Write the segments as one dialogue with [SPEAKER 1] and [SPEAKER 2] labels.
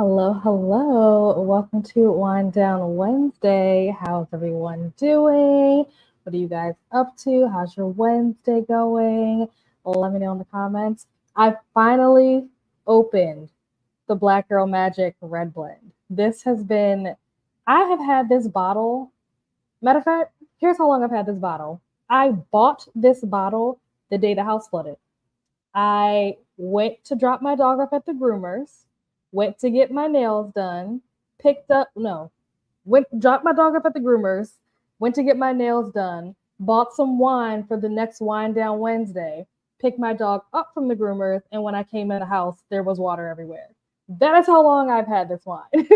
[SPEAKER 1] Hello, hello. Welcome to Wind Down Wednesday. How's everyone doing? What are you guys up to? How's your Wednesday going? Let me know in the comments. I finally opened the Black Girl Magic Red Blend. I have had this bottle. Matter of fact, here's how long I've had this bottle. I bought this bottle the day the house flooded. I went to drop my dog off at the groomers, went to get my nails done, picked up, no, dropped my dog off at the groomers, went to get my nails done, bought some wine for the next Wine Down Wednesday, picked my dog up from the groomers, and when I came in the house, there was water everywhere. That is how long I've had this wine.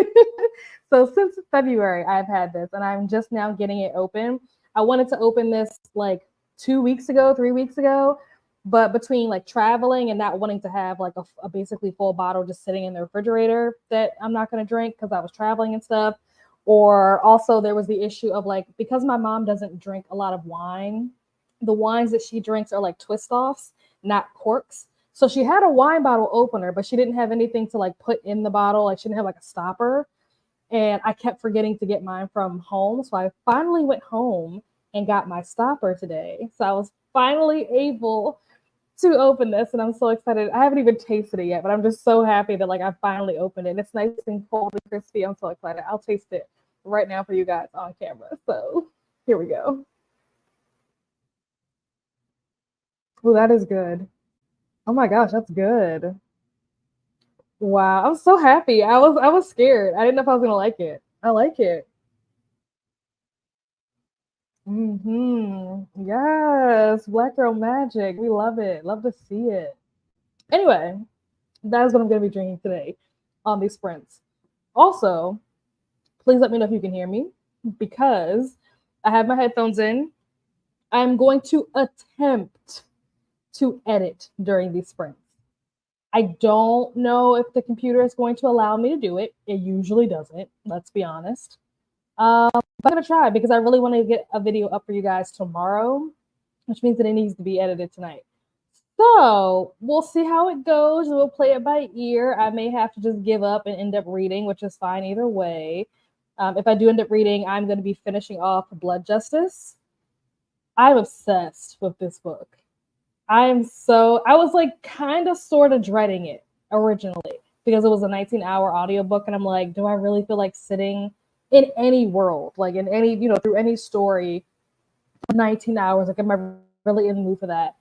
[SPEAKER 1] So since February, I've had this, and I'm just now getting it open. I wanted to open this like 2 weeks ago, 3 weeks ago, but between like traveling and not wanting to have like a basically full bottle just sitting in the refrigerator that I'm not going to drink because I was traveling and stuff, or also there was the issue of like, because my mom doesn't drink a lot of wine, the wines that she drinks are like twist offs, not corks. So she had a wine bottle opener, but she didn't have anything to like put in the bottle. Like she didn't have like a stopper. And I kept forgetting to get mine from home. So I finally went home and got my stopper today. So I was finally able to open this, and I'm so excited. I haven't even tasted it yet, but I'm just so happy that like I finally opened it. It's nice and cold and crispy. I'm so excited. I'll taste it right now for you guys on camera. So here we go. Oh, that is good. Oh my gosh, that's good. Wow, I'm so happy. I was scared. I didn't know if I was gonna like it. I like it. Yes, Black Girl Magic. We love it. Love to see it. Anyway, that is what I'm gonna be drinking today on these sprints. Also, please let me know if you can hear me because I have my headphones in. I'm going to attempt to edit during these sprints. I don't know if the computer is going to allow me to do it. It usually doesn't, let's be honest. But I'm gonna try because I really want to get a video up for you guys tomorrow, which means that it needs to be edited tonight. So we'll see how it goes. We'll play it by ear. I may have to just give up and end up reading, which is fine either way. If I do end up reading, I'm going to be finishing off Blood Justice. I'm obsessed with this book. I was like kind of sort of dreading it originally because it was a 19-hour audiobook. And I'm like, do I really feel like sitting in any world, like in any, through any story for 19 hours? Like, am I really in the mood for that?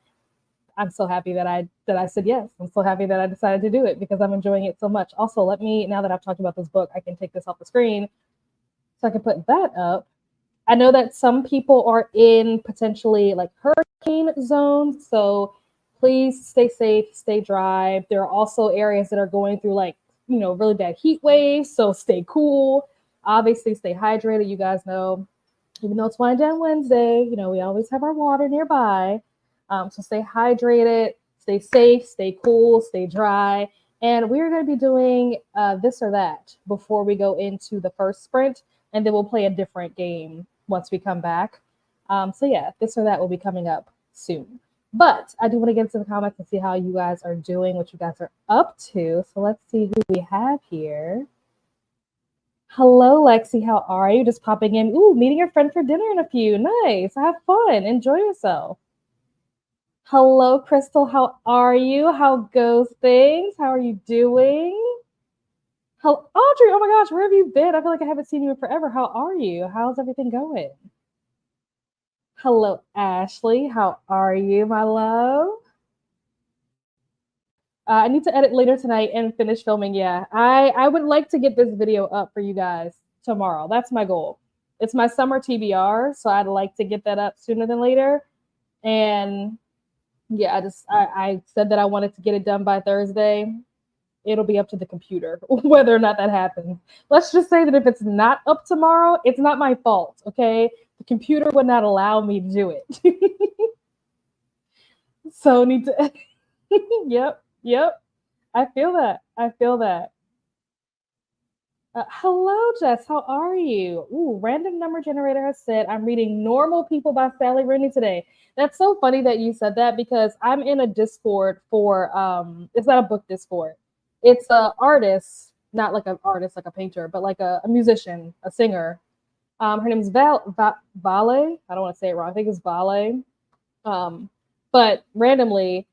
[SPEAKER 1] I'm so happy that I said yes. I'm so happy that I decided to do it because I'm enjoying it so much. Also, let me, now that I've talked about this book, I can take this off the screen so I can put that up. I know that some people are in potentially like hurricane zones, so please stay safe, stay dry. There are also areas that are going through like, really bad heat waves, so stay cool. Obviously, stay hydrated. You guys know, even though it's Wind Down Wednesday, we always have our water nearby. So stay hydrated, stay safe, stay cool, stay dry. And we're going to be doing this or that before we go into the first sprint. And then we'll play a different game once we come back. So yeah, this or that will be coming up soon. But I do want to get into the comments and see how you guys are doing, what you guys are up to. So let's see who we have here. Hello, Lexi. How are you? Just popping in. Ooh, meeting your friend for dinner in a few. Nice. Have fun. Enjoy yourself. Hello, Crystal. How are you? How goes things? How are you doing? Hello, Audrey. Oh my gosh, where have you been? I feel like I haven't seen you in forever. How are you? How's everything going? Hello, Ashley. How are you, my love? I need to edit later tonight and finish filming. Yeah, I would like to get this video up for you guys tomorrow. That's my goal. It's my summer TBR, so I'd like to get that up sooner than later. And yeah, I said that I wanted to get it done by Thursday. It'll be up to the computer whether or not that happens. Let's just say that if it's not up tomorrow, it's not my fault. Okay, the computer would not allow me to do it. So need to. Yep. I feel that. I feel that. Hello, Jess. How are you? Ooh, random number generator has said I'm reading Normal People by Sally Rooney today. That's so funny that you said that because I'm in a Discord for it's not a book Discord. It's artists not like an artist, like a painter, but like a musician, a singer. Her name is Vale. I don't want to say it wrong. I think it's Vale. But randomly,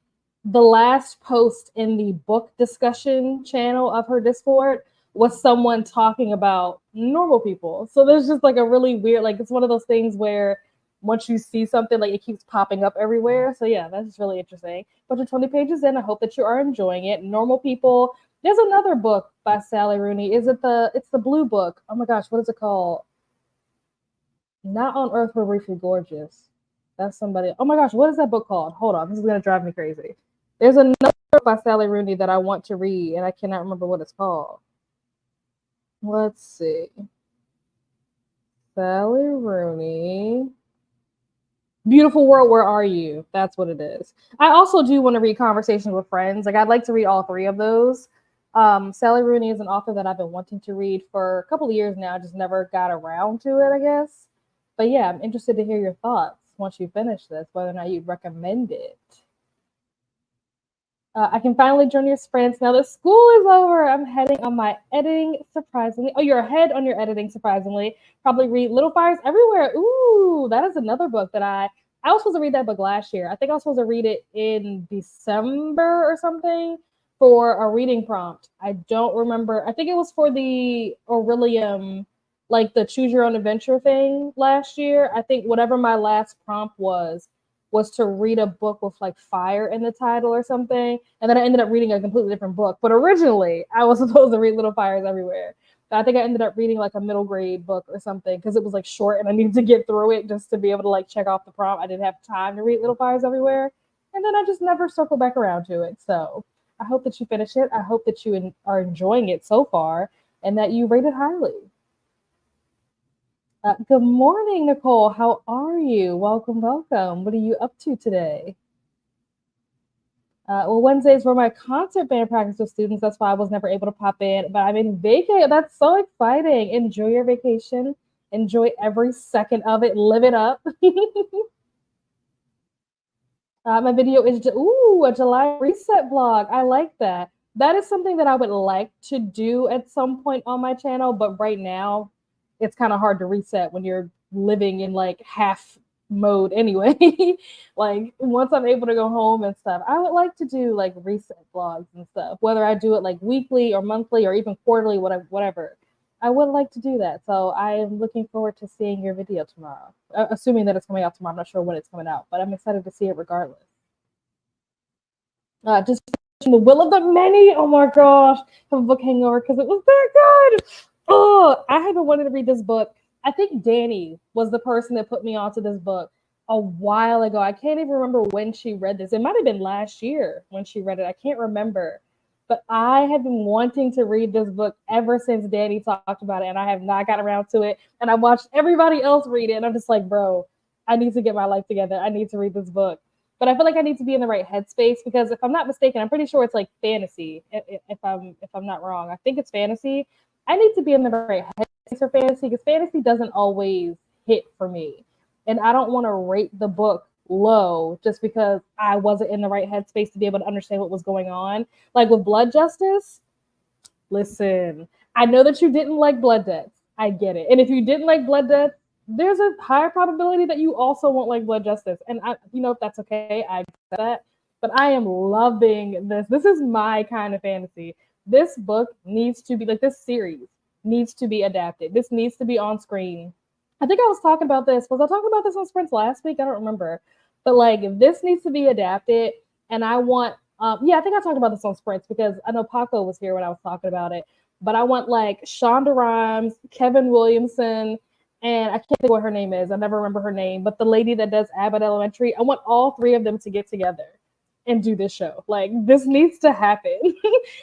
[SPEAKER 1] the last post in the book discussion channel of her Discord was someone talking about normal people. So there's just like a really weird, like it's one of those things where once you see something, like it keeps popping up everywhere. So yeah, that's just really interesting. But you're 20 pages in. I hope that you are enjoying it. Normal people. There's another book by Sally Rooney. It's the blue book. Oh my gosh, what is it called? Not on Earth We're Briefly Gorgeous. That's somebody. Oh my gosh, what is that book called? Hold on, this is gonna drive me crazy. There's another book by Sally Rooney that I want to read, and I cannot remember what it's called. Let's see. Sally Rooney. Beautiful World, Where Are You? That's what it is. I also do want to read Conversations with Friends. Like I'd like to read all three of those. Sally Rooney is an author that I've been wanting to read for a couple of years now. Just never got around to it, I guess. But yeah, I'm interested to hear your thoughts once you finish this, whether or not you'd recommend it. I can finally join your sprints now that school is over. I'm heading on my editing, surprisingly. Oh, you're ahead on your editing, surprisingly. Probably read Little Fires Everywhere. Ooh, that is another book that I was supposed to read that book last year. I think I was supposed to read it in December or something for a reading prompt. I don't remember. I think it was for the Aurelium, like the Choose Your Own Adventure thing last year. I think whatever my last prompt was to read a book with like fire in the title or something. And then I ended up reading a completely different book. But originally I was supposed to read Little Fires Everywhere. But I think I ended up reading like a middle grade book or something because it was like short and I needed to get through it just to be able to like check off the prompt. I didn't have time to read Little Fires Everywhere. And then I just never circled back around to it. So I hope that you finish it. I hope that you are enjoying it so far and that you rate it highly. Good morning, Nicole. How are you? Welcome, welcome. What are you up to today? Well, Wednesdays were my concert band practice with students. That's why I was never able to pop in. But I'm in vacation. That's so exciting. Enjoy your vacation. Enjoy every second of it. Live it up. My video is a July reset vlog. I like that. That is something that I would like to do at some point on my channel. But right now, it's kind of hard to reset when you're living in like half mode anyway. Like once I'm able to go home and stuff, I would like to do like reset vlogs and stuff, whether I do it like weekly or monthly or even quarterly, whatever. I would like to do that. So I am looking forward to seeing your video tomorrow, assuming that it's coming out tomorrow. I'm not sure when it's coming out, but I'm excited to see it regardless. Just The Will of the Many. Oh my gosh, I have a book hangover because it was that good. Oh, I have been wanting to read this book. I think Danny was the person that put me onto this book a while ago. I can't even remember when she read this. It might have been last year when she read it. I can't remember. But I have been wanting to read this book ever since Danny talked about it, and I have not got around to it. And I watched everybody else read it, and I'm just like, bro, I need to get my life together. I need to read this book. But I feel like I need to be in the right headspace because if I'm not mistaken, I'm pretty sure it's like fantasy. If I'm not wrong, I think it's fantasy. I need to be in the right headspace for fantasy because fantasy doesn't always hit for me. And I don't want to rate the book low just because I wasn't in the right headspace to be able to understand what was going on. Like with Blood Justice, listen, I know that you didn't like Blood Debts. I get it. And if you didn't like Blood Debts, there's a higher probability that you also won't like Blood Justice. And if that's okay, I get that. But I am loving this. This is my kind of fantasy. This book needs to be like this series needs to be adapted. This needs to be on screen. I think I was talking about this. Was I talking about this on Sprints last week? I don't remember. But like this needs to be adapted. And I want, I think I talked about this on Sprints because I know Paco was here when I was talking about it. But I want like Shonda Rhimes, Kevin Williamson, and I can't think what her name is. I never remember her name. But the lady that does Abbott Elementary, I want all three of them to get together and do this show. Like this needs to happen.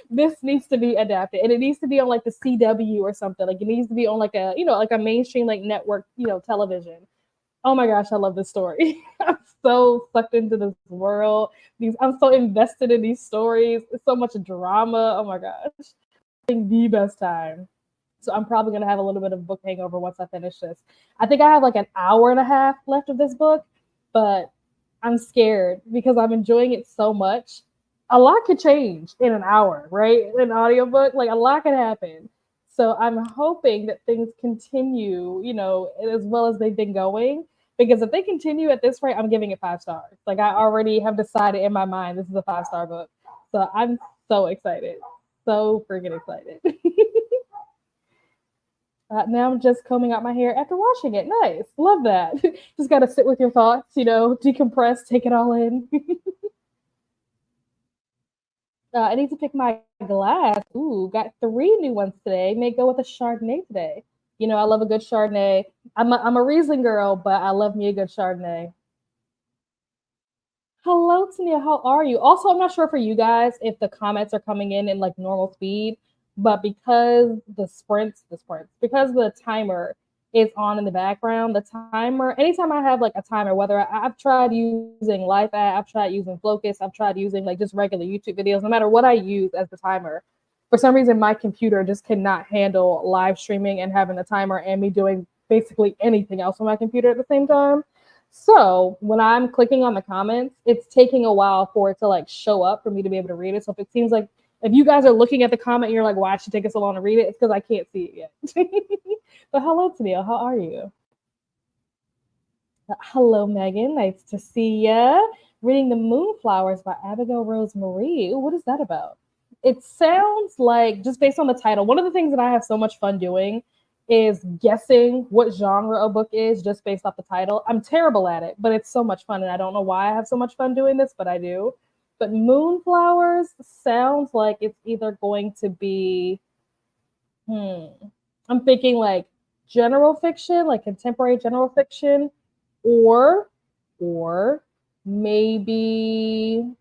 [SPEAKER 1] This needs to be adapted, and it needs to be on like the CW or something. Like it needs to be on like a like a mainstream like network television. Oh my gosh, I love this story. I'm so sucked into this world. I'm so invested in these stories. It's so much drama. Oh my gosh, having the best time. So I'm probably gonna have a little bit of book hangover once I finish this. I think I have like an hour and a half left of this book, but I'm scared because I'm enjoying it so much a lot could change in an hour, right? An audiobook, like a lot could happen. So I'm hoping that things continue, as well as they've been going. Because if they continue at this rate, I'm giving it 5 stars. Like I already have decided in my mind this is a 5 star book. So I'm so excited. So freaking excited. Now I'm just combing out my hair after washing it. Nice. Love that. Just got to sit with your thoughts, decompress, take it all in. I need to pick my glass. Ooh, got 3 new ones today. May go with a Chardonnay today. I love a good Chardonnay. I'm a Riesling girl, but I love me a good Chardonnay. Hello, Tania. How are you? Also, I'm not sure for you guys if the comments are coming in like normal speed, but because because the timer is on in the background, the timer, anytime I have like a timer, whether I've tried using Life app, I've tried using Focus, I've tried using like just regular YouTube videos, no matter what I use as the timer, for some reason my computer just cannot handle live streaming and having a timer and me doing basically anything else on my computer at the same time. So when I'm clicking on the comments, it's taking a while for it to like show up for me to be able to read it. So if it seems like if you guys are looking at the comment and you're like, why should it take us so long to read it? It's because I can't see it yet. But hello, Tania. How are you? Hello, Megan. Nice to see ya. Reading The Moonflowers by Abigail Rose Marie. Ooh, what is that about? It sounds like, just based on the title, one of the things that I have so much fun doing is guessing what genre a book is just based off the title. I'm terrible at it, but it's so much fun. And I don't know why I have so much fun doing this, but I do. But Moonflowers sounds like it's either going to be, I'm thinking like general fiction, like contemporary general fiction, or maybe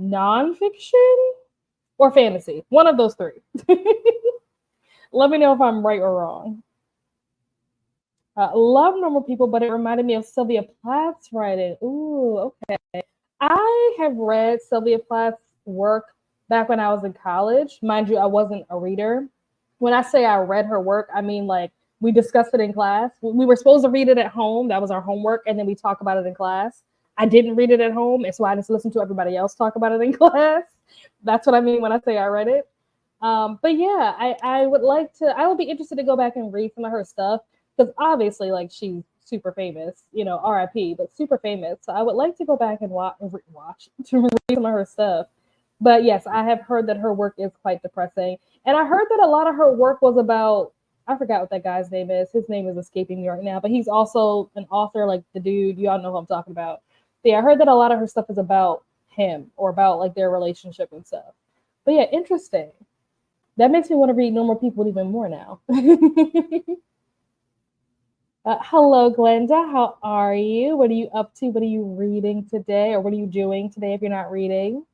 [SPEAKER 1] nonfiction or fantasy. One of those three. Let me know if I'm right or wrong. Love Normal People, but it reminded me of Sylvia Plath's writing. Ooh, okay. I have read Sylvia Plath's work back when I was in college. Mind you, I wasn't a reader. When I say I read her work, I mean like we discussed it in class. We were supposed to read it at home. That was our homework. And then we talk about it in class. I didn't read it at home. And so I just listened to everybody else talk about it in class. That's what I mean when I say I read it. But yeah, I would be interested to go back and read some of her stuff because obviously like she's super famous, RIP, but super famous. So I would like to go back and watch to read some of her stuff. But yes, I have heard that her work is quite depressing. And I heard that a lot of her work was about, I forgot what that guy's name is. His name is escaping me right now, but he's also an author, like the dude, y'all know who I'm talking about. But yeah, I heard that a lot of her stuff is about him or about like their relationship and stuff. But yeah, interesting. That makes me want to read Normal People even more now. Hello, Glenda. How are you? What are you up to? What are you reading today? Or what are you doing today if you're not reading?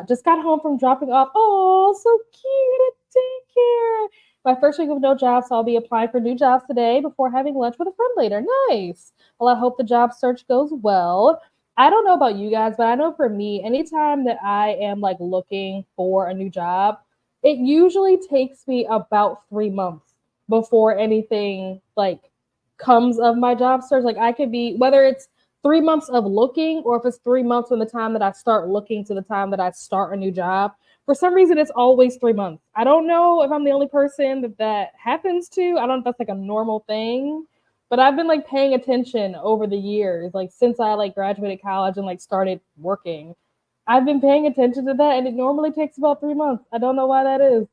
[SPEAKER 1] Just got home from dropping off. Oh, so cute at daycare. My first week of no job, so I'll be applying for new jobs today before having lunch with a friend later. Nice. Well, I hope the job search goes well. I don't know about you guys, but I know for me, anytime that I am like looking for a new job, it usually takes me about 3 months before anything like comes of my job search. Like I could be, whether it's 3 months of looking or if it's 3 months from the time that I start looking to the time that I start a new job. For some reason, it's always 3 months. I don't know if I'm the only person that happens to. I don't know if that's like a normal thing, but I've been like paying attention over the years, like since I like graduated college and like started working. I've been paying attention to that, and it normally takes about 3 months. I don't know why that is.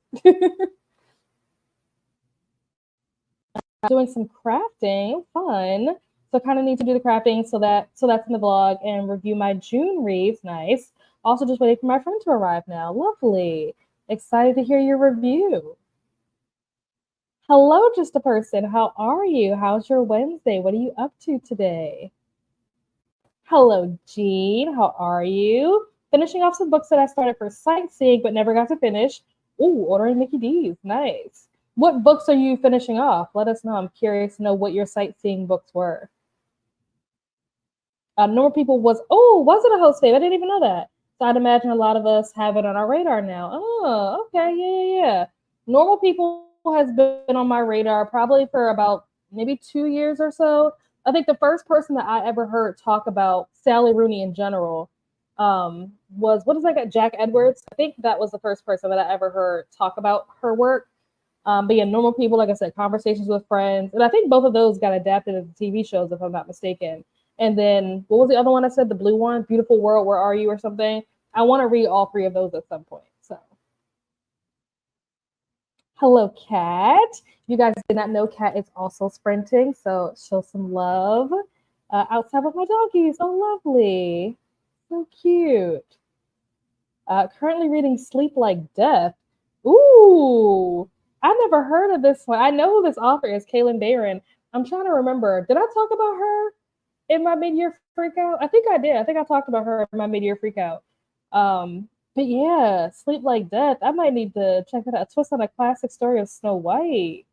[SPEAKER 1] Doing some crafting, fun. So kind of need to do the crafting so that's in the vlog and review my June reads. Nice. Also just waiting for my friend to arrive now. Lovely. Excited to hear your review. Hello, just a person. How are you? How's your Wednesday? What are you up to today? Hello, Jean. How are you? Finishing off some books that I started for sightseeing but never got to finish. Ooh, ordering Mickey D's. Nice. What books are you finishing off? Let us know. I'm curious to know what your sightseeing books were. Normal People was it a host fave? I didn't even know that. So I'd imagine a lot of us have it on our radar now. Oh, okay, yeah. Normal People has been on my radar probably for about maybe 2 years or so. I think the first person that I ever heard talk about Sally Rooney in general was, what is that guy, Jack Edwards? I think that was the first person that I ever heard talk about her work. But yeah, Normal People, like I said, Conversations with Friends, and I think both of those got adapted into TV shows, if I'm not mistaken. And then what was the other one I said? The blue one, Beautiful World, Where Are You, or something. I want to read all three of those at some point. So, hello, Kat. You guys did not know Kat is also sprinting, so show some love. Outside with my doggies, so lovely, so cute. Currently reading Sleep Like Death. Ooh, I never heard of this one. I know who this author is, Kaylin Barron. I'm trying to remember. Did I talk about her in my mid-year freakout? I think I did. I think I talked about her in my mid-year freakout. But yeah, Sleep Like Death. I might need to check that out. A twist on a classic story of Snow White.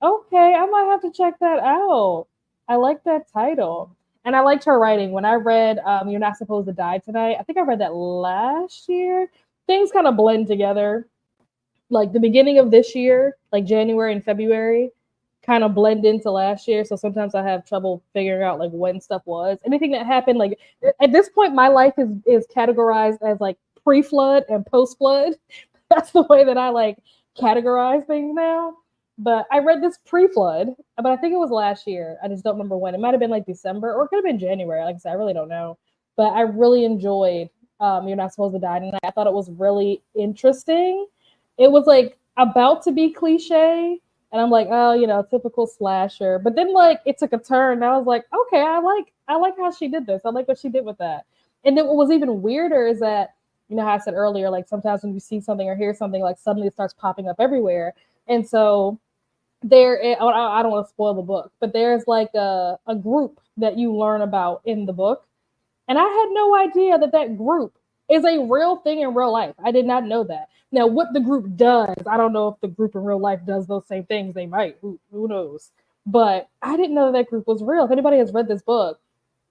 [SPEAKER 1] Okay, I might have to check that out. I like that title. And I liked her writing. When I read You're Not Supposed to Die Tonight, I think I read that last year. Things kind of blend together. Like the beginning of this year, like January and February, kind of blend into last year. So sometimes I have trouble figuring out like when stuff was. Anything that happened, like at this point, my life is categorized as like pre-flood and post-flood. That's the way that I like categorize things now. But I read this pre-flood, but I think it was last year. I just don't remember when. It might have been like December, or it could have been January. Like I said, I really don't know. But I really enjoyed You're Not Supposed to Die Tonight. I thought it was really interesting. It was like about to be cliche, and I'm like, oh, typical slasher. But then like it took a turn, and I was like, okay, I like how she did this. I like what she did with that. And then what was even weirder is that, how I said earlier, like sometimes when you see something or hear something, like suddenly it starts popping up everywhere. And so I don't want to spoil the book, but there's like a group that you learn about in the book. And I had no idea that group is a real thing in real life. I did not know that. Now, what the group does, I don't know if the group in real life does those same things. They might. Who knows? But I didn't know that group was real. If anybody has read this book,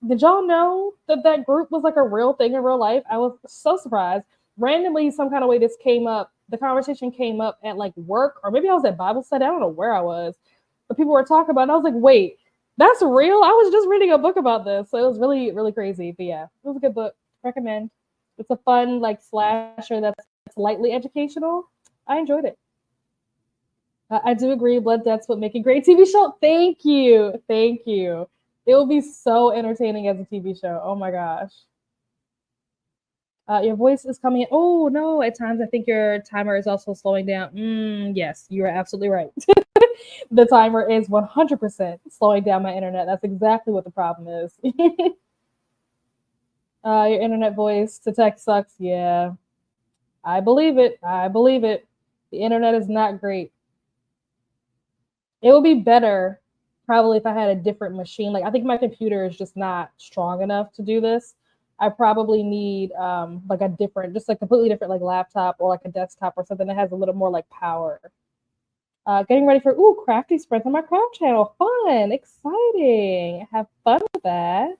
[SPEAKER 1] did y'all know that group was like a real thing in real life? I was so surprised. Randomly, some kind of way this came up. The conversation came up at like work, or maybe I was at Bible study. I don't know where I was, but people were talking about it. And I was like, wait, that's real? I was just reading a book about this. So it was really, really crazy. But yeah, it was a good book. Recommend. It's a fun like slasher that's lightly educational. I enjoyed it. I do agree. Blood Deaths would make a great TV show. Thank you. Thank you. It will be so entertaining as a TV show. Oh my gosh. Your voice is coming in. Oh no, at times I think your timer is also slowing down. Yes, you are absolutely right. The timer is 100% slowing down my internet. That's exactly what the problem is. Your internet voice to text sucks. Yeah, I believe it. I believe it. The internet is not great. It would be better probably if I had a different machine. Like I think my computer is just not strong enough to do this. I probably need like a different, just a completely different like laptop or like a desktop or something that has a little more like power. Getting ready for crafty sprints on my craft channel. Fun, exciting. Have fun with that.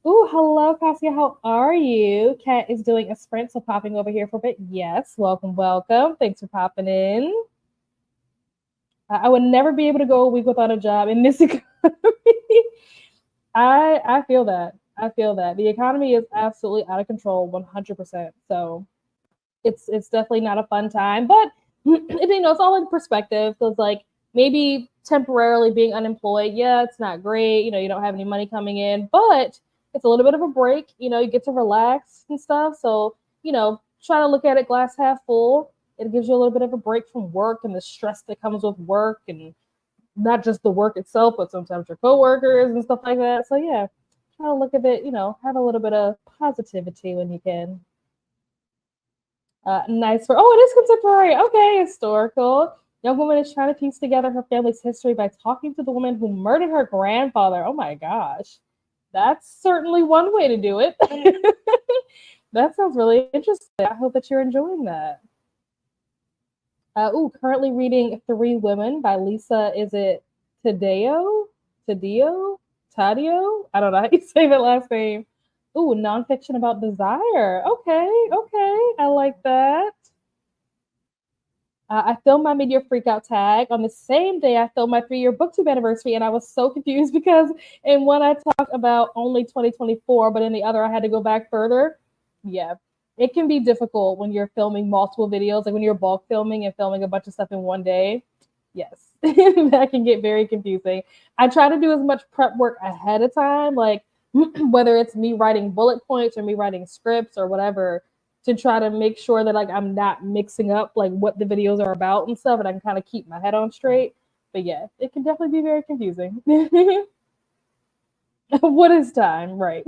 [SPEAKER 1] Hello, Cassia. How are you? Kat is doing a sprint, so popping over here for a bit. Yes, welcome, welcome. Thanks for popping in. I would never be able to go a week without a job in this economy. I feel that. I feel that the economy is absolutely out of control, 100%. So it's definitely not a fun time, but it's all in perspective. So it's like maybe temporarily being unemployed, yeah, it's not great. You don't have any money coming in, but it's a little bit of a break. You get to relax and stuff. So try to look at it glass half full. It gives you a little bit of a break from work and the stress that comes with work, and not just the work itself, but sometimes your coworkers and stuff like that. So yeah, try to look at it, have a little bit of positivity when you can. Nice for, it is contemporary. Okay, historical. Young woman is trying to piece together her family's history by talking to the woman who murdered her grandfather. Oh my gosh. That's certainly one way to do it. That sounds really interesting. I hope that you're enjoying that. Currently reading Three Women by Lisa, is it Taddeo? Taddeo? I don't know how you say that last name. Nonfiction about desire. Okay. I like that. I filmed my mid-year freakout tag on the same day I filmed my 3-year booktube anniversary, and I was so confused because in one I talked about only 2024, but in the other I had to go back further. Yeah, it can be difficult when you're filming multiple videos, like when you're bulk filming and filming a bunch of stuff in one day. Yes, that can get very confusing. I try to do as much prep work ahead of time, like whether it's me writing bullet points or me writing scripts or whatever, to try to make sure that like I'm not mixing up like what the videos are about and stuff, and I can kind of keep my head on straight. But yeah, it can definitely be very confusing. What is time, right?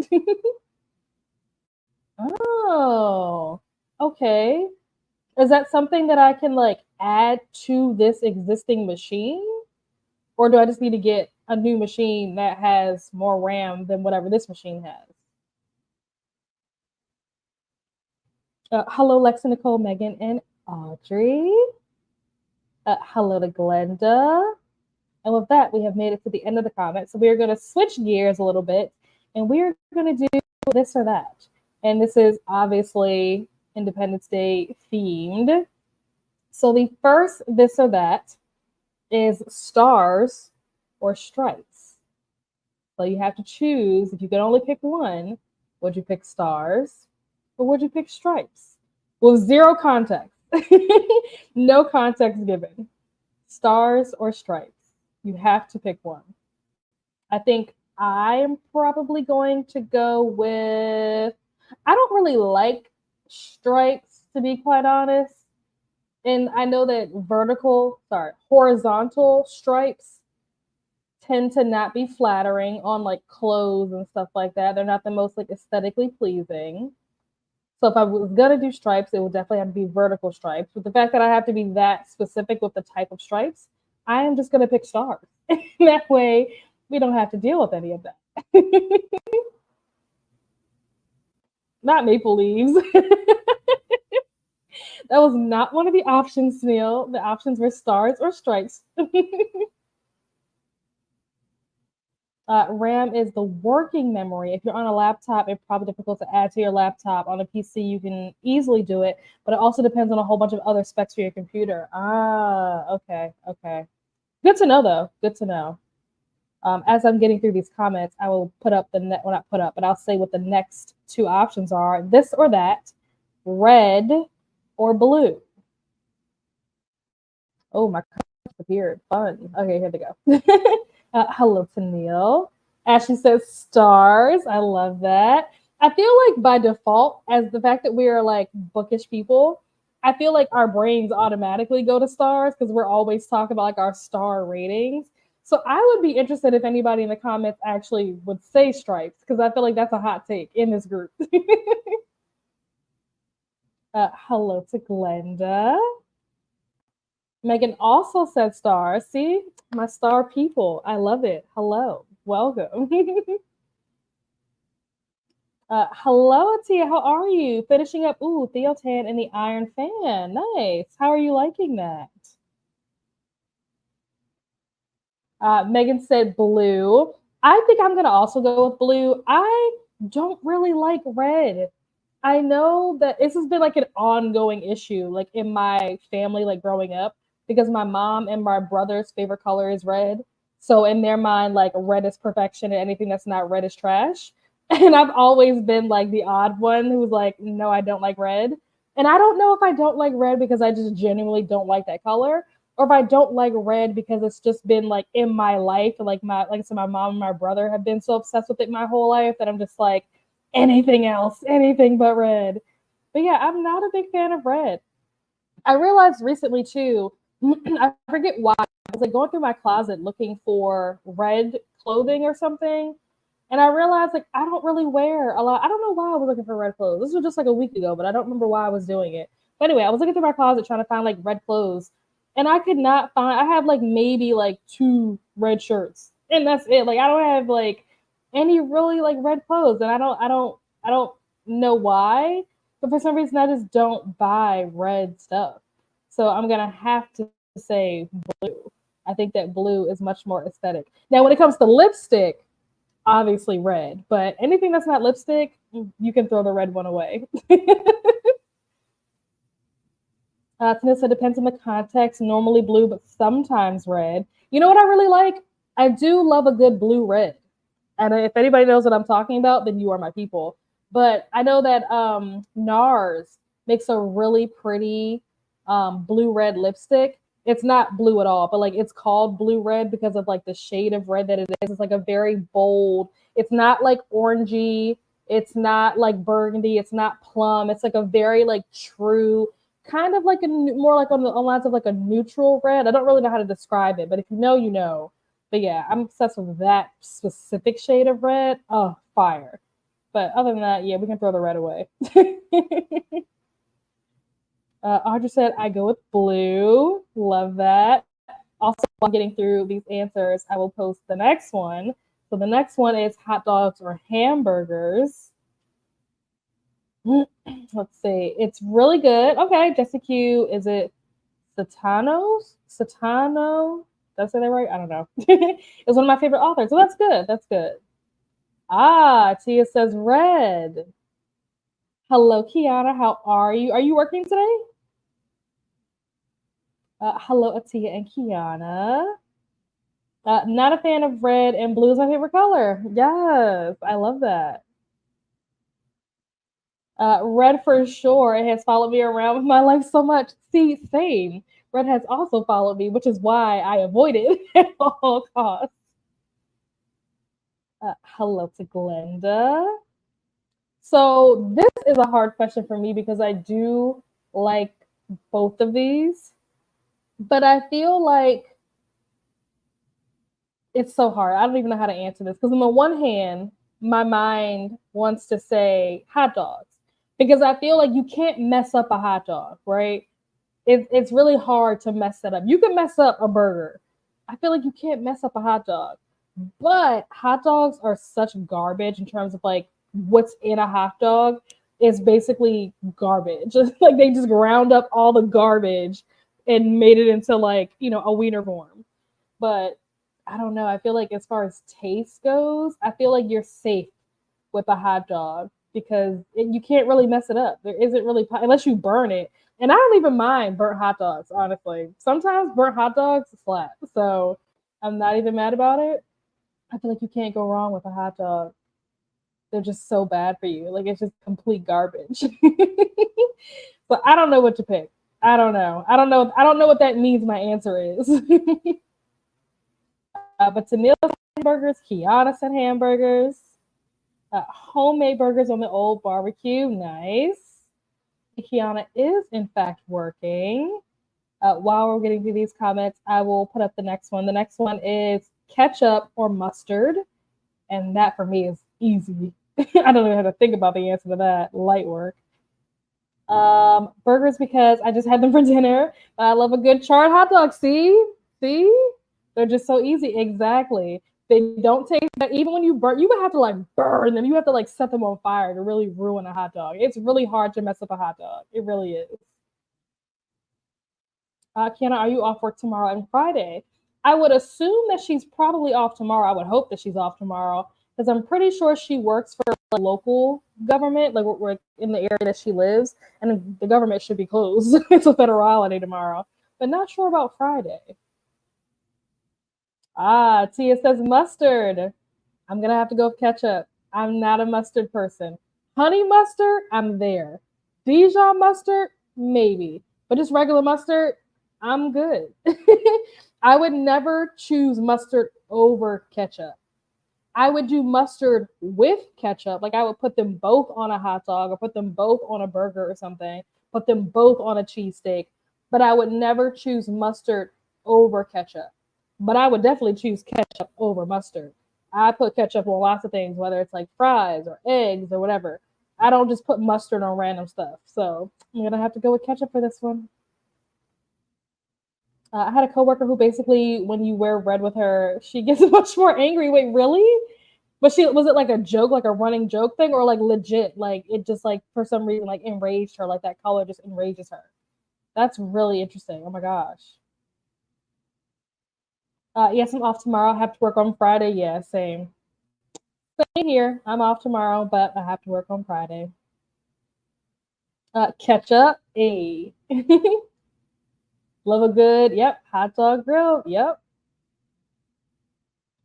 [SPEAKER 1] Oh, okay. Is that something that I can like add to this existing machine? Or do I just need to get a new machine that has more RAM than whatever this machine has? Hello, Lexa, Nicole, Megan, and Audrey. Hello to Glenda. And with that, we have made it to the end of the comments. So we are going to switch gears a little bit, and we are going to do this or that. And this is obviously Independence Day themed. So the first this or that is stars or stripes. So you have to choose. If you could only pick one, would you pick stars or would you pick stripes? With zero context. No context given. Stars or stripes. You have to pick one. I think I am probably going to go with, I don't really like stripes, to be quite honest. And I know that horizontal stripes tend to not be flattering on like clothes and stuff like that. They're not the most like aesthetically pleasing. So if I was gonna do stripes, it would definitely have to be vertical stripes. But the fact that I have to be that specific with the type of stripes, I am just gonna pick stars. That way we don't have to deal with any of that. Not maple leaves. That was not one of the options, Neil. The options were stars or stripes. RAM is the working memory. If you're on a laptop, it's probably difficult to add to your laptop. On a PC, you can easily do it, but it also depends on a whole bunch of other specs for your computer. Okay. Good to know, though. Good to know. As I'm getting through these comments, I will put up not put up, but I'll say what the next two options are: this or that, red or blue. Oh, my comments appeared. Fun. Okay, here they go. Hello to Neil. Ashley says stars. I love that. I feel like by default, as the fact that we are like bookish people, I feel like our brains automatically go to stars because we're always talking about like our star ratings. So I would be interested if anybody in the comments actually would say stripes, because I feel like that's a hot take in this group. Hello to Glenda. Megan also said stars. See, my star people. I love it. Hello. Welcome. Hello, Atia. How are you? Finishing up. Ooh, Theotan and the Iron Fan. Nice. How are you liking that? Megan said blue. I think I'm going to also go with blue. I don't really like red. I know that this has been like an ongoing issue, like in my family, like growing up, because my mom and my brother's favorite color is red. So in their mind, like red is perfection and anything that's not red is trash. And I've always been like the odd one who's like, no, I don't like red. And I don't know if I don't like red because I just genuinely don't like that color, or if I don't like red because it's just been like in my life. Like I said, my mom and my brother have been so obsessed with it my whole life that I'm just like, anything else, anything but red. But yeah, I'm not a big fan of red. I realized recently too, I forget why, I was like going through my closet looking for red clothing or something. And I realized like I don't really wear a lot. I don't know why I was looking for red clothes. This was just like a week ago, but I don't remember why I was doing it. But anyway, I was looking through my closet trying to find like red clothes. And I could not find, I have like maybe like 2 red shirts. And that's it. Like I don't have like any really like red clothes. And I don't know why. But for some reason I just don't buy red stuff. So I'm gonna have to say blue. I think that blue is much more aesthetic. Now when it comes to lipstick, obviously red, but anything that's not lipstick, you can throw the red one away. Tanissa, depends on the context. Normally blue, but sometimes red. You know what I really like? I do love a good blue red. And if anybody knows what I'm talking about, then you are my people. But I know that NARS makes a really pretty blue red lipstick. It's not blue at all, but like it's called blue red because of like the shade of red that it is. It's like a very bold. It's not like orangey. It's not like burgundy. It's not plum. It's like a very like true kind of like a more like on the lines of like a neutral red. I don't really know how to describe it, but if you know, you know. But yeah, I'm obsessed with that specific shade of red. Oh, fire. But other than that, yeah, we can throw the red away. Audrey said, I go with blue. Love that. Also, while I'm getting through these answers, I will post the next one. So the next one is hot dogs or hamburgers. Let's see. It's really good. Okay, Jessica Q, is it Satanos? Satano? Did I say that right? I don't know. It's one of my favorite authors. So that's good. That's good. Ah, Tia says red. Hello, Kiana. How are you? Are you working today? Hello, Atia and Kiana. Not a fan of red, and blue is my favorite color. Yes, I love that. Red for sure. It has followed me around with my life so much. See, same. Red has also followed me, which is why I avoid it at all costs. Hello to Glenda. So this is a hard question for me because I do like both of these, but I feel like it's so hard. I don't even know how to answer this because on the one hand, my mind wants to say hot dogs because I feel like you can't mess up a hot dog, right? It's really hard to mess that up. You can mess up a burger. I feel like you can't mess up a hot dog. But hot dogs are such garbage in terms of like what's in a hot dog is basically garbage. Like they just ground up all the garbage and made it into like, you know, a wiener form. But I don't know. I feel like as far as taste goes, I feel like you're safe with a hot dog because you can't really mess it up. There isn't really unless you burn it. And I don't even mind burnt hot dogs, honestly. Sometimes burnt hot dogs slap. So I'm not even mad about it. I feel like you can't go wrong with a hot dog. They're just so bad for you. Like it's just complete garbage. But I don't know what to pick. I don't know. I don't know. I don't know what that means. My answer is. But Tamil said hamburgers. Kiana said hamburgers. Homemade burgers on the old barbecue. Nice. Kiana is in fact working. While we're getting through these comments, I will put up the next one. The next one is ketchup or mustard. And that for me is easy. I don't even have to think about the answer to that. Light work. Burgers because I just had them for dinner. I love a good charred hot dog. See, they're just so easy. Exactly. They don't taste that. Even when you burn, you would have to like burn them. You have to like set them on fire to really ruin a hot dog. It's really hard to mess up a hot dog. It really is. Kiana, are you off work tomorrow and Friday? I would assume that she's probably off tomorrow. I would hope that she's off tomorrow because I'm pretty sure she works for a local government, like we're in the area that she lives, and the government should be closed. It's a federal holiday tomorrow, but not sure about Friday. Tia says mustard. I'm gonna have to go with ketchup. I'm not a mustard person. Honey mustard, I'm there. Dijon mustard, maybe, but just regular mustard, I'm good. I would never choose mustard over ketchup. I would do mustard with ketchup. Like I would put them both on a hot dog or put them both on a burger or something, put them both on a cheesesteak. But I would never choose mustard over ketchup. But I would definitely choose ketchup over mustard. I put ketchup on lots of things, whether it's like fries or eggs or whatever. I don't just put mustard on random stuff. So I'm gonna have to go with ketchup for this one. I had a coworker who basically, when you wear red with her, she gets much more angry. Wait, really? But she was it like a joke, like a running joke thing, or like legit, like it just like for some reason like enraged her, like that color just enrages her. That's really interesting. Oh my gosh. Yes, I'm off tomorrow. I have to work on Friday. Yeah, same. Same here. I'm off tomorrow, but I have to work on Friday. Ketchup, a. Love a good, yep, hot dog grill, yep.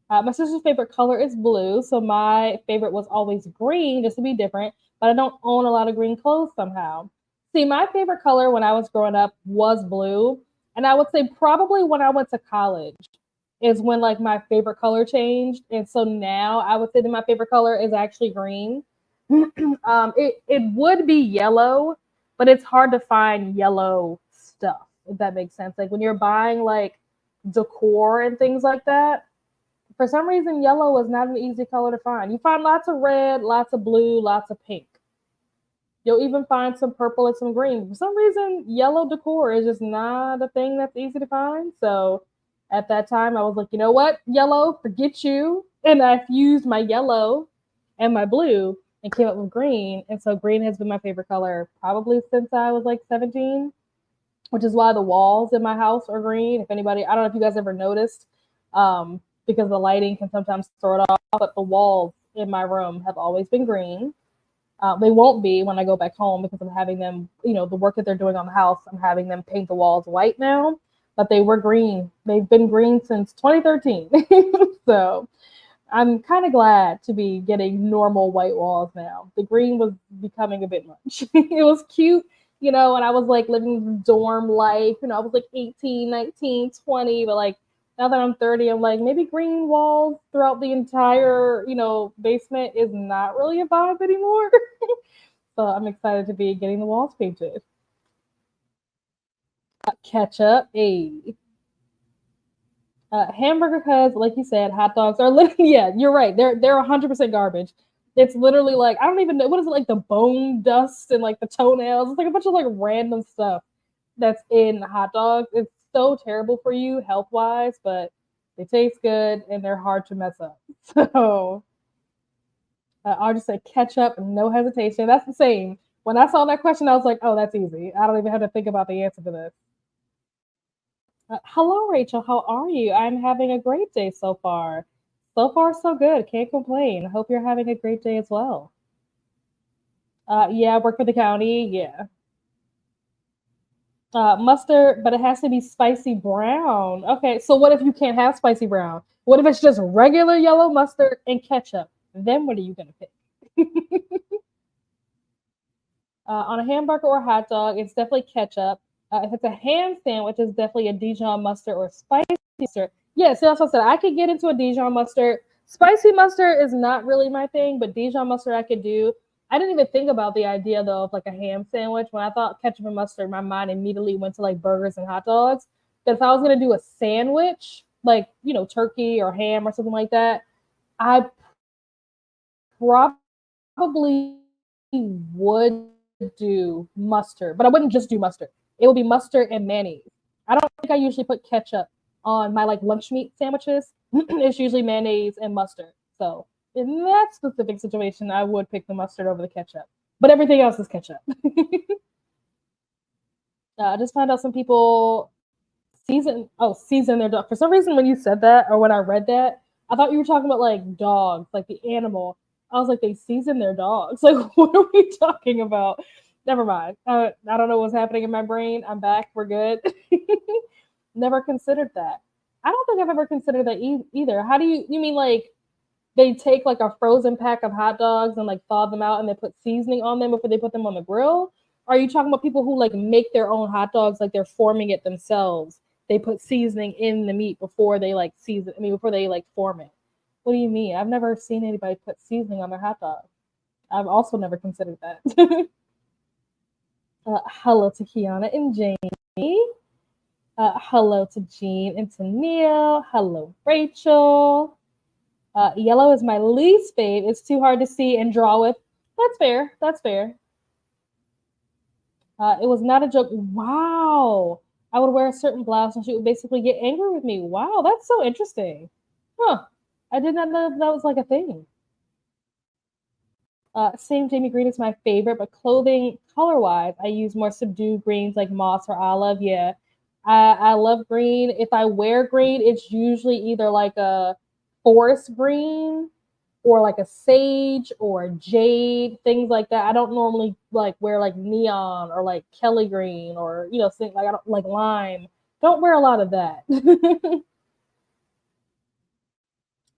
[SPEAKER 1] My sister's favorite color is blue, so my favorite was always green, just to be different. But I don't own a lot of green clothes somehow. See, my favorite color when I was growing up was blue, and I would say probably when I went to college is when like my favorite color changed, and so now I would say that my favorite color is actually green. It would be yellow, but it's hard to find yellow stuff if that makes sense. Like when you're buying like decor and things like that, for some reason, yellow is not an easy color to find. You find lots of red, lots of blue, lots of pink. You'll even find some purple and some green. For some reason, yellow decor is just not a thing that's easy to find. So at that time, I was like, you know what? Yellow, forget you. And I fused my yellow and my blue and came up with green. And so green has been my favorite color probably since I was like 17, which is why the walls in my house are green. If anybody, I don't know if you guys ever noticed, because the lighting can sometimes throw it off, but the walls in my room have always been green. They won't be when I go back home because I'm having them, you know, the work that they're doing on the house, I'm having them paint the walls white now, but they were green. They've been green since 2013. So I'm kind of glad to be getting normal white walls now. The green was becoming a bit much. It was cute, you know, and I was like living dorm life, you know, I was like 18, 19, 20, but like now that I'm 30, I'm like, maybe green walls throughout the entire, you know, basement is not really a vibe anymore. So I'm excited to be getting the walls painted. Ketchup, a hamburger, because like you said, hot dogs are literally, yeah, you're right. They're 100% garbage. It's literally like, I don't even know, what is it, like the bone dust and like the toenails. It's like a bunch of like random stuff that's in hot dogs. It's so terrible for you health wise, but they taste good and they're hard to mess up. So I'll just say ketchup, no hesitation. That's the same. When I saw that question, I was like, oh, that's easy. I don't even have to think about the answer to this. Hello, Rachel. How are you? I'm having a great day so far. So far, so good. Can't complain. Hope you're having a great day as well. Yeah, I work for the county. Yeah. Mustard, but it has to be spicy brown. Okay, so what if you can't have spicy brown? What if it's just regular yellow mustard and ketchup? Then what are you gonna pick? On a hamburger or a hot dog, it's definitely ketchup. If it's a ham sandwich, it's definitely a Dijon mustard or spicy mustard. Yeah, so that's what I said. I could get into a Dijon mustard. Spicy mustard is not really my thing, but Dijon mustard I could do. I didn't even think about the idea though of like a ham sandwich. When I thought ketchup and mustard, my mind immediately went to like burgers and hot dogs. But if I was gonna do a sandwich, like you know, turkey or ham or something like that, I probably would do mustard, but I wouldn't just do mustard. It would be mustard and mayonnaise. I don't think I usually put ketchup on my like lunch meat sandwiches. It's usually mayonnaise and mustard. So in that specific situation, I would pick the mustard over the ketchup. But everything else is ketchup. I just found out some people season their dog. For some reason, when you said that or when I read that, I thought you were talking about like dogs, like the animal. I was like, they season their dogs. Like, what are we talking about? Never mind. I don't know what's happening in my brain. I'm back. We're good. Never considered that. I don't think I've ever considered that either. How do you mean like they take like a frozen pack of hot dogs and like thaw them out and they put seasoning on them before they put them on the grill? Or are you talking about people who like make their own hot dogs like they're forming it themselves? They put seasoning in the meat before they like season. I mean, before they like form it. What do you mean? I've never seen anybody put seasoning on their hot dog. I've also never considered that. Hello to Kiana and Jamie. Hello to Jean and to Neil. Hello, Rachel. Yellow is my least fave. It's too hard to see and draw with. That's fair. That's fair. It was not a joke. Wow. I would wear a certain blouse and she would basically get angry with me. Wow, that's so interesting. Huh. I did not know that was like a thing. Same Jamie green is my favorite, but clothing color wise, I use more subdued greens like moss or olive. Yeah, I love green. If I wear green, it's usually either like a forest green or like a sage or jade, things like that. I don't normally like wear like neon or like Kelly green or you know, like I don't like lime. Don't wear a lot of that.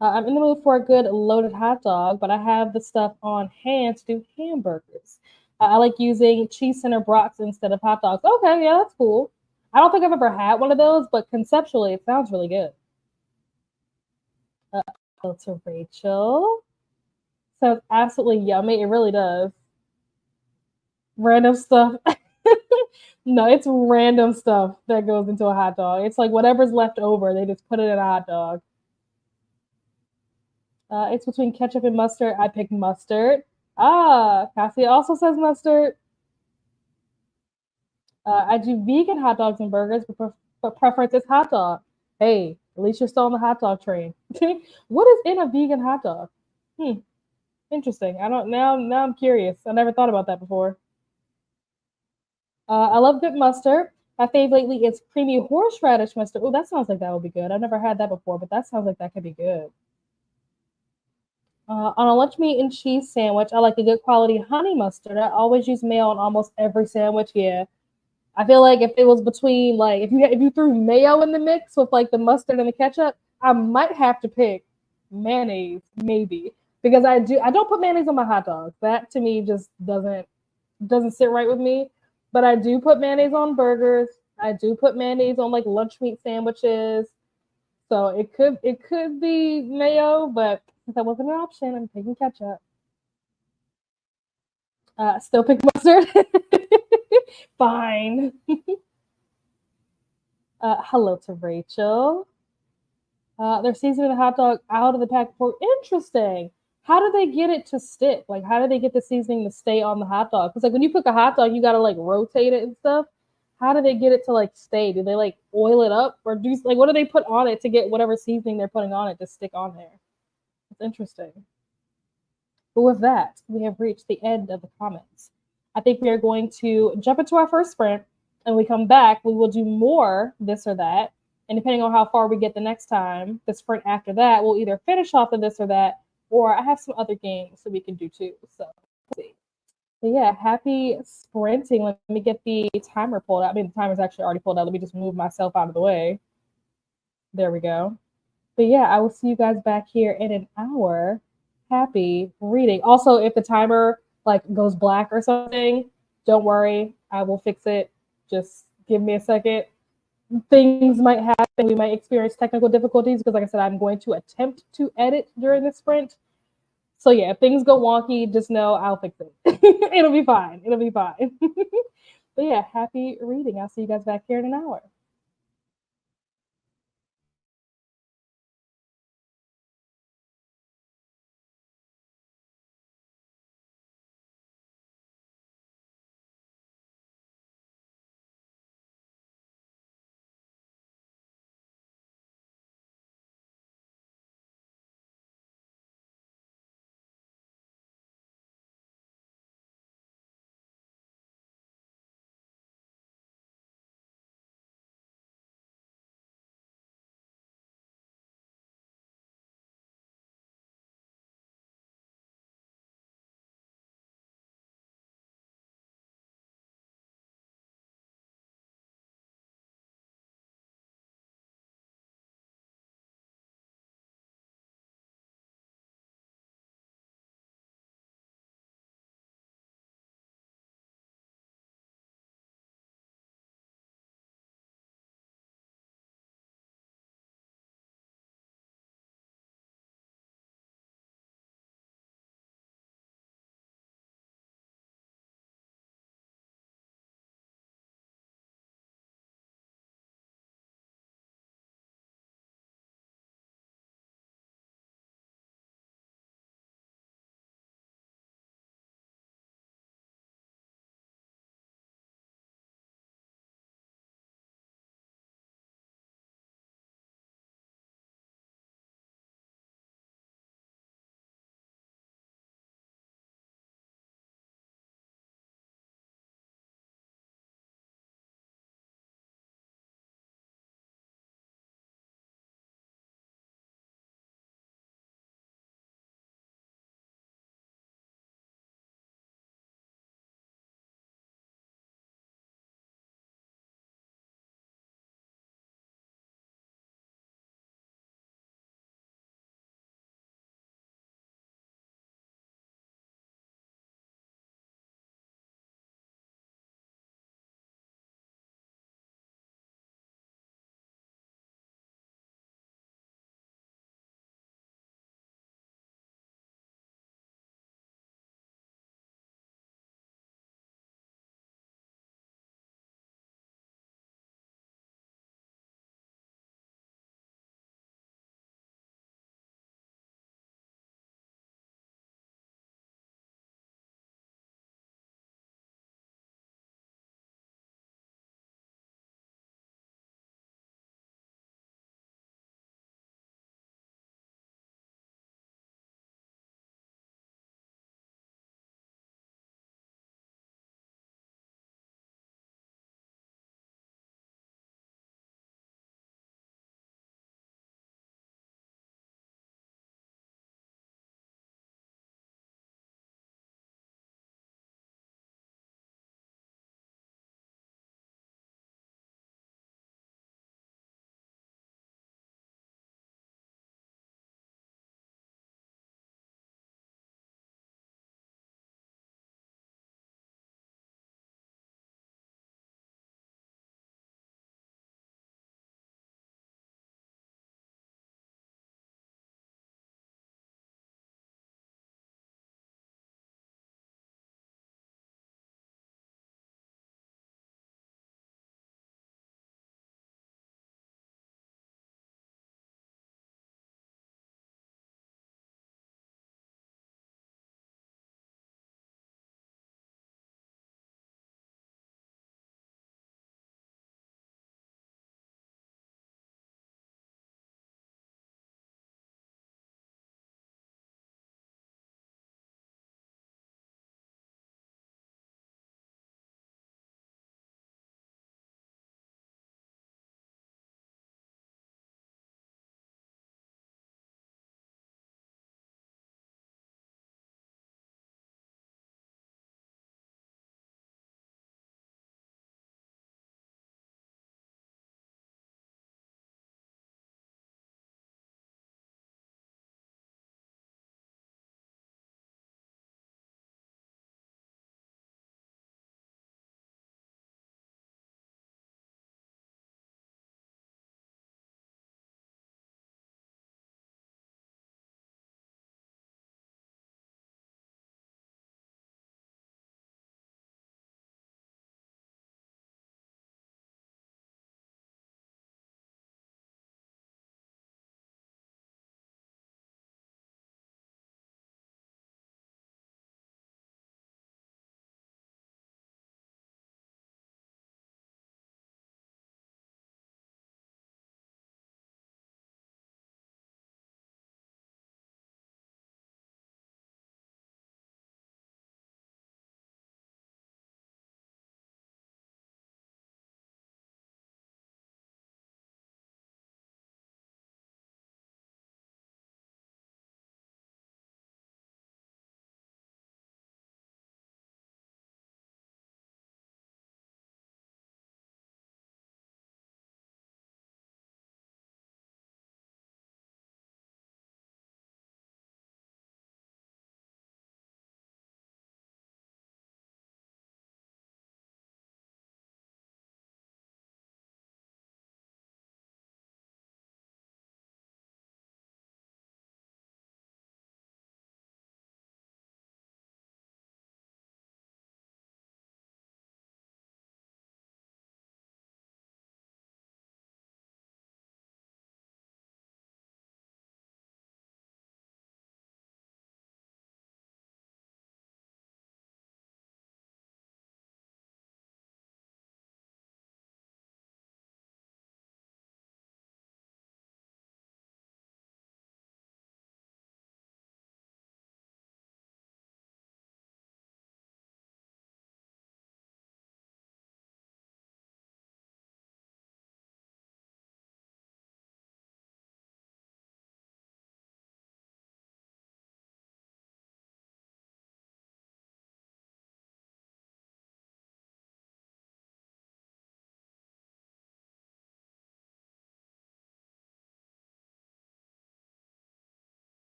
[SPEAKER 1] I'm in the mood for a good loaded hot dog, but I have the stuff on hand to do hamburgers. I like using cheese center brats instead of hot dogs. Okay, yeah, that's cool. I don't think I've ever had one of those, but conceptually, it sounds really good. Hello to Rachel. Sounds absolutely yummy. It really does. Random stuff. No, it's random stuff that goes into a hot dog. It's like whatever's left over, they just put it in a hot dog. It's between ketchup and mustard. I pick mustard. Ah, Cassie also says mustard. I do vegan hot dogs and burgers, but preference is hot dog. Hey, at least you're still on the hot dog train. What is in a vegan hot dog? Hmm, interesting. I don't now. Now I'm curious. I never thought about that before. I love good mustard. My fave lately is creamy horseradish mustard. Oh, that sounds like that would be good. I've never had that before, but that sounds like that could be good. On a lunch meat and cheese sandwich, I like a good quality honey mustard. I always use mayo on almost every sandwich. Yeah, I feel like if it was between like if you threw mayo in the mix with like the mustard and the ketchup, I might have to pick mayonnaise maybe because I don't put mayonnaise on my hot dogs. That to me just doesn't sit right with me. But I do put mayonnaise on burgers. I do put mayonnaise on like lunch meat sandwiches. So it could be mayo, but since that wasn't an option, I'm taking ketchup. Still pick mustard. Fine. Hello to Rachel. They're seasoning the hot dog out of the pack before. Interesting. How do they get it to stick? Like, how do they get the seasoning to stay on the hot dog? Because like when you cook a hot dog, you gotta like rotate it and stuff. How do they get it to like stay? Do they like oil it up, or do like what do they put on it to get whatever seasoning they're putting on it to stick on there? It's interesting. But with that, we have reached the end of the comments. I think we are going to jump into our first sprint, and we come back. We will do more this or that, and depending on how far we get the next time, the sprint after that, we'll either finish off the this or that, or I have some other games that we can do too. So let's see. But yeah, happy sprinting. Let me get the timer pulled out. I mean, the timer's actually already pulled out. Let me just move myself out of the way. There we go. But yeah, I will see you guys back here in an hour. Happy reading. Also, if the timer like goes black or something, don't worry. I will fix it. Just give me a second. Things might happen. We might experience technical difficulties because, like I said, I'm going to attempt to edit during the sprint. So yeah, if things go wonky, just know I'll fix it. It'll be fine. It'll be fine. But yeah, happy reading. I'll see you guys back here in an hour.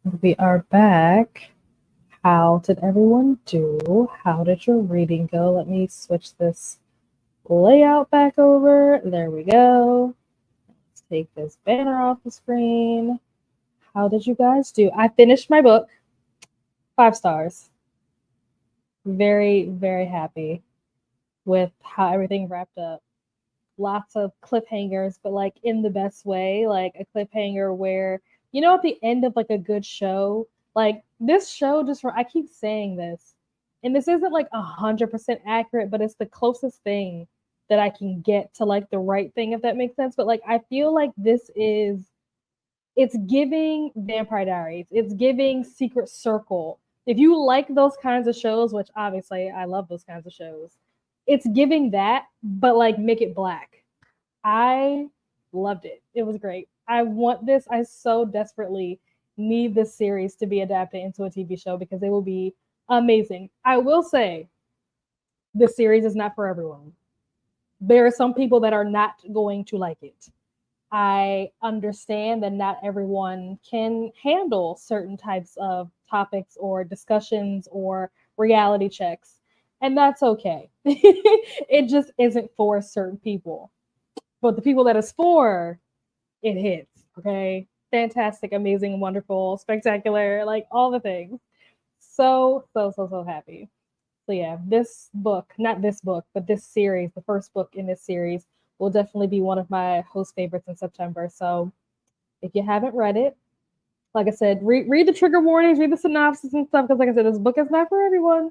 [SPEAKER 1] We are back. How did everyone do? How did your reading go? Let me switch this layout back over. There we go. Let's take this banner off the screen. How did you guys do? I finished my book. 5 stars. Very, very happy with how everything wrapped up. Lots of cliffhangers, but like in the best way, like a cliffhanger where, at the end of like a good show, like this show just, I keep saying this, and this isn't like 100% accurate, but it's the closest thing that I can get to like the right thing, if that makes sense. But like, I feel like it's giving Vampire Diaries, it's giving Secret Circle. If you like those kinds of shows, which obviously I love those kinds of shows, it's giving that, but like make it black. I loved it. It was great. I want this. I so desperately need this series to be adapted into a TV show because it will be amazing. I will say this series is not for everyone. There are some people that are not going to like it. I understand that not everyone can handle certain types of topics or discussions or reality checks, and that's okay. It just isn't for certain people. But the people that it's for, it hits. Okay. Fantastic, amazing, wonderful, spectacular, like all the things. So happy. So yeah, this book, not this book, but this series, the first book in this series, will definitely be one of my host favorites in September. So if you haven't read it, like I said, read the trigger warnings, read the synopsis and stuff, because like I said, this book is not for everyone.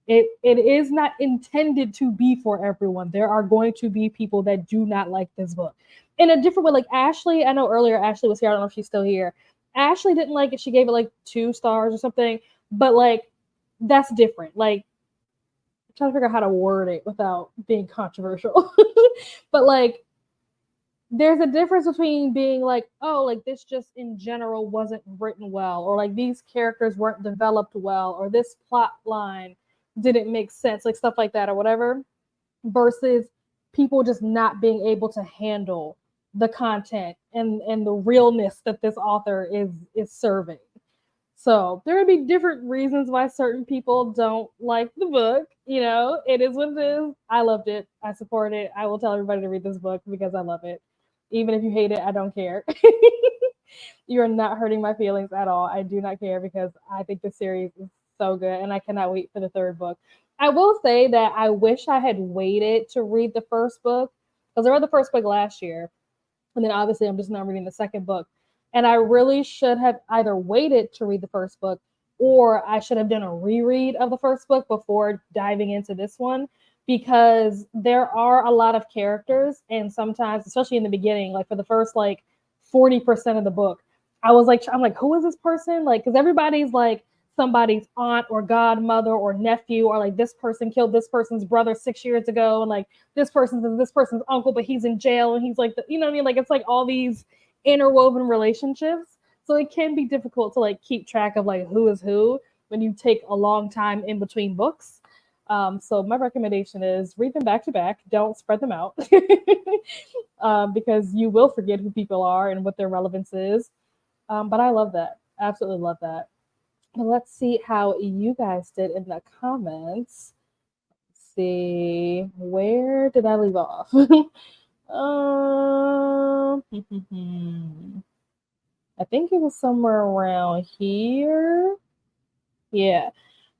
[SPEAKER 1] It is not intended to be for everyone. There are going to be people that do not like this book in a different way. Like Ashley, I know earlier Ashley was here. I don't know if she's still here. Ashley didn't like it. She gave it like 2 stars or something. But like that's different. Like I'm trying to figure out how to word it without being controversial. But like there's a difference between being like, oh, like this just in general wasn't written well, or like these characters weren't developed well, or this plot line didn't make sense, like stuff like that, or whatever, versus people just not being able to handle the content and the realness that this author is serving. So there would be different reasons why certain people don't like the book. It is what it is. I loved it. I support it. I will tell everybody to read this book because I love it. Even if you hate it, I don't care. You're not hurting my feelings at all. I do not care because I think the series is so good and I cannot wait for the 3rd book. I will say that I wish I had waited to read the 1st book because I read the 1st book last year. And then obviously I'm just now reading the 2nd book. And I really should have either waited to read the 1st book or I should have done a reread of the 1st book before diving into this one, because there are a lot of characters, and sometimes, especially in the beginning, like for the first like 40% of the book, I'm like, who is this person? Like, because everybody's like somebody's aunt or godmother or nephew, or like this person killed this person's brother 6 years ago, and like this person's this person's uncle, but he's in jail, and he's like, you know what I mean? Like it's like all these interwoven relationships. So it can be difficult to like keep track of like who is who when you take a long time in between books. So my recommendation is read them back to back. Don't spread them out because you will forget who people are and what their relevance is. But I love that. Absolutely love that. Let's see how you guys did in the comments. Let's see, where did I leave off? I think it was somewhere around here. Yeah.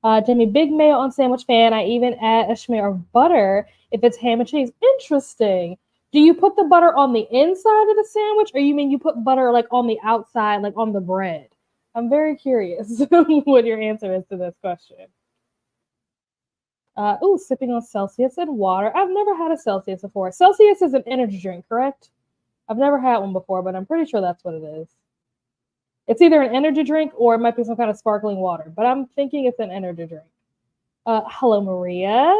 [SPEAKER 1] Jamie, big mayo on sandwich fan. I even add a smear of butter if it's ham and cheese. Interesting. Do you put the butter on the inside of the sandwich, or you mean you put butter like on the outside, like on the bread? I'm very curious what your answer is to this question. Sipping on Celsius and water. I've never had a Celsius before. Celsius is an energy drink, correct? I've never had one before, but I'm pretty sure that's what it is. It's either an energy drink or it might be some kind of sparkling water, but I'm thinking it's an energy drink. Hello, Maria.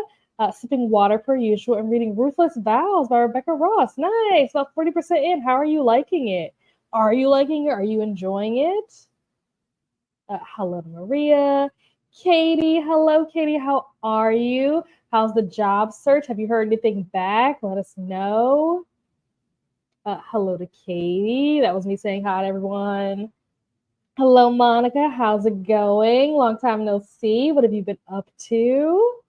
[SPEAKER 1] Sipping water per usual and reading Ruthless Vows by Rebecca Ross. Nice. About 40% in. How are you liking it? Are you liking it? Are you enjoying it? Hello, Maria. Katie. Hello, Katie. How are you? How's the job search? Have you heard anything back? Let us know. Hello to Katie. That was me saying hi to everyone. Hello, Monica. How's it going? Long time no see. What have you been up to?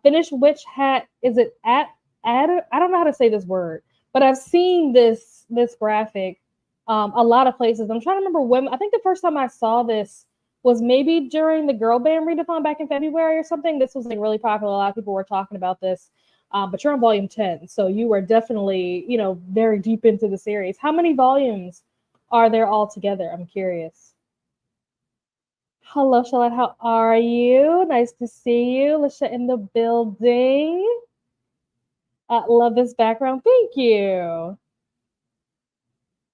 [SPEAKER 1] Finish which hat is it at? I don't know how to say this word, but I've seen this graphic a lot of places. I'm trying to remember when. I think the first time I saw this was maybe during the girl band readathon back in February or something. This was like really popular. A lot of people were talking about this. But you're on volume 10, so you are definitely, very deep into the series. How many volumes are there all together? I'm curious. Hello, Charlotte. How are you? Nice to see you. Lisha in the building. Love this background. Thank you.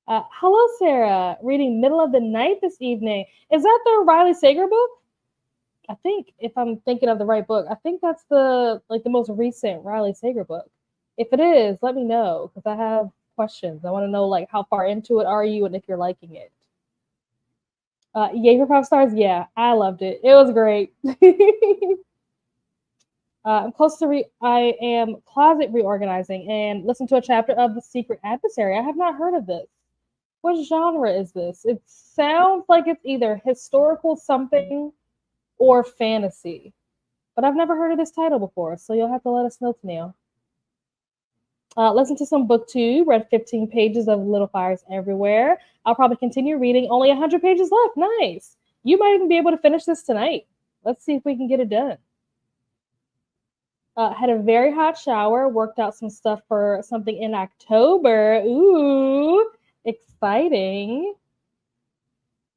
[SPEAKER 1] Hello, Sarah. Reading Middle of the Night this evening. Is that the Riley Sager book? I think, if I'm thinking of the right book, I think that's the most recent Riley Sager book. If it is, let me know because I have questions. I want to know like how far into it are you and if you're liking it. Yay for 5 stars. Yeah, I loved it. It was great. I'm close to I am closet reorganizing and listen to a chapter of The Secret Adversary. I have not heard of this. What genre is this? It sounds like it's either historical something or fantasy, but I've never heard of this title before, so you'll have to let us know, Tennille. Listen to some booktube, read 15 pages of Little Fires Everywhere. I'll probably continue reading. Only 100 pages left. Nice. You might even be able to finish this tonight. Let's see if we can get it done. Had a very hot shower, worked out some stuff for something in October. Ooh, exciting.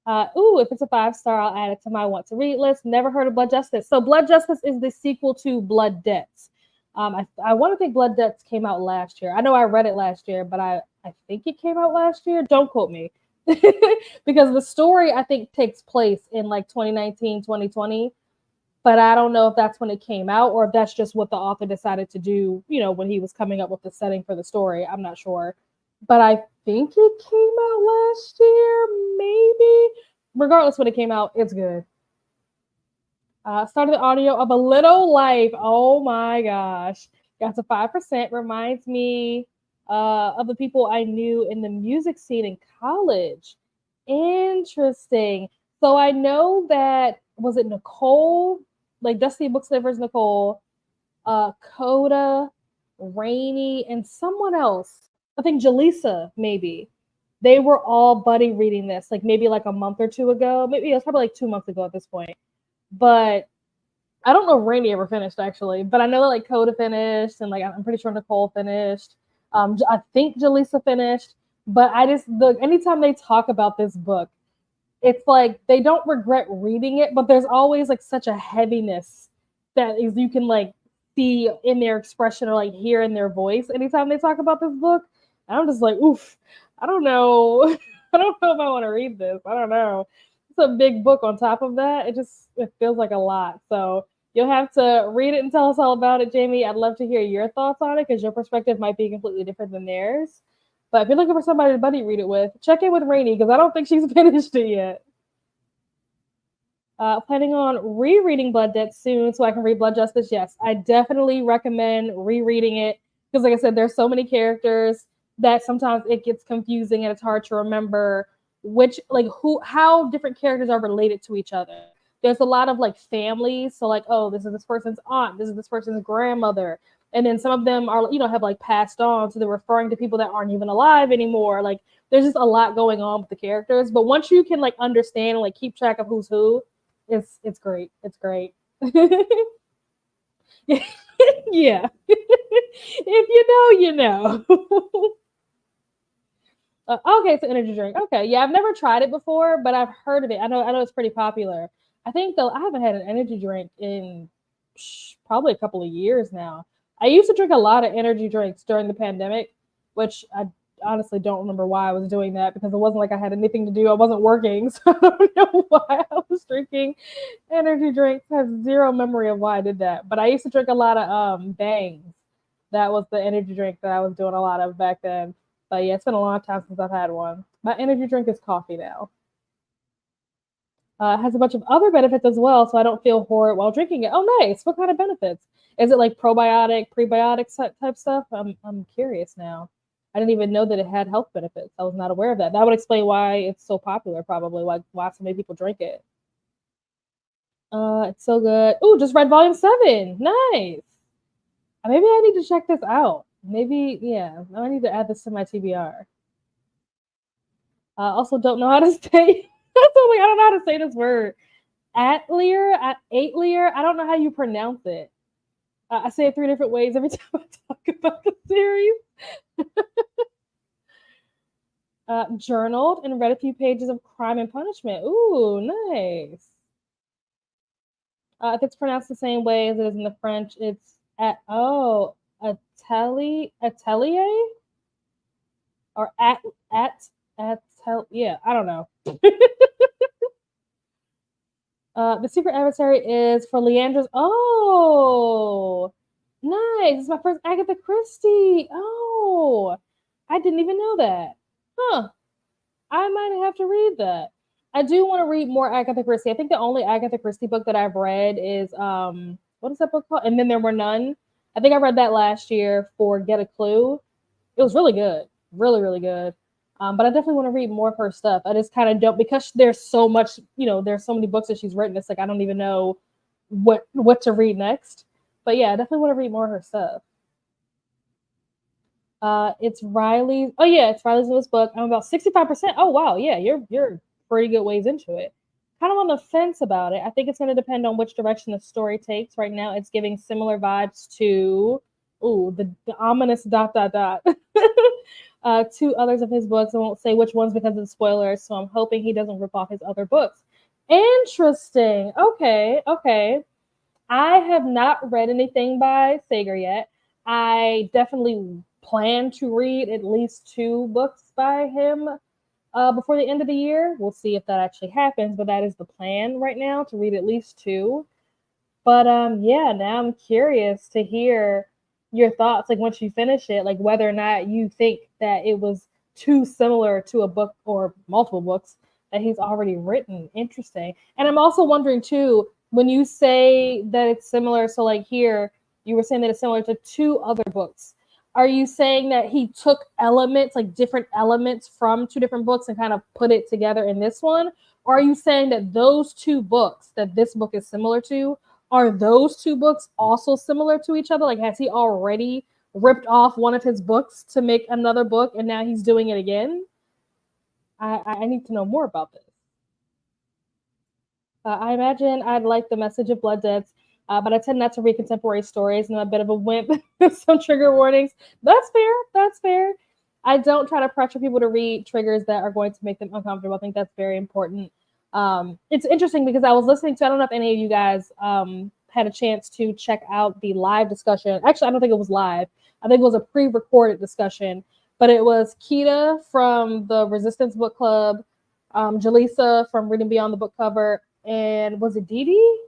[SPEAKER 1] If it's a 5-star, I'll add it to my want to read list. Never heard of Blood Justice. So Blood Justice is the sequel to Blood Debts. I want to think Blood Debts came out last year. I know I read it last year, but I think it came out last year. Don't quote me. Because the story, I think, takes place in like 2019, 2020. But I don't know if that's when it came out or if that's just what the author decided to do, when he was coming up with the setting for the story. I'm not sure. But I think it came out last year, maybe. Regardless when it came out, it's good. Started the audio of A Little Life. Oh my gosh. Got to 5%. Reminds me of the people I knew in the music scene in college. Interesting. So I know that, was it Nicole? Like Dusty Booksniffers Nicole, Coda, Rainey, and someone else. I think Jaleesa, maybe. They were all buddy reading this, like maybe like a month or two ago. Maybe it was probably like 2 months ago at this point. But I don't know if Rainey ever finished actually, but I know that like Coda finished and like I'm pretty sure Nicole finished. I think Jaleesa finished, but anytime they talk about this book, it's like they don't regret reading it, but there's always like such a heaviness that is you can like see in their expression or like hear in their voice anytime they talk about this book. And I'm just like, oof, I don't know. I don't know if I want to read this. I don't know. It's a big book on top of that. It feels like a lot. So you'll have to read it and tell us all about it, Jamie. I'd love to hear your thoughts on it because your perspective might be completely different than theirs. But if you're looking for somebody to buddy read it with, check in with Rainey because I don't think she's finished it yet. Planning on rereading Blood Debt soon so I can read Blood Justice. Yes, I definitely recommend rereading it because, like I said, there's so many characters that sometimes it gets confusing and it's hard to remember how different characters are related to each other. There's a lot of like families, so like, oh, this is this person's aunt, this is this person's grandmother, and then some of them are have like passed on, so they're referring to people that aren't even alive anymore. Like there's just a lot going on with the characters, but once you can like understand and like keep track of who's who, it's great. It's great. Yeah. If you know, you know. Okay, it's an energy drink. Okay, yeah, I've never tried it before, but I've heard of it. I know it's pretty popular. I think though I haven't had an energy drink in probably a couple of years now. I used to drink a lot of energy drinks during the pandemic, which I honestly don't remember why I was doing that because it wasn't like I had anything to do. I wasn't working, so I don't know why I was drinking energy drinks. I have zero memory of why I did that. But I used to drink a lot of Bangs. That was the energy drink that I was doing a lot of back then. But yeah, it's been a long time since I've had one. My energy drink is coffee now. Has a bunch of other benefits as well, so I don't feel horrid while drinking it. Oh, nice. What kind of benefits? Is it like probiotic, prebiotic type stuff? I'm curious now. I didn't even know that it had health benefits. I was not aware of that. That would explain why it's so popular, probably why so many people drink it. It's so good. Ooh, just read volume 7. Nice. Maybe I need to check this out. Maybe, yeah, I need to add this to my TBR. Also, don't know how to say. I don't know how to say this word. Atelier. I don't know how you pronounce it. I say it 3 different ways every time I talk about the series. Journaled and read a few pages of Crime and Punishment. Ooh, nice. If it's pronounced the same way as it is in the French, it's atelier or yeah, I don't know. The Secret Adversary is for Leandra's. Oh, nice. It's my first Agatha Christie. Oh, I didn't even know that. Huh. I might have to read that. I do want to read more Agatha Christie. I think the only Agatha Christie book that I've read is what is that book called? And Then There Were None. I think I read that last year for Get a Clue. It was really good. Really, really good. But I definitely want to read more of her stuff. I just kind of don't, because there's so much, there's so many books that she's written. It's like I don't even know what to read next. But yeah, I definitely want to read more of her stuff. It's Riley's. Oh yeah, it's Riley's newest book. I'm about 65%. Oh wow, yeah, you're pretty good ways into it. Kind of on the fence about it. I think it's going to depend on which direction the story takes. Right now, it's giving similar vibes to the ominous ... 2 others of his books. I won't say which ones because of the spoilers, so I'm hoping he doesn't rip off his other books. Interesting. Okay. I have not read anything by Sager yet. I definitely plan to read at least 2 books by him before the end of the year. We'll see if that actually happens, but that is the plan right now, to read at least 2. But yeah, now I'm curious to hear your thoughts, like once you finish it, like whether or not you think that it was too similar to a book or multiple books that he's already written. Interesting. And I'm also wondering too, when you say that it's similar, so like here, you were saying that it's similar to 2 other books. Are you saying that he took elements, like different elements from 2 different books and kind of put it together in this one? Or are you saying that those 2 books that this book is similar to, are those 2 books also similar to each other? Like, has he already ripped off one of his books to make another book and now he's doing it again? I need to know more about this. I imagine I'd like The Message of Blood Debts, but I tend not to read contemporary stories, and I'm a bit of a wimp. Some trigger warnings. That's fair. I don't try to pressure people to read triggers that are going to make them uncomfortable. I think that's very important. It's interesting because I was listening to, I don't know if any of you guys had a chance to check out the live discussion. Actually, I don't think it was live. I think it was a pre-recorded discussion, but it was Keita from the Resistance Book Club, Jaleesa from Reading Beyond the Book Cover, and was it Dee Dee?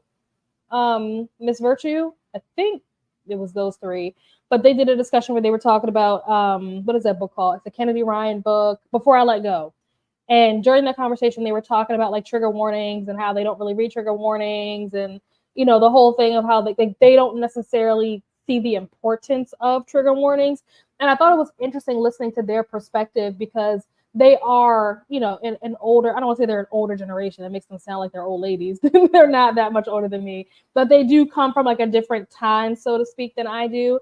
[SPEAKER 1] Miss Virtue? I think it was those 3. But they did a discussion where they were talking about, what is that book called? It's a Kennedy Ryan book, Before I Let Go. And during that conversation, they were talking about like trigger warnings and how they don't really read trigger warnings, and the whole thing of how they don't necessarily see the importance of trigger warnings. And I thought it was interesting listening to their perspective, because they are, an older, I don't want to say they're an older generation. That makes them sound like they're old ladies. They're not that much older than me, but they do come from like a different time, so to speak, than I do.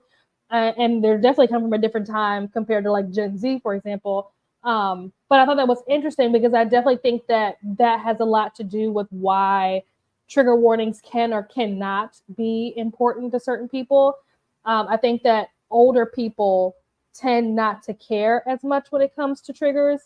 [SPEAKER 1] And they're definitely come from a different time compared to like Gen Z, for example. But I thought that was interesting because I definitely think that has a lot to do with why trigger warnings can or cannot be important to certain people. I think that older people tend not to care as much when it comes to triggers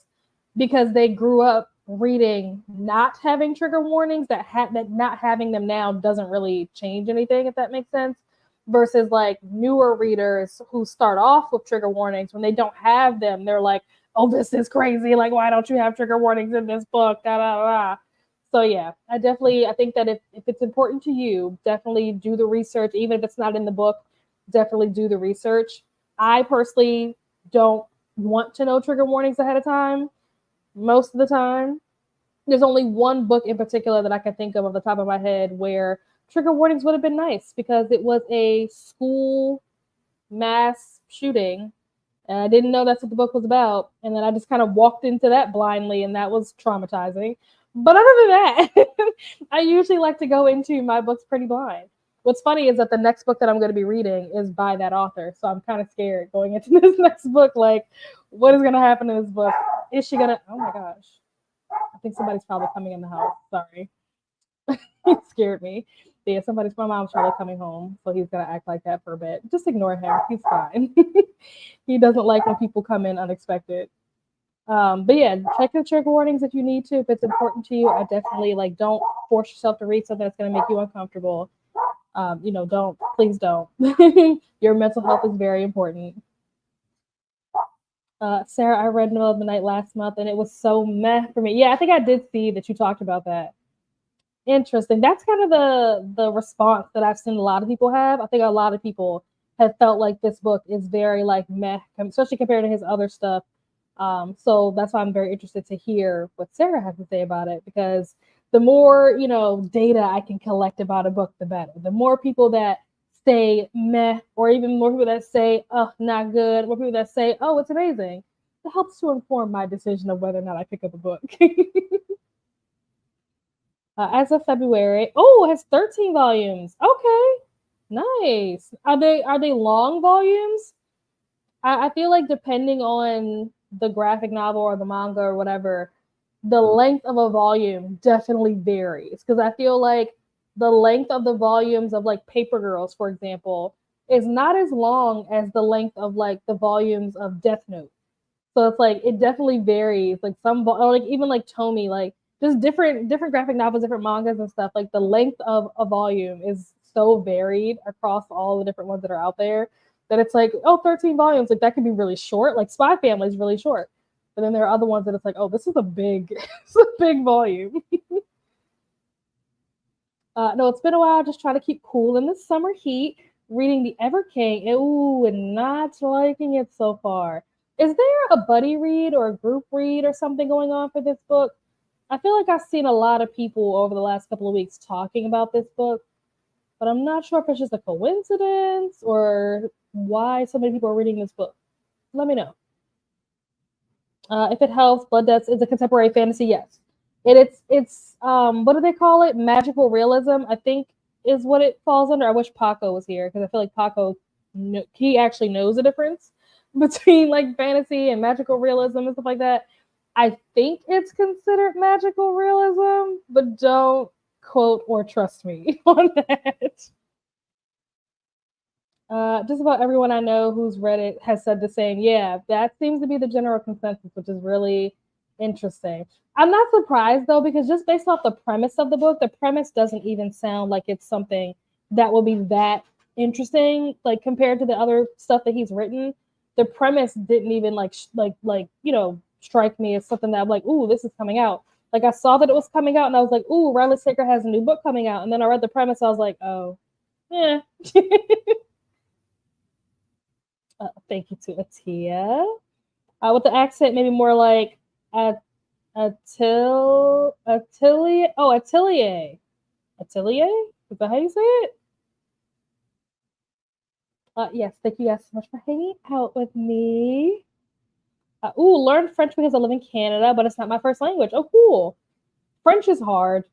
[SPEAKER 1] because they grew up reading not having trigger warnings, that not having them now doesn't really change anything, if that makes sense. Versus like newer readers who start off with trigger warnings, when they don't have them, they're like, oh, this is crazy. Like, why don't you have trigger warnings in this book? Da, da, da. So yeah, I think that if it's important to you, definitely do the research. Even if it's not in the book, definitely do the research. I personally don't want to know trigger warnings ahead of time. Most of the time, there's only one book in particular that I can think of the top of my head where trigger warnings would have been nice, because it was a school mass shooting, And I didn't know that's what the book was about. And then I just kind of walked into that blindly, and that was traumatizing. But other than that, I usually like to go into my books pretty blind. What's funny is that the next book that I'm going to be reading is by that author. So I'm kind of scared going into this next book. Like, what is going to happen in this book? Is she going to, oh my gosh. I think somebody's probably coming in the house. Sorry. It scared me. Yeah, my mom's probably coming home, so he's gonna act like that for a bit. Just ignore him. He's fine. He doesn't like when people come in unexpected. But yeah, check the trigger warnings if you need to. If it's important to you, I definitely don't force yourself to read something that's gonna make you uncomfortable. Please don't. Your mental health is very important. Sarah, I read Middle of the Night last month, and it was so meh for me. Yeah, I think I did see that you talked about that. Interesting. That's kind of the response that I've seen a lot of people have. I think a lot of people have felt like this book is very meh, especially compared to his other stuff. So that's why I'm very interested to hear what Sarah has to say about it, because the more data I can collect about a book, the better. The more people that say meh, or even more people that say oh not good, more people that say oh it's amazing, it helps to inform my decision of whether or not I pick up a book. As of February. Oh, it has 13 volumes. Okay, nice. Are they long volumes? I feel like depending on the graphic novel or the manga or whatever, the length of a volume definitely varies. Because I feel like the length of the volumes of Paper Girls, for example, is not as long as the length of the volumes of Death Note. So it's it definitely varies. Some or even Tomy, just different graphic novels, different mangas and stuff. The length of a volume is so varied across all the different ones that are out there that it's 13 volumes. That could be really short. Spy Family is really short. But then there are other ones that it's oh, this is a big, it's a big volume. No, it's been a while. Just trying to keep cool in the summer heat. Reading The Ever King. Ooh, and not liking it so far. Is there a buddy read or a group read or something going on for this book? I feel like I've seen a lot of people over the last couple of weeks talking about this book, but I'm not sure if it's just a coincidence or why so many people are reading this book. Let me know. If it helps, Blood Debts is a contemporary fantasy. Yes, it's what do they call it? Magical realism, I think, is what it falls under. I wish Paco was here because I feel like Paco, he actually knows the difference between fantasy and magical realism and stuff like that. I think it's considered magical realism, but don't quote or trust me on that. Just about everyone I know who's read it has said the same. Yeah, that seems to be the general consensus, which is really interesting. I'm not surprised though, because just based off the premise of the book, the premise doesn't even sound like it's something that will be that interesting, compared to the other stuff that he's written. The premise didn't even strike me as something that I'm ooh, this is coming out. I saw that it was coming out, and I was ooh, Riley Sager has a new book coming out, and then I read the premise, I was oh, yeah. Thank you to Atia. With the accent, maybe more Atelier. Oh, Atelier. Atelier? Is that how you say it? Yes, thank you guys so much for hanging out with me. Learned French because I live in Canada, but it's not my first language. Oh, cool. French is hard.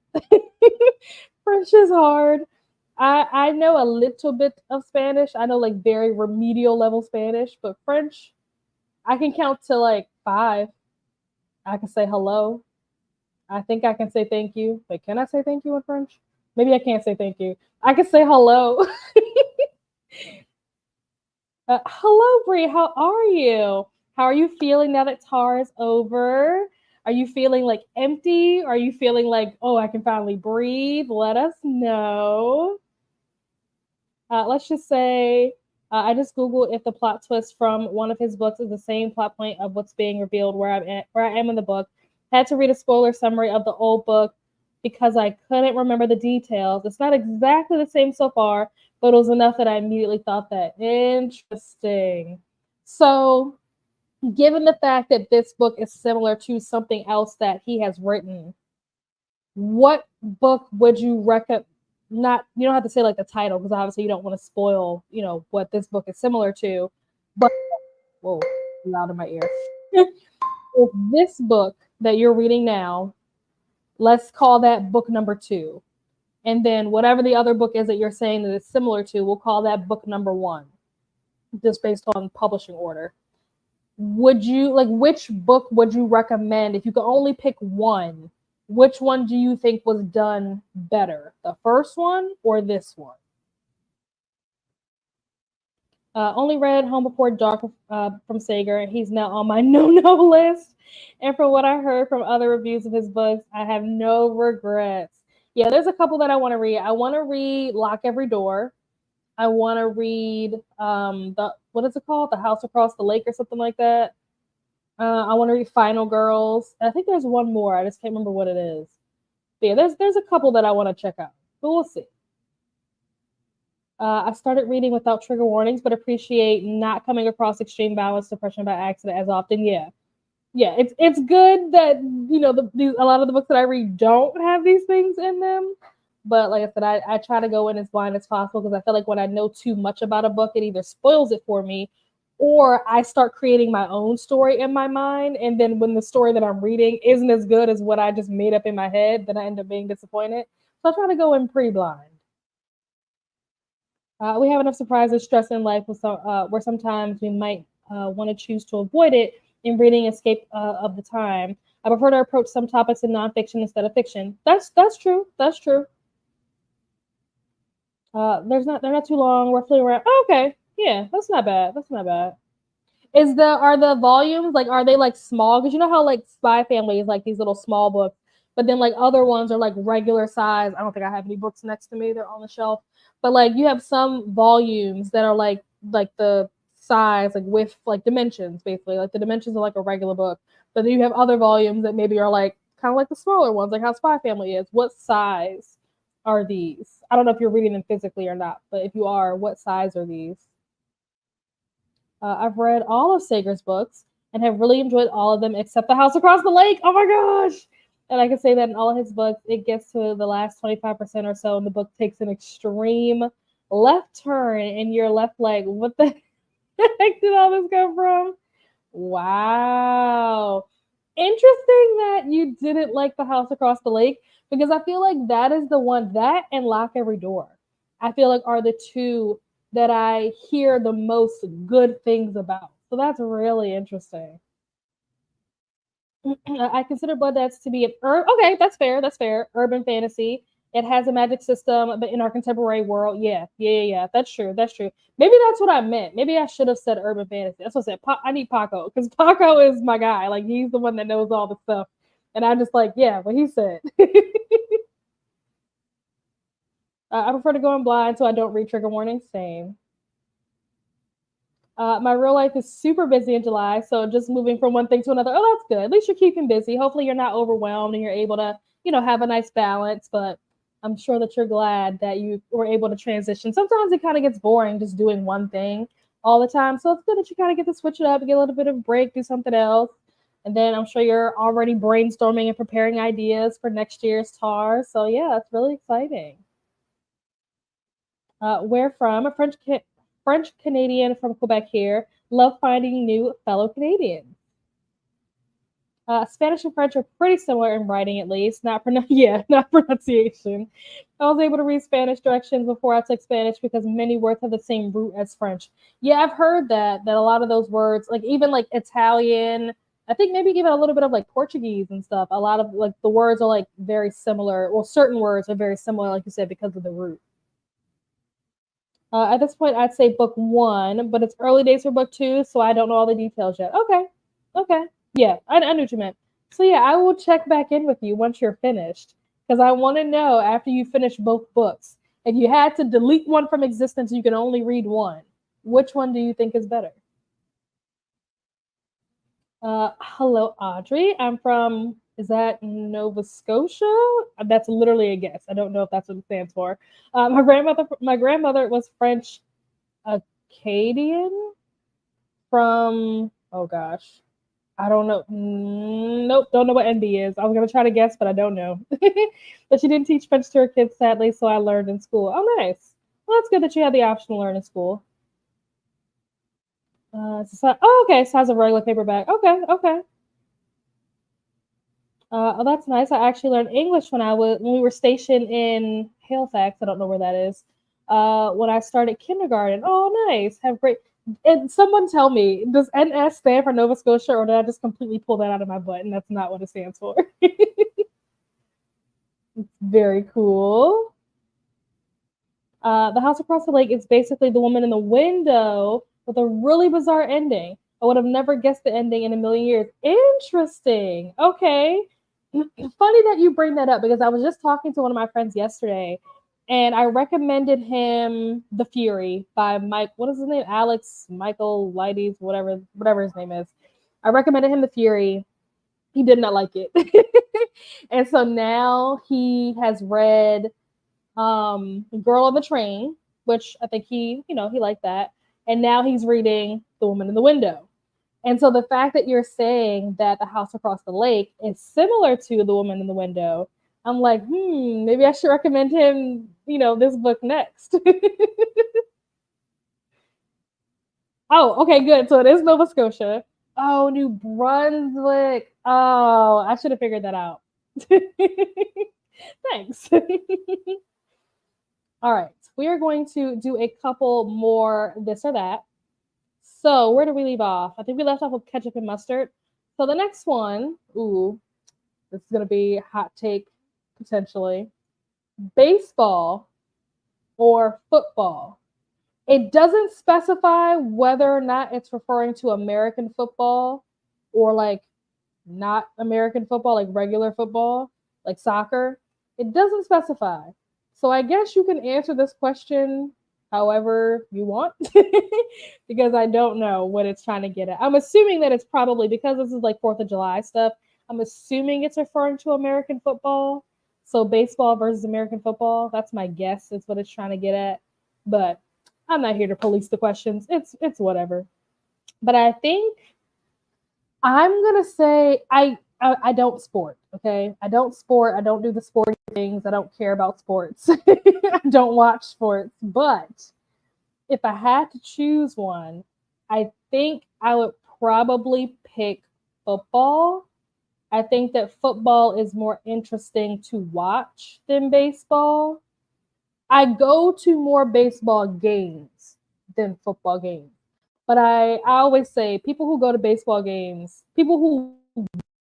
[SPEAKER 1] French is hard. I know a little bit of Spanish. I know very remedial level Spanish, but French, I can count to 5. I can say hello. I think I can say thank you. Wait, can I say thank you in French? Maybe I can't say thank you. I can say hello. Hello, Brie. How are you? How are you feeling now that TAR is over? Are you feeling empty? Are you feeling oh, I can finally breathe? Let us know. Let's just say I just Googled if the plot twist from one of his books is the same plot point of what's being revealed where I am in the book. Had to read a spoiler summary of the old book because I couldn't remember the details. It's not exactly the same so far, but it was enough that I immediately thought that interesting. So, given the fact that this book is similar to something else that he has written, what book would you recommend? Not, you don't have to say the title because obviously you don't want to spoil what this book is similar to, but whoa, loud in my ear. If this book that you're reading now, let's call that book number 2. And then whatever the other book is that you're saying that it's similar to, we'll call that book number 1, just based on publishing order. Would you like, which book would you recommend if you could only pick one? Which one do you think was done better, the first one or this one? Only read Home Before Dark from Sager. He's now on my no list. And from what I heard from other reviews of his books, I have no regrets. Yeah, there's a couple that I want to read. I want to read Lock Every Door. I want to read the, what is it called? The House Across the Lake or something like that. I want to read Final Girls. I think there's one more. I just can't remember what it is. But yeah, there's a couple that I want to check out. But we'll see. I started reading without trigger warnings, but appreciate not coming across extreme violence, depression by accident as often. Yeah, it's good that a lot of the books that I read don't have these things in them. But like I said, I try to go in as blind as possible because I feel like when I know too much about a book, it either spoils it for me, or I start creating my own story in my mind. And then when the story that I'm reading isn't as good as what I just made up in my head, then I end up being disappointed. So I try to go in pretty blind. We have enough surprises, stress in life where sometimes we might want to choose to avoid it in reading escape of the time. I prefer to approach some topics in nonfiction instead of fiction. That's true. That's true. They're not too long, roughly around. Oh, okay, yeah, that's not bad. That's not bad. Are the volumes like, are they like small? Because you know how like Spy Family is like these little small books, but then like other ones are like regular size. I don't think I have any books next to me. They're on the shelf. But like you have some volumes that are like the size, like with like dimensions, basically. Like the dimensions of like a regular book. But then you have other volumes that maybe are like kind of like the smaller ones, like how Spy Family is. What size are these? I don't know if you're reading them physically or not, but if you are, what size are these? I've read all of Sager's books and have really enjoyed all of them except The House Across the Lake. Oh my gosh! And I can say that in all of his books, it gets to the last 25% or so, and the book takes an extreme left turn, and you're left like, what the heck did all this come from? Wow. Interesting that you didn't like The House Across the Lake, because I feel like that is the one, that and Lock Every Door, I feel like are the two that I hear the most good things about. So that's really interesting. I consider Blood Dance to be okay, that's fair. That's fair. Urban fantasy. It has a magic system, but in our contemporary world, yeah. That's true. That's true. Maybe that's what I meant. Maybe I should have said urban fantasy. That's what I said. I need Paco because Paco is my guy. Like he's the one that knows all the stuff, and I just like, yeah, what he said. I prefer to go in blind so I don't read trigger warnings. Same. My real life is super busy in July, so just moving from one thing to another. Oh, that's good. At least you're keeping busy. Hopefully, you're not overwhelmed and you're able to, have a nice balance. But I'm sure that you're glad that you were able to transition. Sometimes it kind of gets boring just doing one thing all the time. So it's good that you kind of get to switch it up, get a little bit of a break, do something else. And then I'm sure you're already brainstorming and preparing ideas for next year's TAR. So yeah, it's really exciting. Where from? A French Canadian from Quebec here. Love finding new fellow Canadians. Spanish and French are pretty similar in writing, at least. Not pronunciation. I was able to read Spanish directions before I took Spanish because many words have the same root as French. Yeah, I've heard that a lot of those words, like even like Italian, I think maybe even a little bit of like Portuguese and stuff. A lot of like the words are like very similar. Well, certain words are very similar, like you said, because of the root. At this point, I'd say book 1, but it's early days for book 2, so I don't know all the details yet. Okay. Yeah, I knew what you meant. So yeah, I will check back in with you once you're finished, because I want to know after you finish both books. If you had to delete one from existence, you can only read one. Which one do you think is better? Hello, Audrey. I'm from, is that Nova Scotia? That's literally a guess. I don't know if that's what it stands for. My grandmother was French Acadian from, oh gosh, I don't know. Nope, don't know what NB is. I was gonna try to guess, but I don't know. But she didn't teach French to her kids, sadly, so I learned in school. Oh, nice. Well, that's good that you had the option to learn in school. Okay. Size of regular paperback. Okay, okay. Oh, that's nice. I actually learned English when we were stationed in Halifax. I don't know where that is. When I started kindergarten. Oh, nice. Have great. And someone tell me, does NS stand for Nova Scotia, or did I just completely pull that out of my butt and that's not what it stands for? Very cool. The House Across the Lake is basically The Woman in the Window with a really bizarre ending. I would have never guessed the ending in a million years. Interesting. Okay. Funny that you bring that up because I was just talking to one of my friends yesterday and I recommended him The Fury by Mike, what is his name? Alex Michael Lides, whatever his name is. I recommended him The Fury. He did not like it. And so now he has read Girl on the Train, which I think he liked that. And now he's reading The Woman in the Window. And so the fact that you're saying that The House Across the Lake is similar to The Woman in the Window, I'm like, maybe I should recommend him, this book next. Oh, okay, good. So it is Nova Scotia. Oh, New Brunswick. Oh, I should have figured that out. Thanks. All right, we are going to do a couple more this or that. So where do we leave off? I think we left off with ketchup and mustard. So the next one, this is going to be a hot take potentially. Baseball or football. It doesn't specify whether or not it's referring to American football or like not American football, like regular football, like soccer. It doesn't specify. So I guess you can answer this question however you want because I don't know what it's trying to get at. I'm assuming that it's probably because this is like 4th of July stuff. I'm assuming it's referring to American football. So baseball versus American football. That's my guess. Is what it's trying to get at. But I'm not here to police the questions. It's whatever. But I think I'm gonna say I don't sport. Okay, I don't sport. I don't do the sporting things. I don't care about sports. I don't watch sports. But if I had to choose one, I think I would probably pick football. I think that football is more interesting to watch than baseball. I go to more baseball games than football games. But I always say people who go to baseball games, people who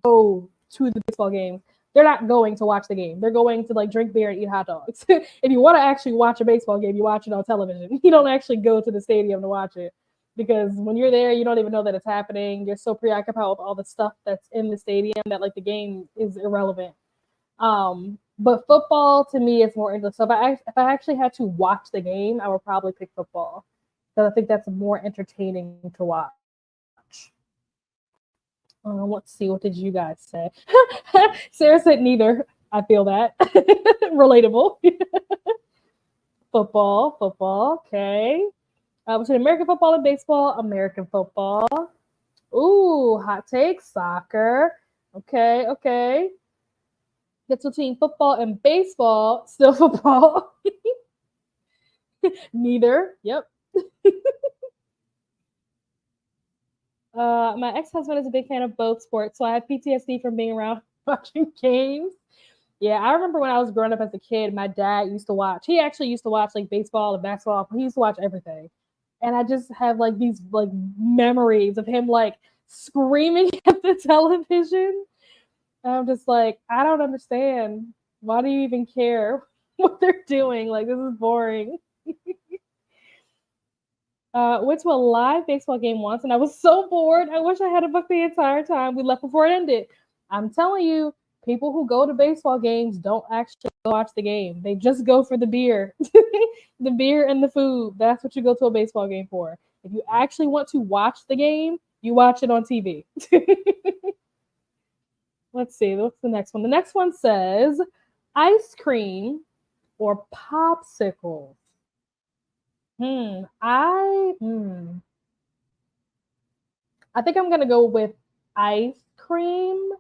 [SPEAKER 1] go to the baseball games, they're not going to watch the game. They're going to like drink beer and eat hot dogs. If you want to actually watch a baseball game, you watch it on television. You don't actually go to the stadium to watch it because when you're there, you don't even know that it's happening. You're so preoccupied with all the stuff that's in the stadium that like the game is irrelevant. But football to me is more interesting. So if I actually had to watch the game, I would probably pick football because I think that's more entertaining to watch. Let's see. What did you guys say? Sarah said neither. I feel that. Relatable. Football. Okay. Between American football and baseball, American football. Ooh, hot take, soccer. Okay. It's between football and baseball, still football. Neither. Yep. My ex-husband is a big fan of both sports, so I have PTSD from being around watching games. Yeah, I remember when I was growing up as a kid, my dad used to watch. He actually used to watch like baseball and basketball. He used to watch everything, and I just have like these like memories of him like screaming at the television. And I'm just like, I don't understand. Why do you even care what they're doing? Like this is boring. Went to a live baseball game once and I was so bored. I wish I had a book the entire time. We left before it ended. I'm telling you, people who go to baseball games don't actually watch the game. They just go for the beer. The beer and the food. That's what you go to a baseball game for. If you actually want to watch the game, you watch it on TV. Let's see. What's the next one? The next one says ice cream or popsicles. I think I'm gonna go with ice cream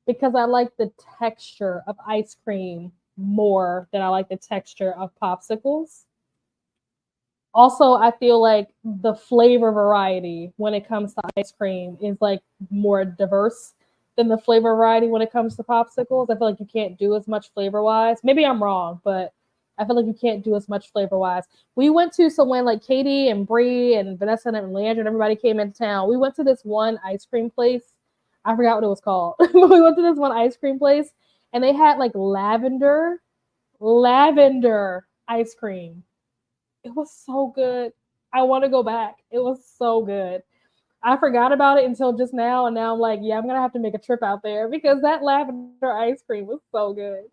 [SPEAKER 1] because I like the texture of ice cream more than I like the texture of popsicles. Also, I feel like the flavor variety when it comes to ice cream is like more diverse than the flavor variety when it comes to popsicles. I feel like you can't do as much flavor wise. Maybe I'm wrong, but I feel like you can't do as much flavor wise. We went to, so when like Katie and Bree and Vanessa and Leandra and everybody came into town, we went to this one ice cream place. I forgot what it was called. We went to this one ice cream place and they had like lavender ice cream. It was so good. I want to go back. It was so good. I forgot about it until just now, and now I'm like, yeah, I'm gonna have to make a trip out there because that lavender ice cream was so good.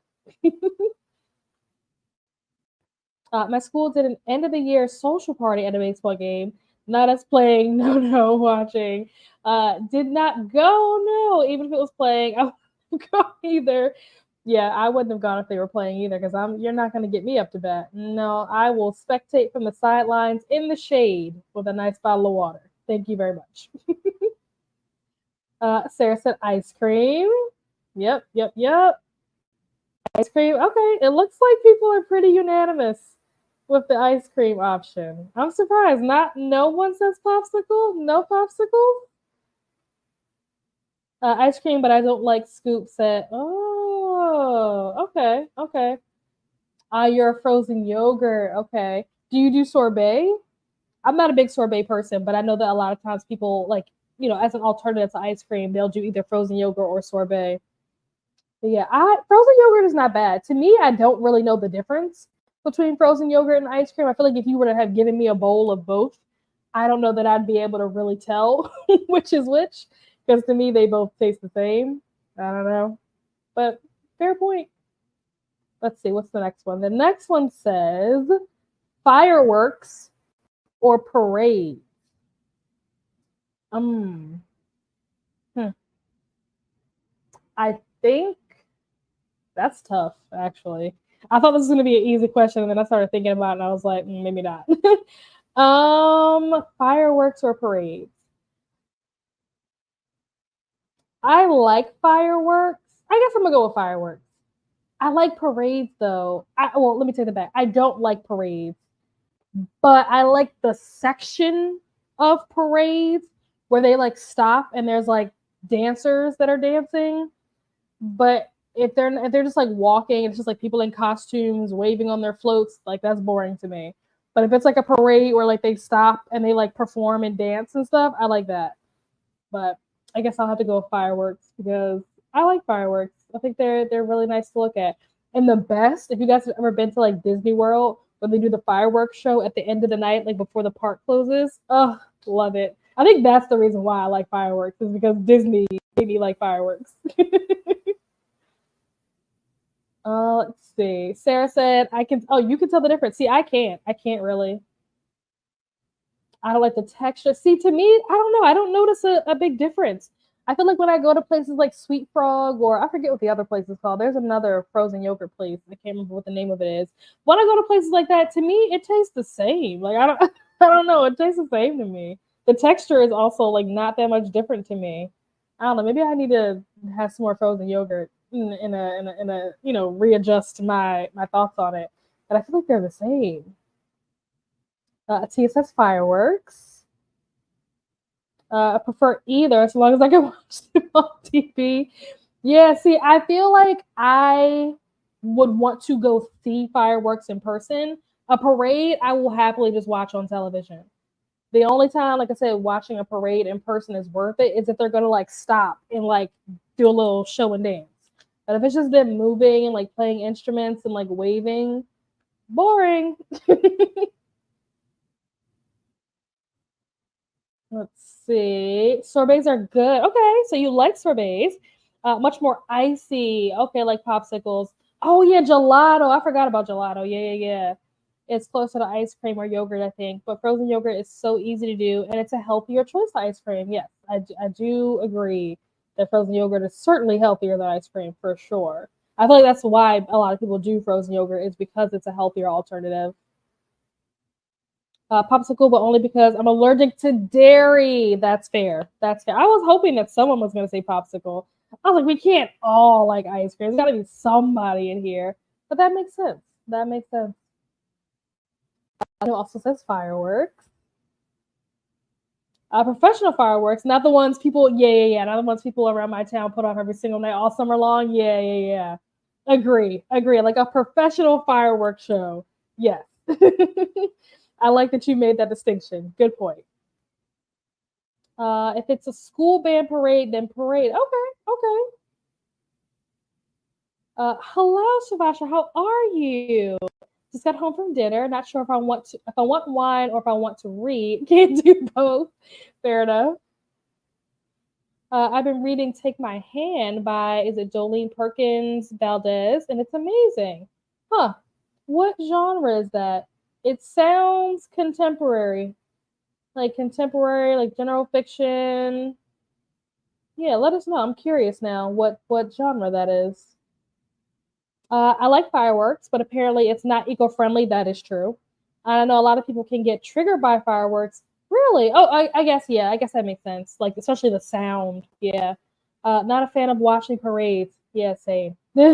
[SPEAKER 1] My school did an end of the year social party at a baseball game. Not us playing, no, watching. Did not go, no. Even if it was playing, I wouldn't go either. Yeah, I wouldn't have gone if they were playing either because you're not gonna get me up to bat. No, I will spectate from the sidelines in the shade with a nice bottle of water. Thank you very much. Sarah said ice cream. Yep. Ice cream. Okay, it looks like people are pretty unanimous with the ice cream option. I'm surprised. No one says popsicle. No popsicle. Ice cream, but I don't like scoops. Okay. You're a frozen yogurt. Okay. Do you do sorbet? I'm not a big sorbet person, but I know that a lot of times people like, as an alternative to ice cream, they'll do either frozen yogurt or sorbet. But yeah, frozen yogurt is not bad. To me, I don't really know the difference between frozen yogurt and ice cream. I feel like if you were to have given me a bowl of both, I don't know that I'd be able to really tell which is which because to me they both taste the same. I don't know, but fair point. Let's see, what's the next one? The next one says fireworks or parade. Hmm. I think that's tough, actually. I thought this was going to be an easy question, and then I started thinking about it, and I was like, maybe not. Fireworks or parades? I like fireworks. I guess I'm gonna go with fireworks. I like parades though. Well, let me take that back. I don't like parades, but I like the section of parades where they like stop and there's like dancers that are dancing. But if they're just like walking, it's just like people in costumes waving on their floats, like that's boring to me. But if it's like a parade where like they stop and they like perform and dance and stuff, I like that. But I guess I'll have to go with fireworks because I like fireworks. I think they're really nice to look at. And the best, if you guys have ever been to like Disney World when they do the fireworks show at the end of the night, like before the park closes, oh, love it. I think that's the reason why I like fireworks is because Disney made me like fireworks. Let's see. Sarah said, I can, oh, you can tell the difference. See, I can't. I can't really. I don't like the texture. See, to me, I don't know. I don't notice a big difference. I feel like when I go to places like Sweet Frog, or I forget what the other place is called. There's another frozen yogurt place. I can't remember what the name of it is. When I go to places like that, to me, it tastes the same. Like I don't, I don't know. It tastes the same to me. The texture is also like not that much different to me. I don't know. Maybe I need to have some more frozen yogurt in a readjust my thoughts on it. But I feel like they're the same. TSS fireworks. I prefer either as long as I can watch them on TV. Yeah, see, I feel like I would want to go see fireworks in person. A parade, I will happily just watch on television. The only time, like I said, watching a parade in person is worth it is if they're gonna like stop and like do a little show and dance. But if it's just them moving and like playing instruments and like waving, boring. Let's see. Sorbets are good. Okay, so you like sorbets. Much more icy. Okay, like popsicles. Oh yeah, gelato. I forgot about gelato. Yeah. It's closer to ice cream or yogurt, I think. But frozen yogurt is so easy to do, and it's a healthier choice to ice cream. Yes, I do agree that frozen yogurt is certainly healthier than ice cream for sure. I feel like that's why a lot of people do frozen yogurt is because it's a healthier alternative. Popsicle, but only because I'm allergic to dairy. That's fair. That's fair. I was hoping that someone was going to say popsicle. I was like, we can't all like ice cream. There's got to be somebody in here. But that makes sense. That makes sense. It also says fireworks. Professional fireworks, not the ones people, not the ones people around my town put off every single night all summer long. Yeah. Agree. Like a professional fireworks show. Yes. I like that you made that distinction. Good point. If it's a school band parade, then parade. Okay. Hello, Shavasha. How are you? Just got home from dinner. Not sure if I want wine or if I want to read. Can't do both. Fair enough. I've been reading "Take My Hand" by is it Jolene Perkins Valdez, and it's amazing. Huh? What genre is that? It sounds contemporary, like general fiction. Yeah, let us know. I'm curious now what genre that is. I like fireworks, but apparently it's not eco-friendly. That is true. I know a lot of people can get triggered by fireworks. Really? Oh, I guess yeah. I guess that makes sense. Like especially the sound. Yeah. Not a fan of watching parades. Yeah, same. You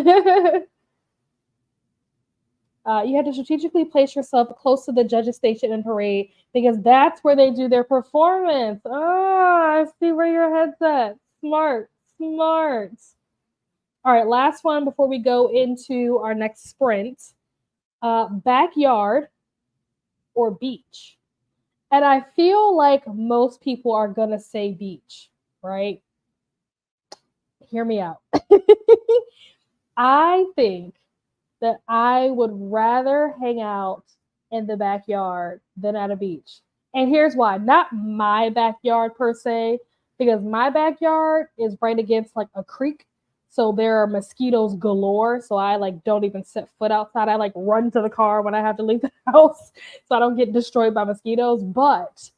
[SPEAKER 1] have to strategically place yourself close to the judges' station in parade because that's where they do their performance. Oh, I see where your head's at. Smart, smart. All right, last one before we go into our next sprint. Backyard or beach? And I feel like most people are going to say beach, right? Hear me out. I think that I would rather hang out in the backyard than at a beach. And here's why. Not my backyard per se, because my backyard is right against like a creek. So there are mosquitoes galore. So I like don't even set foot outside. I like run to the car when I have to leave the house so I don't get destroyed by mosquitoes. But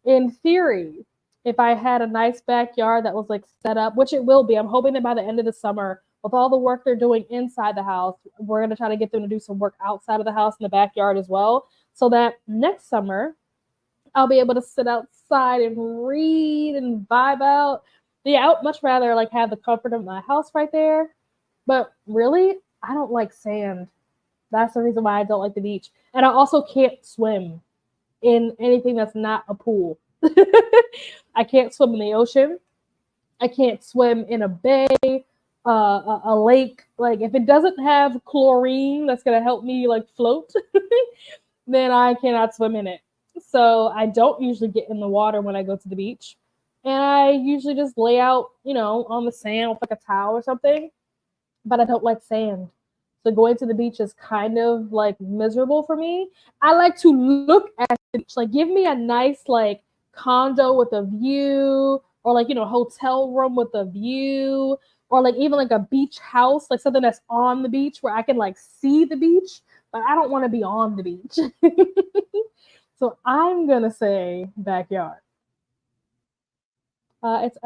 [SPEAKER 1] in theory, if I had a nice backyard that was like set up, which it will be, I'm hoping that by the end of the summer, with all the work they're doing inside the house, we're going to try to get them to do some work outside of the house in the backyard as well. So that next summer, I'll be able to sit outside and read and vibe out. Yeah, I would much rather like have the comfort of my house right there. But really, I don't like sand. That's the reason why I don't like the beach. And I also can't swim in anything that's not a pool. I can't swim in the ocean. I can't swim in a bay, a lake. Like if it doesn't have chlorine that's gonna help me like float, then I cannot swim in it. So I don't usually get in the water when I go to the beach, and I usually just lay out, on the sand with like a towel or something. But I don't like sand. So going to the beach is kind of like miserable for me. I like to look at the beach. Like give me a nice like condo with a view or like, hotel room with a view or like even like a beach house, like something that's on the beach where I can like see the beach, but I don't want to be on the beach. So I'm going to say backyard. It's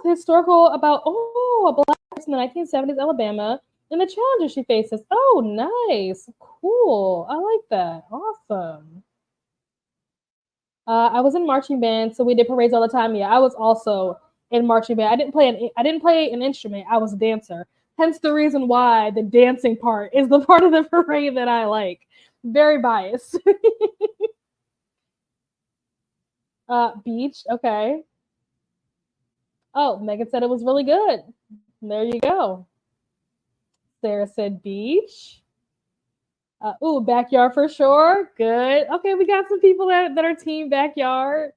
[SPEAKER 1] historical about a black person in the 1970s Alabama and the challenges she faces. Oh, nice, cool. I like that. Awesome. I was in marching band, so we did parades all the time. Yeah, I was also in marching band. I didn't play an instrument. I was a dancer. Hence the reason why the dancing part is the part of the parade that I like. Very biased. Beach. Okay. Oh, Megan said it was really good. There you go. Sarah said beach. Backyard for sure. Good. Okay, we got some people that are team backyard.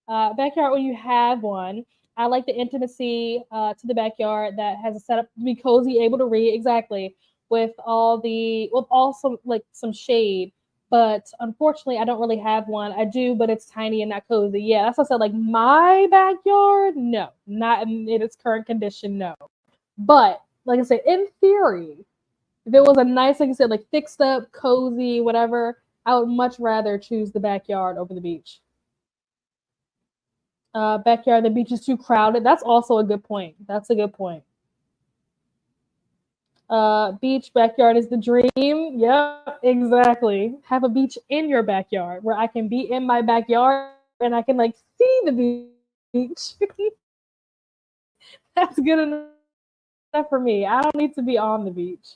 [SPEAKER 1] Backyard when you have one. I like the intimacy to the backyard that has a setup to be cozy, able to read exactly with all some like some shade. But unfortunately, I don't really have one. I do, but it's tiny and not cozy. Yeah, that's what I said. Like my backyard, no, not in its current condition, no. But like I said, in theory, if it was a nice, like you said, like fixed up, cozy, whatever, I would much rather choose the backyard over the beach. Backyard, the beach is too crowded. That's also a good point. That's a good point. Beach, backyard is the dream. Yep, exactly. Have a beach in your backyard where I can be in my backyard and I can like see the beach. That's good enough for me. I don't need to be on the beach.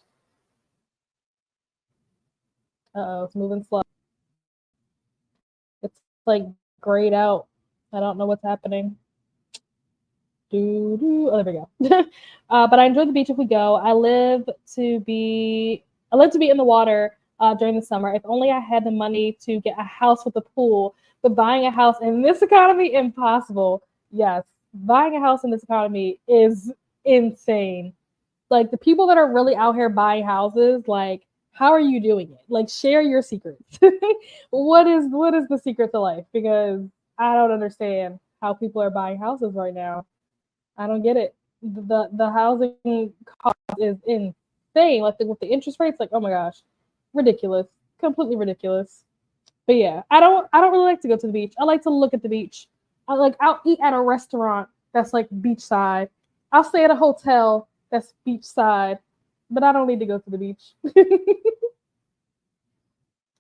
[SPEAKER 1] Uh-oh, it's moving slow. It's like grayed out. I don't know what's happening. Oh, there we go. But I enjoy the beach if we go. I live to be in the water during the summer. If only I had the money to get a house with a pool. But buying a house in this economy, impossible. Yes, buying a house in this economy is insane. Like the people that are really out here buying houses, like how are you doing it? Like share your secrets. What is the secret to life? Because I don't understand how people are buying houses right now. I don't get it. The housing cost is insane. Like with the interest rates, like oh my gosh, ridiculous, completely ridiculous. But yeah, I don't really like to go to the beach. I like to look at the beach. I'll eat at a restaurant that's like beachside. I'll stay at a hotel that's beachside, but I don't need to go to the beach.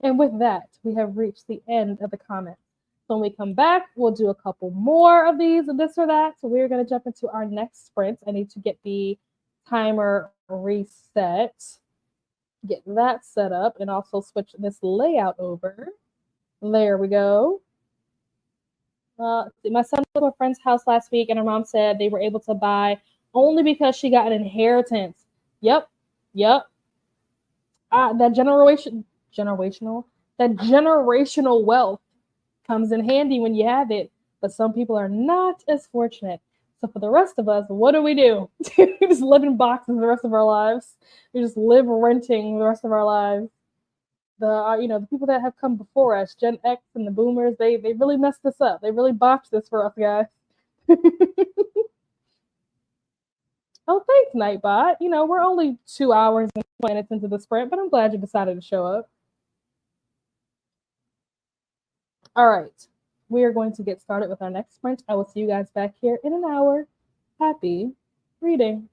[SPEAKER 1] And with that, we have reached the end of the comments. So when we come back, we'll do a couple more of these and this or that. So we're going to jump into our next sprint. I need to get the timer reset, get that set up, and also switch this layout over. There we go. My son went to a friend's house last week, and her mom said they were able to buy only because she got an inheritance. Yep, yep. That generational wealth comes in handy when you have it, but some people are not as fortunate. So for the rest of us, what do? We just live in boxes the rest of our lives. We just live renting the rest of our lives. The people that have come before us, Gen X and the Boomers, they really messed this up. They really botched this for us guys. Oh, thanks, Nightbot. We're only 2 hours and 20 minutes into the sprint, but I'm glad you decided to show up. All right. We are going to get started with our next sprint. I will see you guys back here in an hour. Happy reading.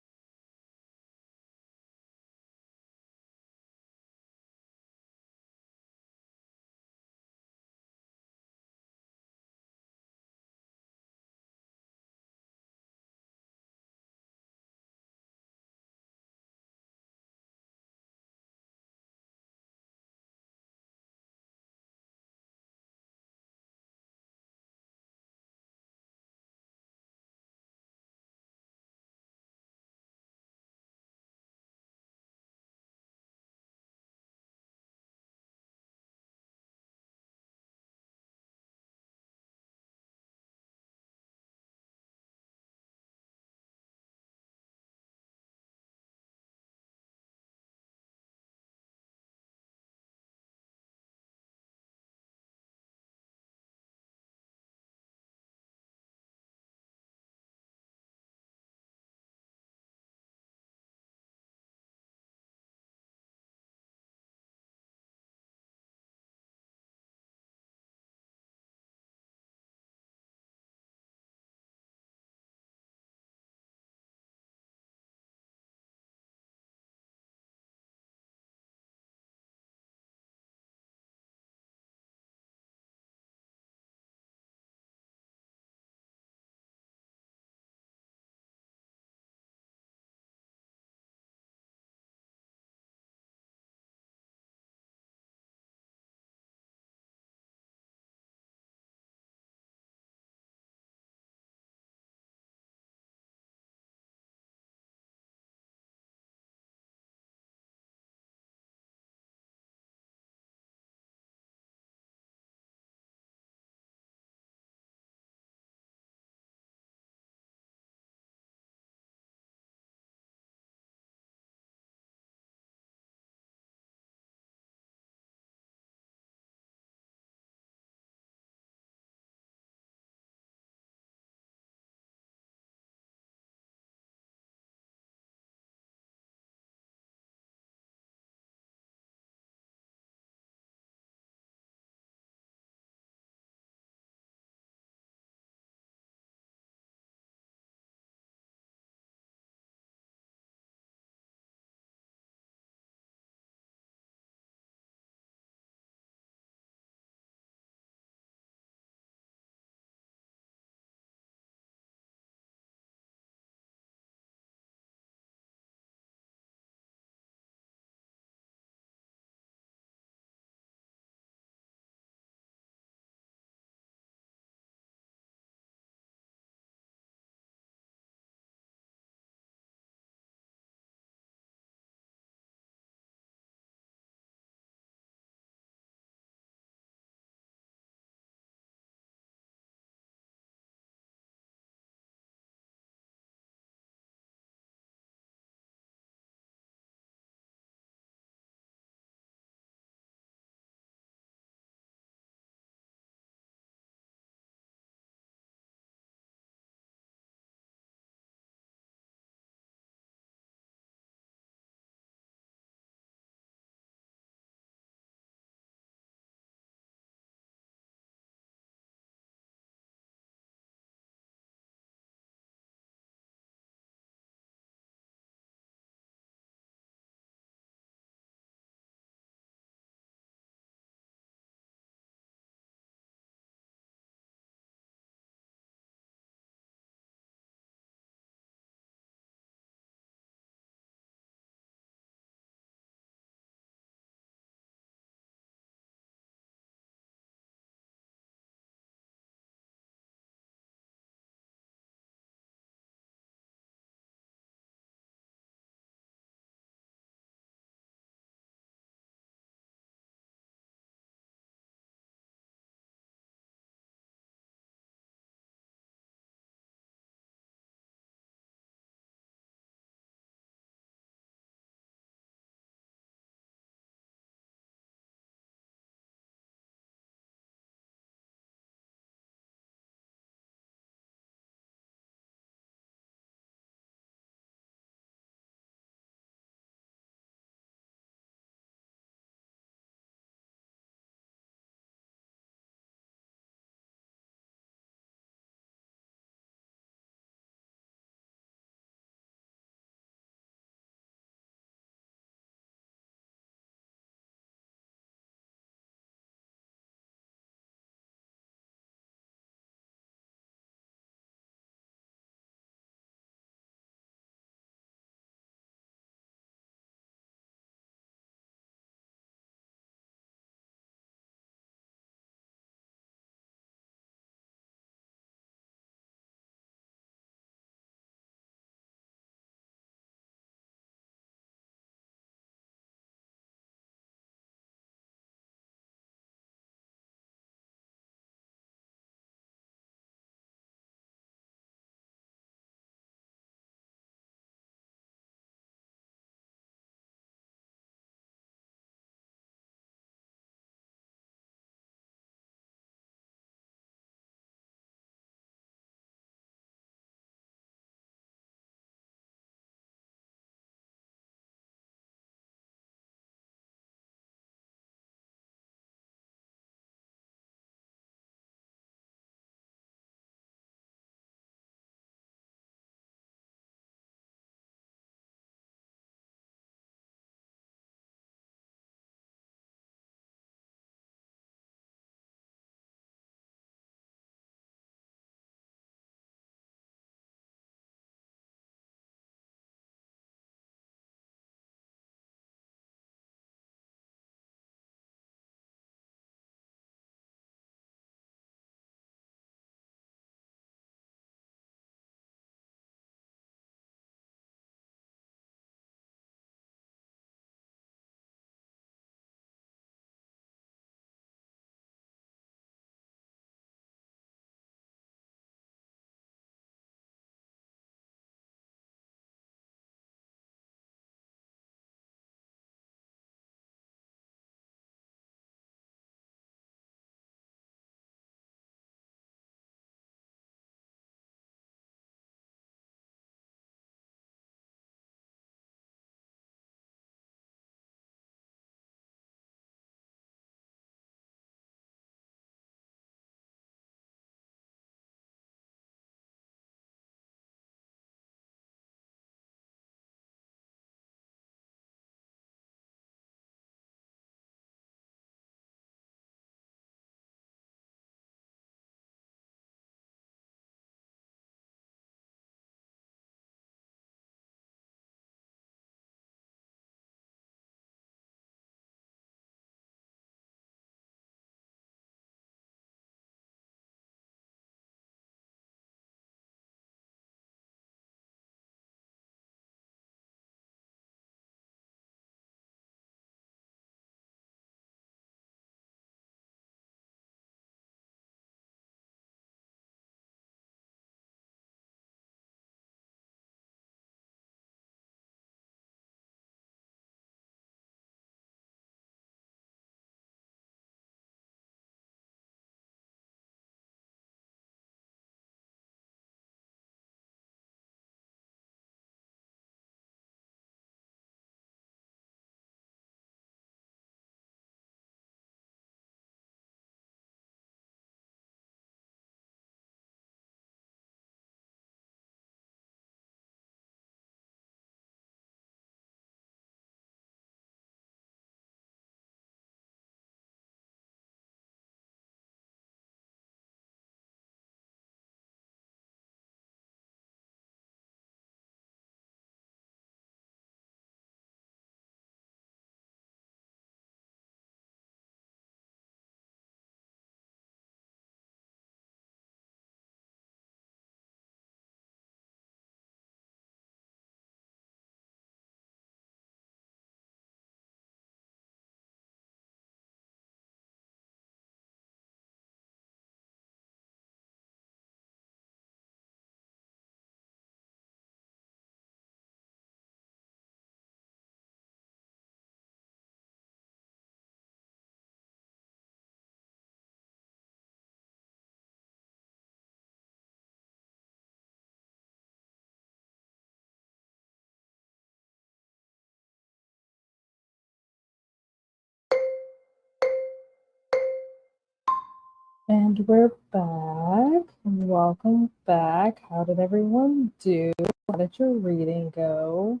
[SPEAKER 1] And we're back. Welcome back. How did everyone do? How did your reading go?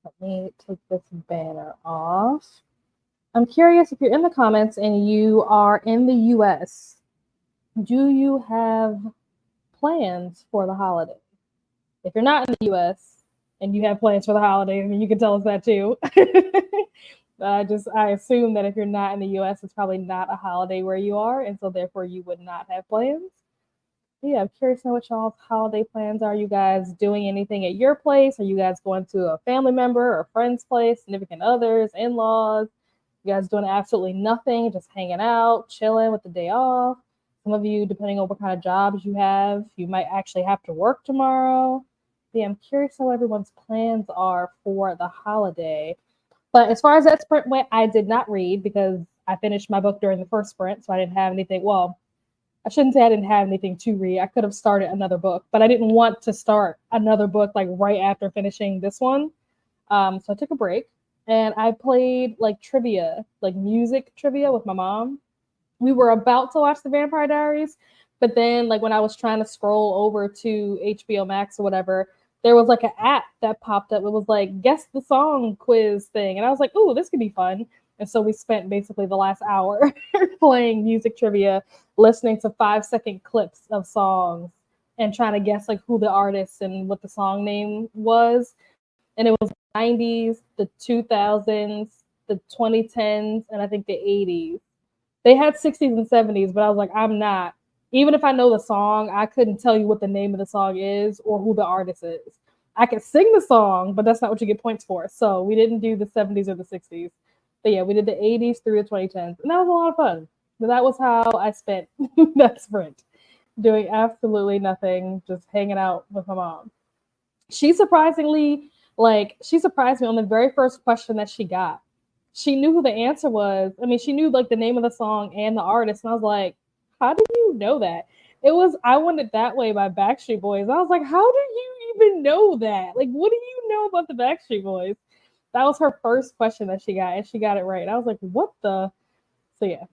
[SPEAKER 1] Let me take this banner off. I'm curious if you're in the comments and you are in the US, do you have plans for the holiday? If you're not in the US and you have plans for the holiday, then you can tell us that too. I assume that if you're not in the US, it's probably not a holiday where you are, and so therefore you would not have plans. But yeah, I'm curious to know what y'all's holiday plans are. You guys doing anything at your place? Are you guys going to a family member or a friend's place, significant others, in-laws? You guys doing absolutely nothing, just hanging out, chilling with the day off. Some of you, depending on what kind of jobs you have, you might actually have to work tomorrow. Yeah, I'm curious how everyone's plans are for the holiday. But as far as that sprint went, I did not read because I finished my book during the first sprint, so I didn't have anything. Well, I shouldn't say I didn't have anything to read. I could have started another book, but I didn't want to start another book like right after finishing this one. So I took a break and I played like trivia, like music trivia with my mom. We were about to watch The Vampire Diaries, but then like when I was trying to scroll over to HBO Max or whatever, there was like an app that popped up. It was like guess the song quiz thing, and I was like, "Ooh, this could be fun." And so we spent basically the last hour playing music trivia, listening to 5-second clips of songs, and trying to guess like who the artist and what the song name was. And it was 90s, the 2000s, the 2010s, and I think the 80s. They had 60s and 70s, but I was like, I'm not. Even if I know the song, I couldn't tell you what the name of the song is or who the artist is. I could sing the song, but that's not what you get points for. So we didn't do the 70s or the 60s. But yeah, we did the 80s through the 2010s. And that was a lot of fun. But that was how I spent that sprint, doing absolutely nothing, just hanging out with my mom. She surprisingly, she surprised me on the very first question that she got. She knew who the answer was. I mean, she knew like the name of the song and the artist. And I was like, how did you know that? It was I Want It That Way by Backstreet Boys. I was like, how did you even know that? Like, what do you know about the Backstreet Boys? That was her first question that she got, and she got it right. I was like, what the? So yeah.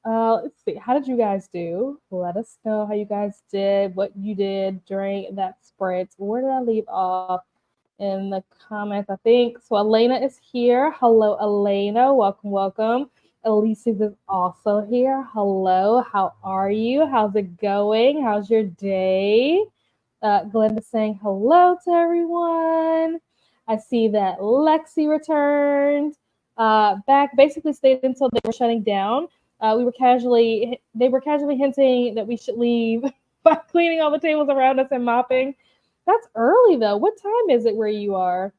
[SPEAKER 1] Let's see. How did you guys do? Let us know how you guys did, what you did during that sprint. Where did I leave off in the comments? I think so. Elena is here. Hello, Elena. Welcome, welcome. Elise is also here. Hello. How are you? How's it going? How's your day? Glenda's saying hello to everyone. I see that Lexi returned back. Basically, stayed until they were shutting down. They were casually hinting that we should leave by cleaning all the tables around us and mopping. That's early though. What time is it where you are?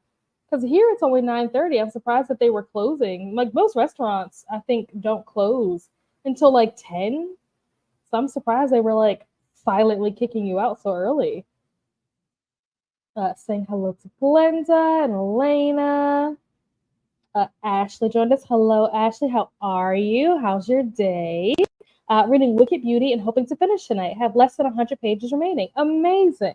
[SPEAKER 1] Because here it's only 9:30. I'm surprised that they were closing. Like most restaurants, I think don't close until like 10. So I'm surprised they were like silently kicking you out so early. Saying hello to Glenda and Elena. Ashley joined us. Hello, Ashley. How are you? How's your day? Reading Wicked Beauty and hoping to finish tonight. Have less than 100 pages remaining. Amazing.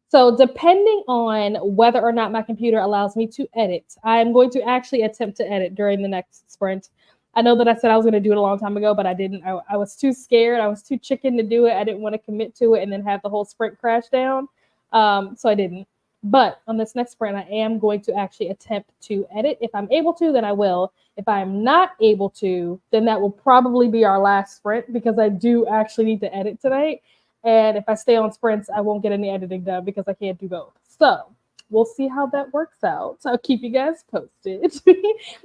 [SPEAKER 1] So depending on whether or not my computer allows me to edit, I'm going to actually attempt to edit during the next sprint. I know that I said I was going to do it a long time ago, but I didn't. I was too scared. I was too chicken to do it. I didn't want to commit to it and then have the whole sprint crash down. So I didn't. But on this next sprint, I am going to actually attempt to edit. If I'm able to, then I will. If I'm not able to, then that will probably be our last sprint because I do actually need to edit tonight. And if I stay on sprints, I won't get any editing done because I can't do both. So we'll see how that works out. So I'll keep you guys posted.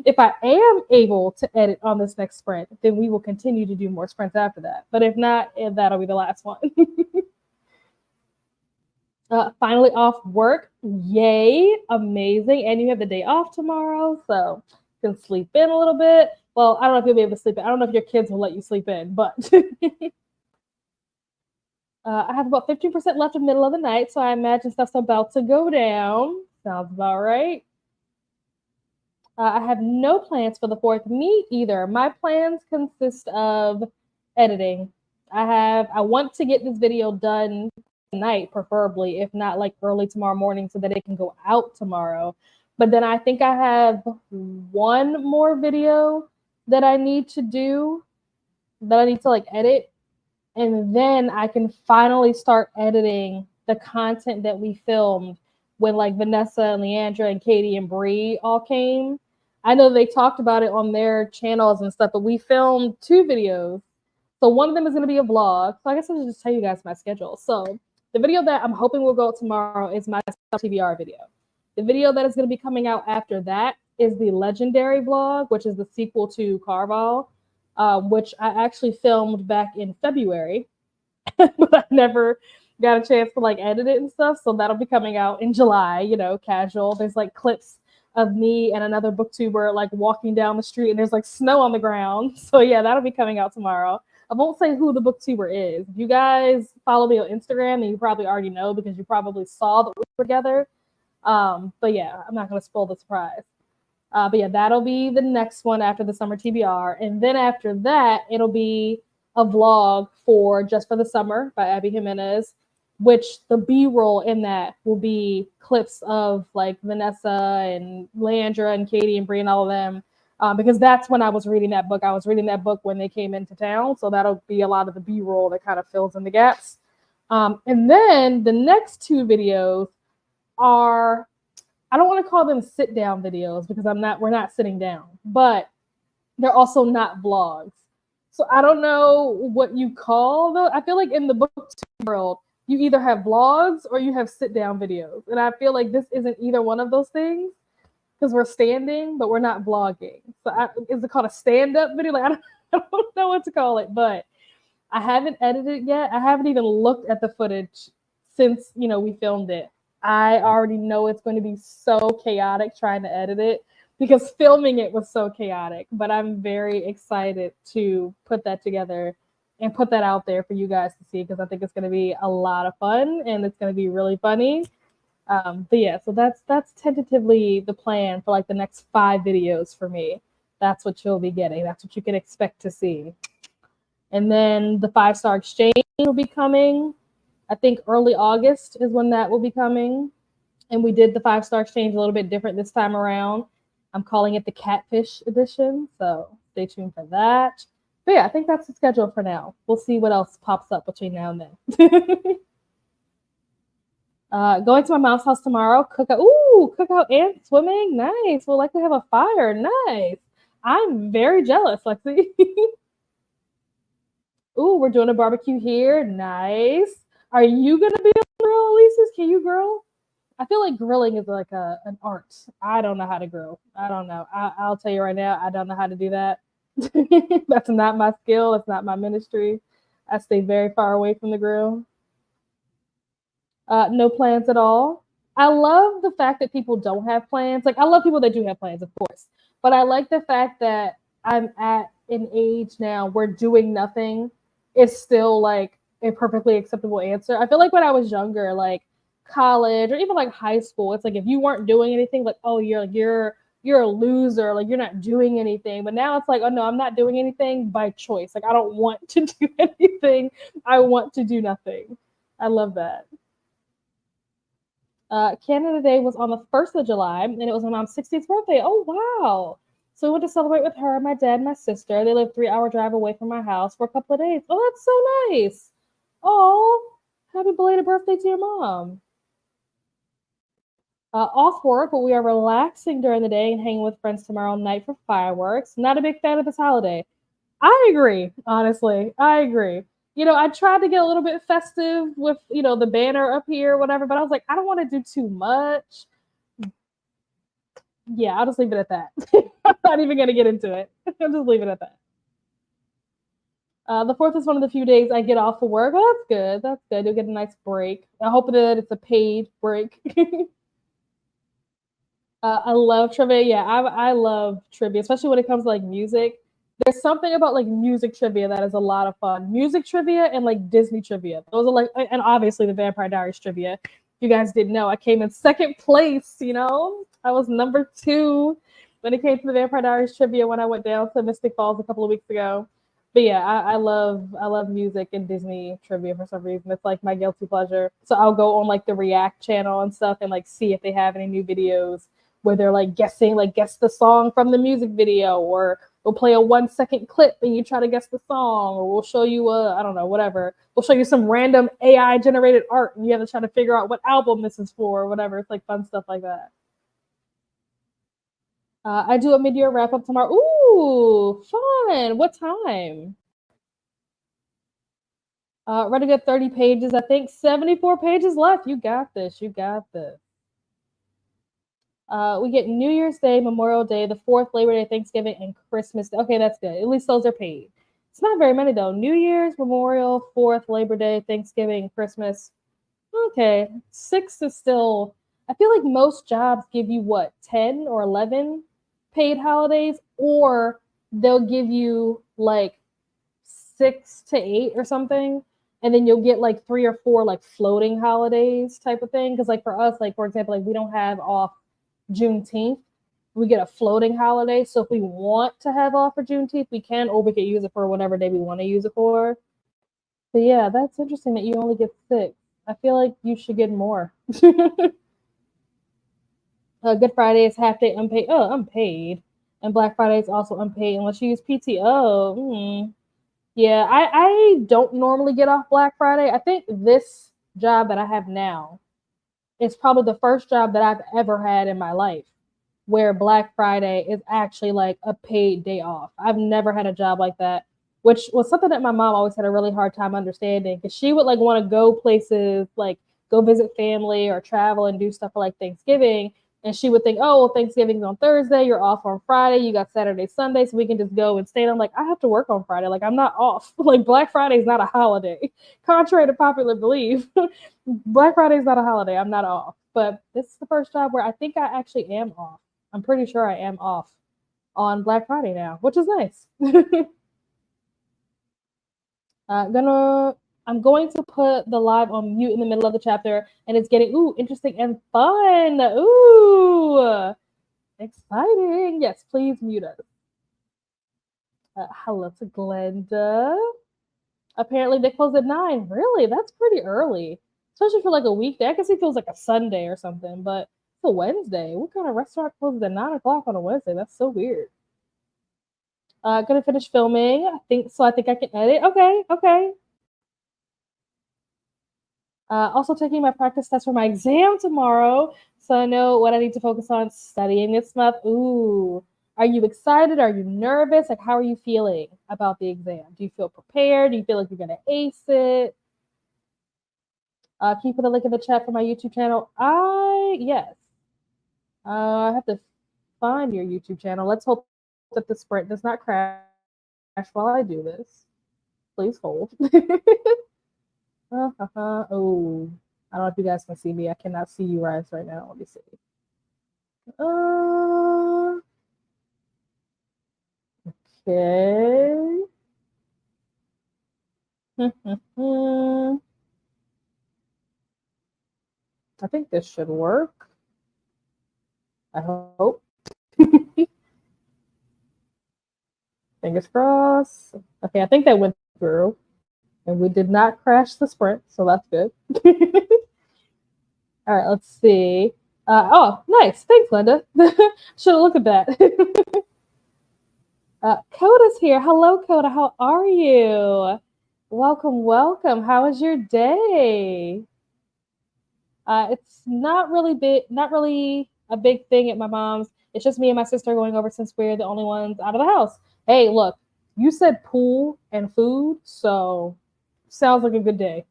[SPEAKER 1] If I am able to edit on this next sprint, then we will continue to do more sprints after that. But if not, that'll be the last one. Finally off work. Yay. Amazing. And you have the day off tomorrow. So you can sleep in a little bit. Well, I don't know if you'll be able to sleep in. I don't know if your kids will let you sleep in, but I have about 15% left in the middle of the night. So I imagine stuff's about to go down. Sounds about right. I have no plans for the 4th. Me either. My plans consist of editing. I want to get this video done tonight, preferably, if not like early tomorrow morning, so that it can go out tomorrow. But then I think I have one more video that I need to do. that I need to like edit, and then I can finally start editing the content that we filmed when like Vanessa and Leandra and Katie and Bree all came. I know they talked about it on their channels and stuff, but we filmed 2 videos. So one of them is going to be a vlog. So I guess I'll just tell you guys my schedule. So the video that I'm hoping will go out tomorrow is my TBR video. The video that is going to be coming out after that is the Legendary vlog, which is the sequel to Carval, which I actually filmed back in February, but I never got a chance to like edit it and stuff. So that'll be coming out in July, you know, casual. There's like clips of me and another booktuber like walking down the street and there's like snow on the ground. So yeah, that'll be coming out tomorrow. I won't say who the booktuber is. If you guys follow me on Instagram, then you probably already know because you probably saw that we were together. But yeah, I'm not going to spoil the surprise. But yeah, that'll be the next one after the summer TBR. And then after that, it'll be a vlog for Just for the Summer by Abby Jimenez, which the B-roll in that will be clips of like Vanessa and Leandra and Katie and Bree and all of them. Because that's when I was reading that book. I was reading that book when they came into town. So that'll be a lot of the B-roll that kind of fills in the gaps. And then the next 2 videos are, I don't want to call them sit down videos because we're not sitting down, but they're also not vlogs. So I don't know what you call those. I feel like in the book world, you either have vlogs or you have sit down videos. And I feel like this isn't either one of those things because we're standing, but we're not vlogging. So is it called a stand up video? Like, I don't know what to call it, but I haven't edited it yet. I haven't even looked at the footage since, you know, we filmed it. I already know it's going to be so chaotic trying to edit it because filming it was so chaotic, but I'm very excited to put that together and put that out there for you guys to see because I think it's going to be a lot of fun and it's going to be really funny. But yeah, so that's tentatively the plan for like the next 5 videos for me. That's what you'll be getting. That's what you can expect to see. And then the 5-star exchange will be coming. I think early August is when that will be coming. And we did the 5-star exchange a little bit different this time around. I'm calling it the Catfish edition. So stay tuned for that. But yeah, I think that's the schedule for now. We'll see what else pops up between now and then. Going to my mom's house tomorrow. Cookout and swimming. Nice. We'll likely have a fire. Nice. I'm very jealous, Lexi. Ooh, we're doing a barbecue here. Nice. Are you going to be on the grill, Elises? Can you grill? I feel like grilling is like an art. I don't know how to grill. I don't know. I'll tell you right now, I don't know how to do that. That's not my skill. It's not my ministry. I stay very far away from the grill. No plans at all. I love the fact that people don't have plans. Like, I love people that do have plans, of course. But I like the fact that I'm at an age now where doing nothing is still like a perfectly acceptable answer. I feel like when I was younger, like college or even like high school, it's like if you weren't doing anything, like, oh, you're a loser, like you're not doing anything. But now it's like, oh no, I'm not doing anything by choice. Like I don't want to do anything. I want to do nothing. I love that. Canada Day was on the 1st of July, and it was my mom's 60th birthday. Oh, wow. So we went to celebrate with her, my dad, and my sister. They live 3-hour drive away from my house for a couple of days. Oh, that's so nice. Oh, happy belated birthday to your mom. Off work, but we are relaxing during the day and hanging with friends tomorrow night for fireworks. Not a big fan of this holiday. I agree, honestly. I agree. You know, I tried to get a little bit festive with, you know, the banner up here, whatever, but I was like, I don't want to do too much. Yeah, I'll just leave it at that. I'm not even going to get into it. I'll just leave it at that. The 4th is one of the few days I get off of work. Oh, that's good. That's good. You'll get a nice break. I hope that it's a paid break. I love trivia. Yeah, I love trivia, especially when it comes to like music. There's something about like music trivia that is a lot of fun. Music trivia and like Disney trivia. Those are like, and obviously the Vampire Diaries trivia. If you guys didn't know, I came in 2nd place, you know? I was number 2 when it came to the Vampire Diaries trivia when I went down to Mystic Falls a couple of weeks ago. But yeah, I love music and Disney trivia for some reason. It's like my guilty pleasure. So I'll go on like the React channel and stuff and like see if they have any new videos where they're like guess the song from the music video or We'll play a 1 second clip and you try to guess the song, or we'll show you I don't know, whatever. We'll show you some random AI generated art and you have to try to figure out what album this is for or whatever. It's like fun stuff like that. I do a mid-year wrap up tomorrow. Ooh, fun. What time? Read a good 30 pages. I think 74 pages left. You got this. You got this. We get New Year's Day, Memorial Day, the 4th, Labor Day, Thanksgiving, and Christmas Day. Okay, that's good. At least those are paid. It's not very many, though. New Year's, Memorial, 4th, Labor Day, Thanksgiving, Christmas. Okay, 6 is still... I feel like most jobs give you, what, 10 or 11 paid holidays? Or they'll give you, like, 6 to 8 or something. And then you'll get, like, 3 or 4, like, floating holidays type of thing. Because, like, for us, like, for example, like, we don't have off Juneteenth. We get a floating holiday. So if we want to have off for Juneteenth, we can, or we can use it for whatever day we want to use it for. But yeah, that's interesting that you only get 6. I feel like you should get more. Good Friday is half day unpaid. Oh, unpaid. And Black Friday is also unpaid unless you use PTO. Yeah, I don't normally get off Black Friday. I think this job that I have now is probably the first job that I've ever had in my life where Black Friday is actually like a paid day off. I've never had a job like that, which was something that my mom always had a really hard time understanding because she would like want to go places, like go visit family or travel and do stuff for like Thanksgiving. And she would think, oh, well, Thanksgiving's on Thursday. You're off on Friday. You got Saturday, Sunday, so we can just go and stay. And I'm like, I have to work on Friday. Like, I'm not off. Like, Black Friday is not a holiday. Contrary to popular belief, Black Friday is not a holiday. I'm not off. But this is the first job where I think I actually am off. I'm pretty sure I am off on Black Friday now, which is nice. I'm going to put the live on mute in the middle of the chapter, and it's getting interesting and fun. Ooh, exciting. Yes, please mute us. Hello to Glenda. Apparently they close at 9. Really? That's pretty early. Especially for like a weekday. I guess it feels like a Sunday or something, but it's a Wednesday. What kind of restaurant closes at 9 o'clock on a Wednesday? That's so weird. Gonna finish filming. I think I can edit. Okay. Also taking my practice test for my exam tomorrow, so I know what I need to focus on studying this month. Ooh, are you excited? Are you nervous? Like, how are you feeling about the exam? Do you feel prepared? Do you feel like you're gonna ace it? Can you put a link in the chat for my YouTube channel? Yes. I have to find your YouTube channel. Let's hope that the sprint does not crash while I do this. Please hold. Oh, I don't know if you guys can see me. I cannot see you guys right now. Let me see. Okay. I think this should work. I hope. Fingers crossed. Okay, I think that went through. And we did not crash the sprint, so that's good. All right, let's see. Nice. Thanks, Linda. Should have looked at that. Coda's here. Hello, Coda. How are you? Welcome. How was your day? It's not really a big thing at my mom's. It's just me and my sister going over since we're the only ones out of the house. Hey, look, you said pool and food, so sounds like a good day.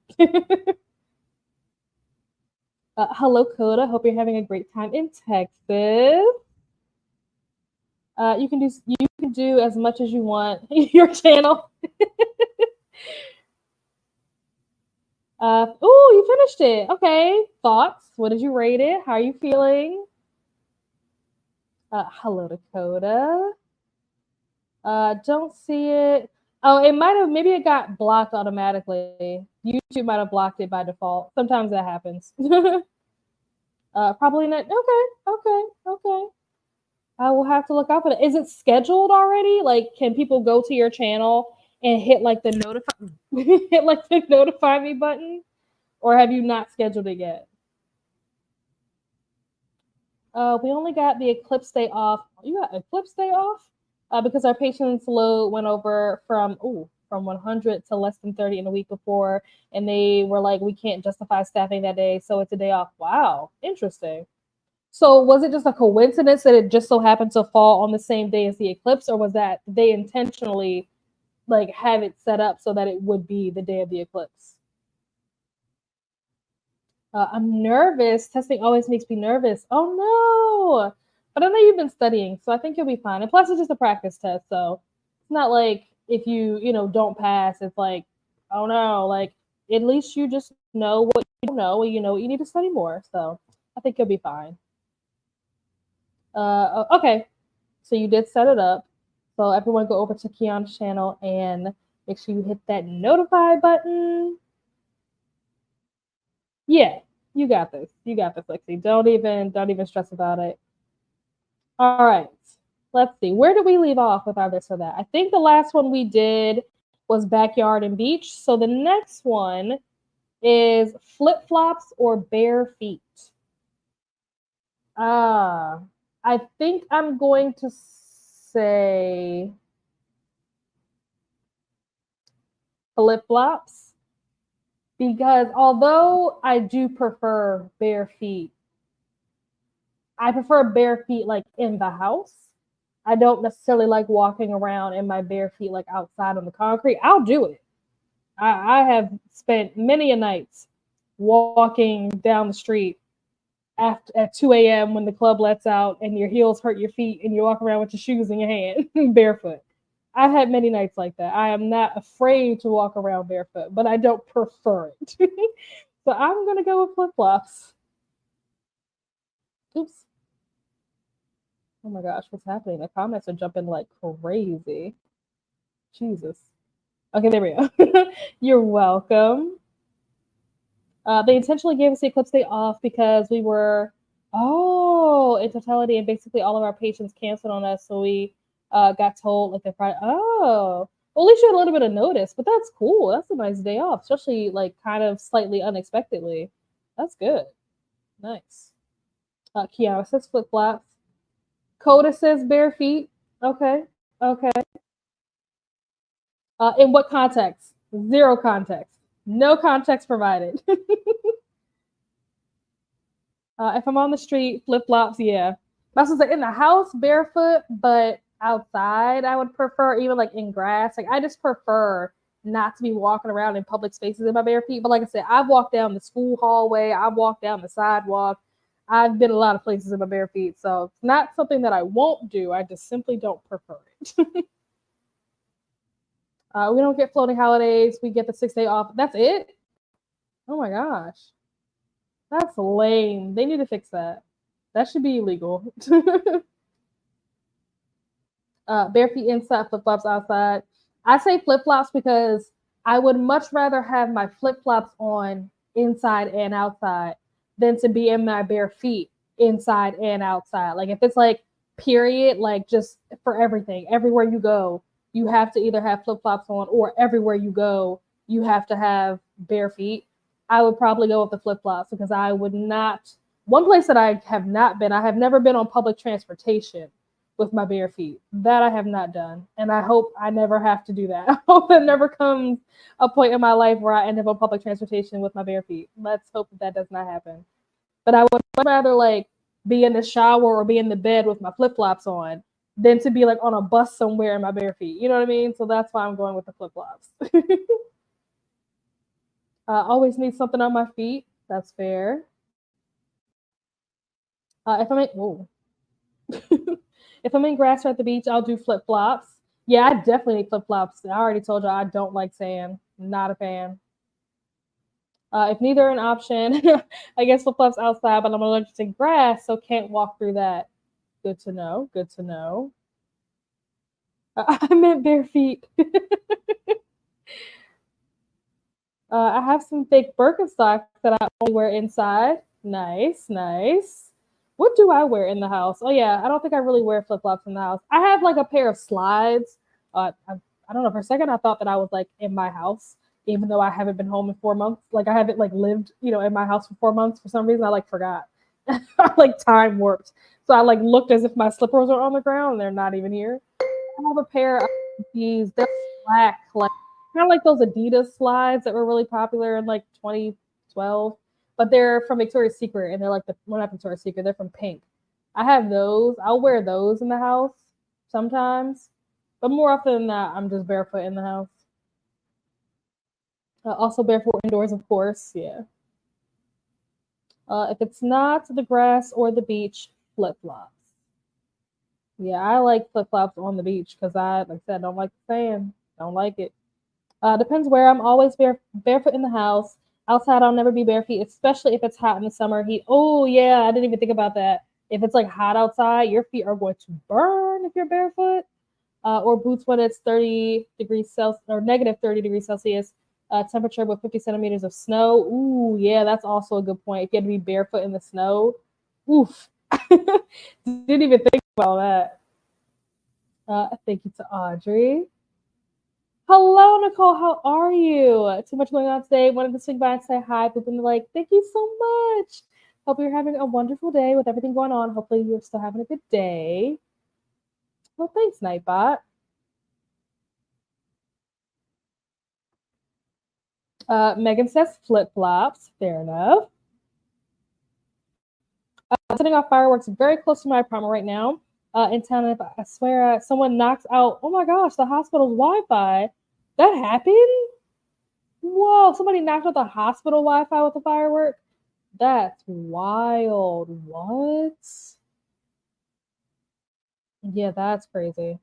[SPEAKER 1] Hello, Coda. Hope you're having a great time in Texas. You can do as much as you want. Your channel. You finished it. Okay. Thoughts? What did you rate it? How are you feeling? Hello, Dakota. Don't see it. Oh, maybe it got blocked automatically. YouTube might have blocked it by default. Sometimes that happens. Probably not. Okay. I will have to look out for it. Is it scheduled already? Like, can people go to your channel and hit like the notify me button? Or have you not scheduled it yet? We only got the Eclipse Day off. You got Eclipse Day off? because our patient's load went over from 100 to less than 30 in a week before, and they were like, we can't justify staffing that day, so it's a day off. Wow, interesting. So was it just a coincidence that it just so happened to fall on the same day as the eclipse, or was that they intentionally like have it set up so that it would be the day of the eclipse? I'm nervous. Testing always makes me nervous. Oh no! But I know you've been studying, so I think you'll be fine. And plus, it's just a practice test, so it's not like if you don't pass, it's like, oh no. Like at least you just know what you don't know, and you know what you need to study more. So I think you'll be fine. Okay, so you did set it up. So everyone go over to Keon's channel and make sure you hit that notify button. Yeah, you got this. You got this, Lexi. Don't even stress about it. All right. Let's see. Where did we leave off with our this or that? I think the last one we did was backyard and beach. So the next one is flip flops or bare feet. Ah, I think I'm going to say flip flops because although I do prefer bare feet, I prefer bare feet like in the house. I don't necessarily like walking around in my bare feet like outside on the concrete. I'll do it. I have spent many a nights walking down the street at 2 a.m. when the club lets out and your heels hurt your feet and you walk around with your shoes in your hand barefoot. I've had many nights like that. I am not afraid to walk around barefoot, but I don't prefer it. So I'm going to go with flip flops. Oops. Oh my gosh, what's happening? The comments are jumping like crazy. Jesus. Okay, there we go. You're welcome. They intentionally gave us the eclipse day off because we were, in totality, and basically all of our patients canceled on us. So we got told like the Friday, well, at least you had a little bit of notice, but that's cool. That's a nice day off, especially like kind of slightly unexpectedly. That's good. Nice. Kiara says flip flops. Coda says bare feet. Okay. Okay. In what context? Zero context. No context provided. If I'm on the street, flip flops, yeah. I was like in the house barefoot, but outside I would prefer even like in grass. Like I just prefer not to be walking around in public spaces in my bare feet. But like I said, I've walked down the school hallway, I've walked down the sidewalk, I've been a lot of places in my bare feet. So it's not something that I won't do. I just simply don't prefer it. We don't get floating holidays. We get the 6 day off. That's it. Oh my gosh. That's lame. They need to fix that. That should be illegal. Bare feet inside, flip flops outside. I say flip flops because I would much rather have my flip flops on inside and outside than to be in my bare feet inside and outside. Like if it's like period, like just for everything, everywhere you go, you have to either have flip flops on, or everywhere you go, you have to have bare feet. I would probably go with the flip flops because I would not. One place that I have not been, I have never been on public transportation with my bare feet. That I have not done. And I hope I never have to do that. I hope there never comes a point in my life where I end up on public transportation with my bare feet. Let's hope that does not happen. But I would rather like be in the shower or be in the bed with my flip flops on than to be like on a bus somewhere in my bare feet. You know what I mean? So that's why I'm going with the flip flops. Always need something on my feet. That's fair. If I'm in, whoa. If I'm in grass or at the beach, I'll do flip flops. Yeah, I definitely need flip flops. I already told you I don't like sand. Not a fan. If neither are an option, I guess flip flops outside, but I'm allergic to grass, so can't walk through that. Good to know. Good to know. I meant bare feet. I have some fake Birkenstocks that I only wear inside. Nice, nice. What do I wear in the house? Oh yeah, I don't think I really wear flip flops in the house. I have like a pair of slides. I don't know. For a second, I thought that I was like in my house, even though I haven't been home in 4 months. Like I haven't like lived, in my house for 4 months. For some reason, I like forgot. I like time warped. So I like looked as if my slippers are on the ground and they're not even here. I have a pair of these. They're black, like kind of like those Adidas slides that were really popular in like 2012. But they're from Victoria's Secret, and they're like well, not Victoria's Secret. They're from Pink. I have those. I'll wear those in the house sometimes, but more often than not, I'm just barefoot in the house. Also barefoot indoors, of course. Yeah. If it's not the grass or the beach, flip flops. Yeah, I like flip flops on the beach because like I said, don't like the sand. Don't like it. Depends where. I'm always barefoot in the house. Outside, I'll never be barefoot, especially if it's hot in the summer heat. Oh yeah, I didn't even think about that. If it's like hot outside, your feet are going to burn if you're barefoot. Or boots when it's 30 degrees Celsius or negative 30 degrees Celsius temperature with 50 centimeters of snow. Ooh, yeah, that's also a good point. If you had to be barefoot in the snow, oof. Didn't even think about that. Thank you to Audrey. Hello, Nicole. How are you? Too much going on today. Wanted to swing by and say hi. Boop and like, thank you so much. Hope you're having a wonderful day with everything going on. Hopefully, you're still having a good day. Well, thanks, Nightbot. Megan says flip flops. Fair enough. Setting off fireworks very close to my apartment right now in town. If I swear someone knocks out, oh my gosh, the hospital's Wi-Fi. That happened? Whoa, somebody knocked out the hospital Wi-Fi with a firework? That's wild. What? Yeah, that's crazy.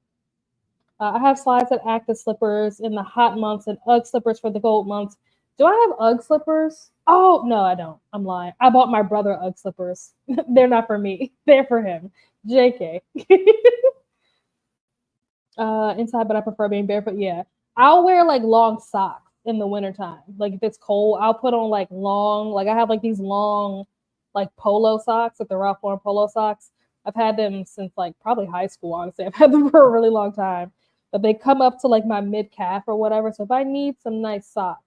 [SPEAKER 1] I have slides that act as slippers in the hot months and UGG slippers for the cold months. Do I have UGG slippers? Oh, no, I don't. I'm lying. I bought my brother UGG slippers. They're not for me. They're for him. JK. Inside, but I prefer being barefoot. Yeah. I'll wear like long socks in the wintertime. Like if it's cold, I'll put on like long, like I have like these long, like polo socks, like the Ralph Lauren polo socks. I've had them since like probably high school, honestly. I've had them for a really long time. But they come up to like my mid calf or whatever. So if I need some nice socks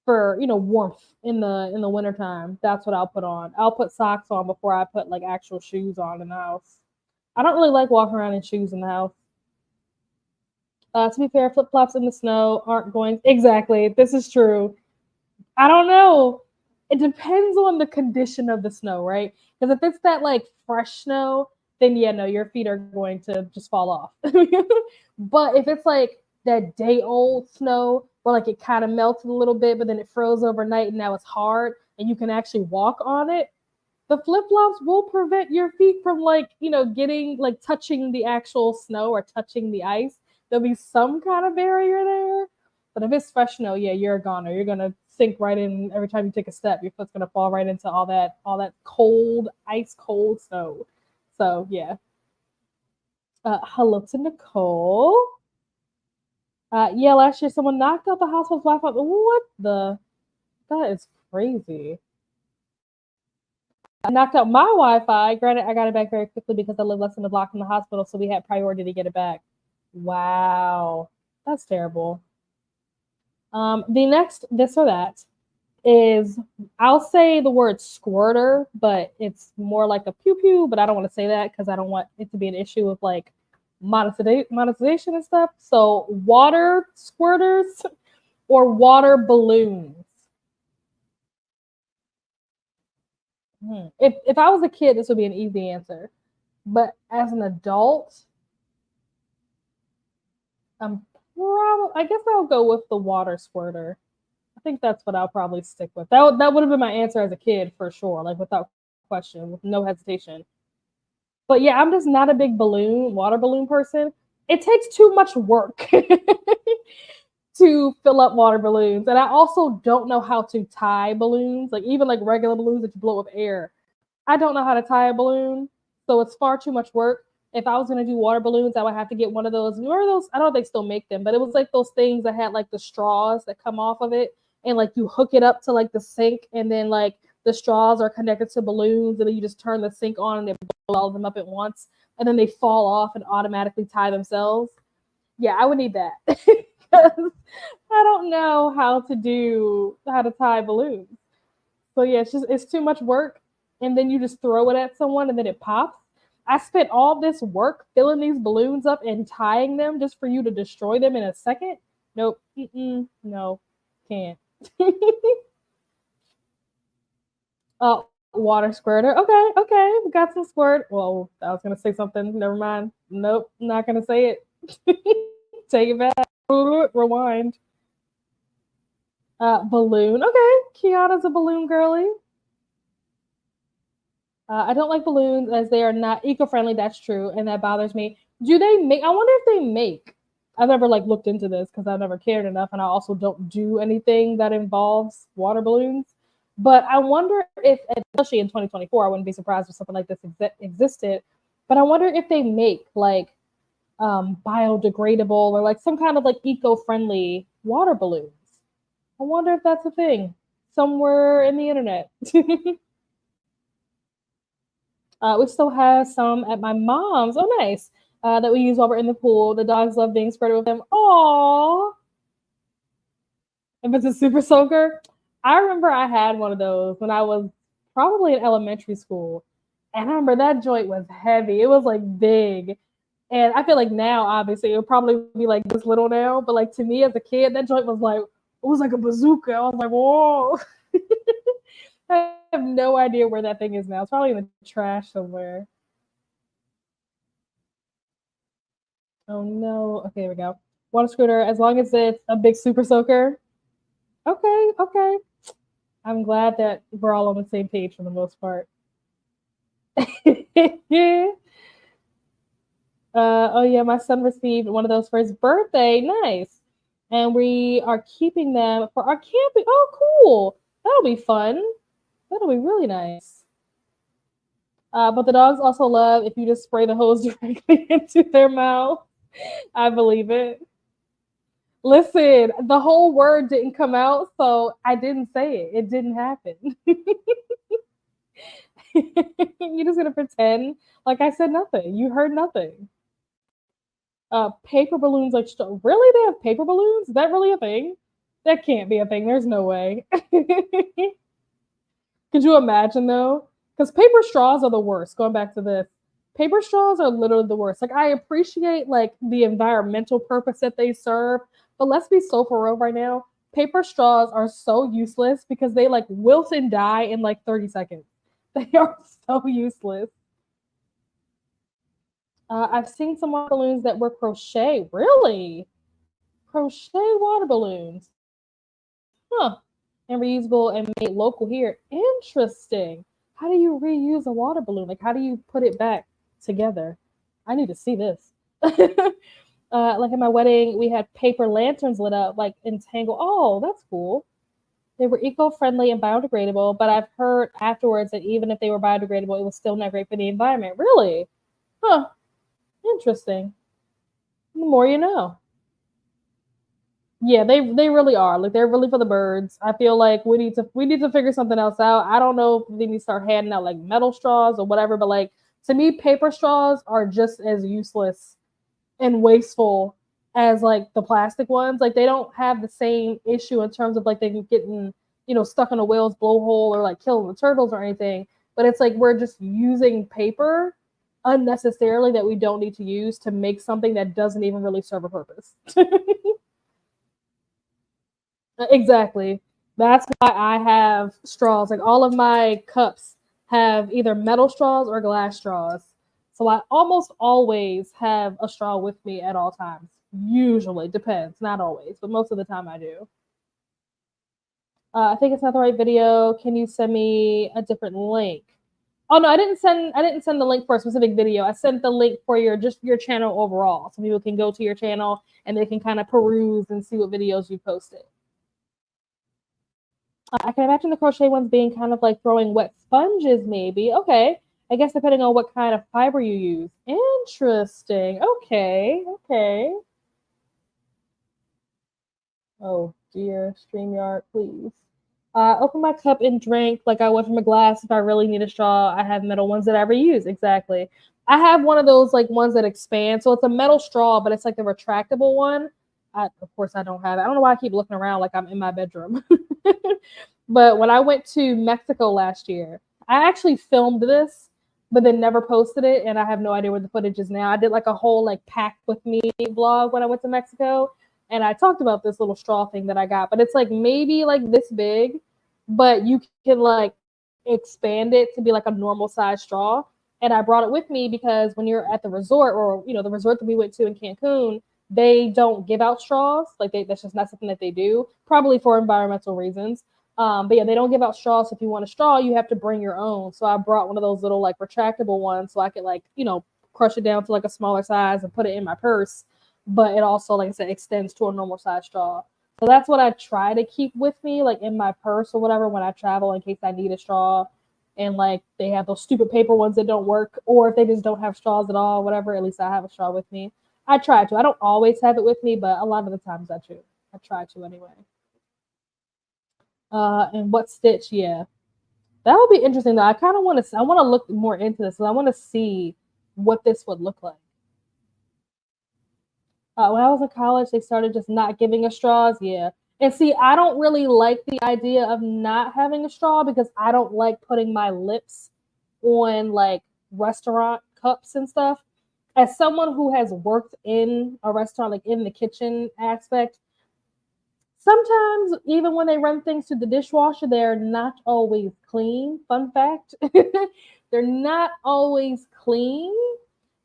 [SPEAKER 1] for, warmth in the wintertime, that's what I'll put on. I'll put socks on before I put like actual shoes on in the house. I don't really like walking around in shoes in the house. To be fair, flip flops in the snow aren't going exactly. This is true. I don't know. It depends on the condition of the snow, right? Because if it's that like fresh snow, then yeah, no, your feet are going to just fall off. But if it's like that day old snow where like it kind of melted a little bit, but then it froze overnight and now it's hard and you can actually walk on it, the flip flops will prevent your feet from like, getting like touching the actual snow or touching the ice. There'll be some kind of barrier there. But if it's fresh snow, yeah, you're a goner. You're gonna sink right in every time you take a step. Your foot's gonna fall right into all that cold, ice cold snow. So yeah. Hello to Nicole. Yeah, last year someone knocked out the hospital's Wi-Fi. What the? That is crazy. I knocked out my Wi-Fi. Granted, I got it back very quickly because I live less than a block from the hospital, so we had priority to get it back. Wow, that's terrible. The next this or that is I'll say the word squirter, but it's more like a pew pew, but I don't want to say that because I don't want it to be an issue with like monetization and stuff. So water squirters or water balloons. If I was a kid, this would be an easy answer. But as an adult, I guess I'll go with the water squirter. I think that's what I'll probably stick with. That would have been my answer as a kid for sure, like without question, with no hesitation. But yeah, I'm just not a big water balloon person. It takes too much work to fill up water balloons. And I also don't know how to tie balloons, like even like regular balloons that you blow up air. I don't know how to tie a balloon, so it's far too much work. If I was gonna do water balloons, I would have to get one of those. Remember those? I don't know if they still make them, but it was like those things that had like the straws that come off of it, and like you hook it up to like the sink, and then like the straws are connected to balloons, and then you just turn the sink on and they blow all of them up at once, and then they fall off and automatically tie themselves. Yeah, I would need that. I don't know how to tie balloons. So yeah, it's too much work, and then you just throw it at someone and then it pops. I spent all this work filling these balloons up and tying them just for you to destroy them in a second? Nope. No, can't. uh, Water squirter. Okay, we got some squirt. Well, I was gonna say something. Never mind. Nope, not gonna say it. Take it back. Rewind. Balloon. Okay, Kiana's a balloon girly. I don't like balloons as they are not eco-friendly. That's true, and that bothers me. Do they make? I wonder if they make. I've never like looked into this because I've never cared enough, and I also don't do anything that involves water balloons. But I wonder if, especially in 2024, I wouldn't be surprised if something like this existed. But I wonder if they make like biodegradable or like some kind of like eco-friendly water balloons. I wonder if that's a thing somewhere in the internet. We still have some at my mom's. Oh, nice. That we use while we're in the pool. The dogs love being squirted with them. Aww. If it's a super soaker, I remember I had one of those when I was probably in elementary school. And I remember that joint was heavy. It was like big. And I feel like now, obviously, it would probably be like this little now. But like to me as a kid, that joint was like, it was like a bazooka. I was like, whoa. I have no idea where that thing is now. It's probably in the trash somewhere. Oh no. Okay, here we go. Water scooter, as long as it's a big super soaker. Okay. I'm glad that we're all on the same page for the most part. Oh yeah, my son received one of those for his birthday. Nice. And we are keeping them for our camping. Oh, cool. That'll be fun. That'll be really nice. But the dogs also love if you just spray the hose directly into their mouth. I believe it. Listen, the whole word didn't come out, so I didn't say it. It didn't happen. You're just gonna pretend like I said nothing. You heard nothing. Paper balloons, like really? They have paper balloons? Is that really a thing? That can't be a thing. There's no way. Could you imagine though? Because paper straws are the worst. Going back to this, paper straws are literally the worst. Like I appreciate like the environmental purpose that they serve, but let's be so for real right now. Paper straws are so useless because they like wilt and die in like 30 seconds. They are so useless. I've seen some water balloons that were crochet. Really? Crochet water balloons. Huh. And reusable and made local here. Interesting. How do you reuse a water balloon? Like, how do you put it back together? I need to see this. Like at my wedding, we had paper lanterns lit up, like entangled. Oh, that's cool. They were eco-friendly and biodegradable, but I've heard afterwards that even if they were biodegradable, it was still not great for the environment. Really? Huh. Interesting. The more you know. Yeah, they really are. Like they're really for the birds. I feel like we need to figure something else out. I don't know if we need to start handing out like metal straws or whatever, but like to me, paper straws are just as useless and wasteful as like the plastic ones. Like they don't have the same issue in terms of like they getting, stuck in a whale's blowhole or like killing the turtles or anything. But it's like we're just using paper unnecessarily that we don't need to use to make something that doesn't even really serve a purpose. Exactly. That's why I have straws. Like all of my cups have either metal straws or glass straws. So I almost always have a straw with me at all times. Usually, depends, not always, but most of the time I do. I think it's not the right video. Can you send me a different link? Oh no, I didn't send the link for a specific video. I sent the link for your channel overall. So people can go to your channel and they can kind of peruse and see what videos you posted. I can imagine the crochet ones being kind of like throwing wet sponges, maybe. Okay. I guess depending on what kind of fiber you use. Interesting. Okay. Oh dear, StreamYard, please. Open my cup and drink like I would from a glass. If I really need a straw, I have metal ones that I reuse. Exactly. I have one of those like ones that expand. So it's a metal straw, but it's like the retractable one. Of course, I don't have it. I don't know why I keep looking around like I'm in my bedroom. But when I went to Mexico last year, I actually filmed this but then never posted it, and I have no idea where the footage is now. I did like a whole like pack with me vlog when I went to Mexico, and I talked about this little straw thing that I got, but it's like maybe like this big, but you can like expand it to be like a normal size straw. And I brought it with me because when you're at the resort, or the resort that we went to in Cancun, they don't give out straws. Like that's just not something that they do, probably for environmental reasons. But yeah, they don't give out straws. So if you want a straw, you have to bring your own. So I brought one of those little like retractable ones so I could like, crush it down to like a smaller size and put it in my purse. But it also, like I said, extends to a normal size straw. So that's what I try to keep with me, like in my purse or whatever, when I travel in case I need a straw. And like they have those stupid paper ones that don't work, or if they just don't have straws at all, whatever, at least I have a straw with me. I try to. I don't always have it with me, but a lot of the times I do. I try to anyway. And what stitch? Yeah, that would be interesting though. I kind of want to. I want to look more into this. I want to see what this would look like. When I was in college, they started just not giving us straws. Yeah. And see, I don't really like the idea of not having a straw because I don't like putting my lips on like restaurant cups and stuff. As someone who has worked in a restaurant, like in the kitchen aspect, sometimes even when they run things to the dishwasher, they're not always clean. Fun fact. They're not always clean.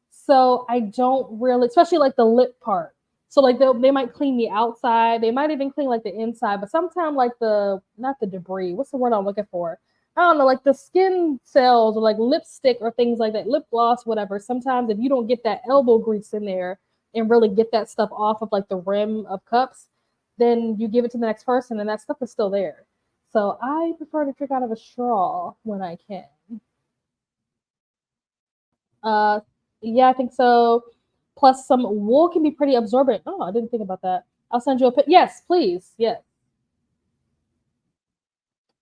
[SPEAKER 1] So I don't really, especially like the lip part. So like they might clean the outside, they might even clean like the inside, but sometimes like not the debris. What's the word I'm looking for? I don't know, like the skin cells or like lipstick or things like that, lip gloss, whatever. Sometimes if you don't get that elbow grease in there and really get that stuff off of like the rim of cups, then you give it to the next person and that stuff is still there. So I prefer to drink out of a straw when I can. Uh, yeah, I think so. Plus, some wool can be pretty absorbent. Oh, I didn't think about that. I'll send you a pic. Yes, please. Yes.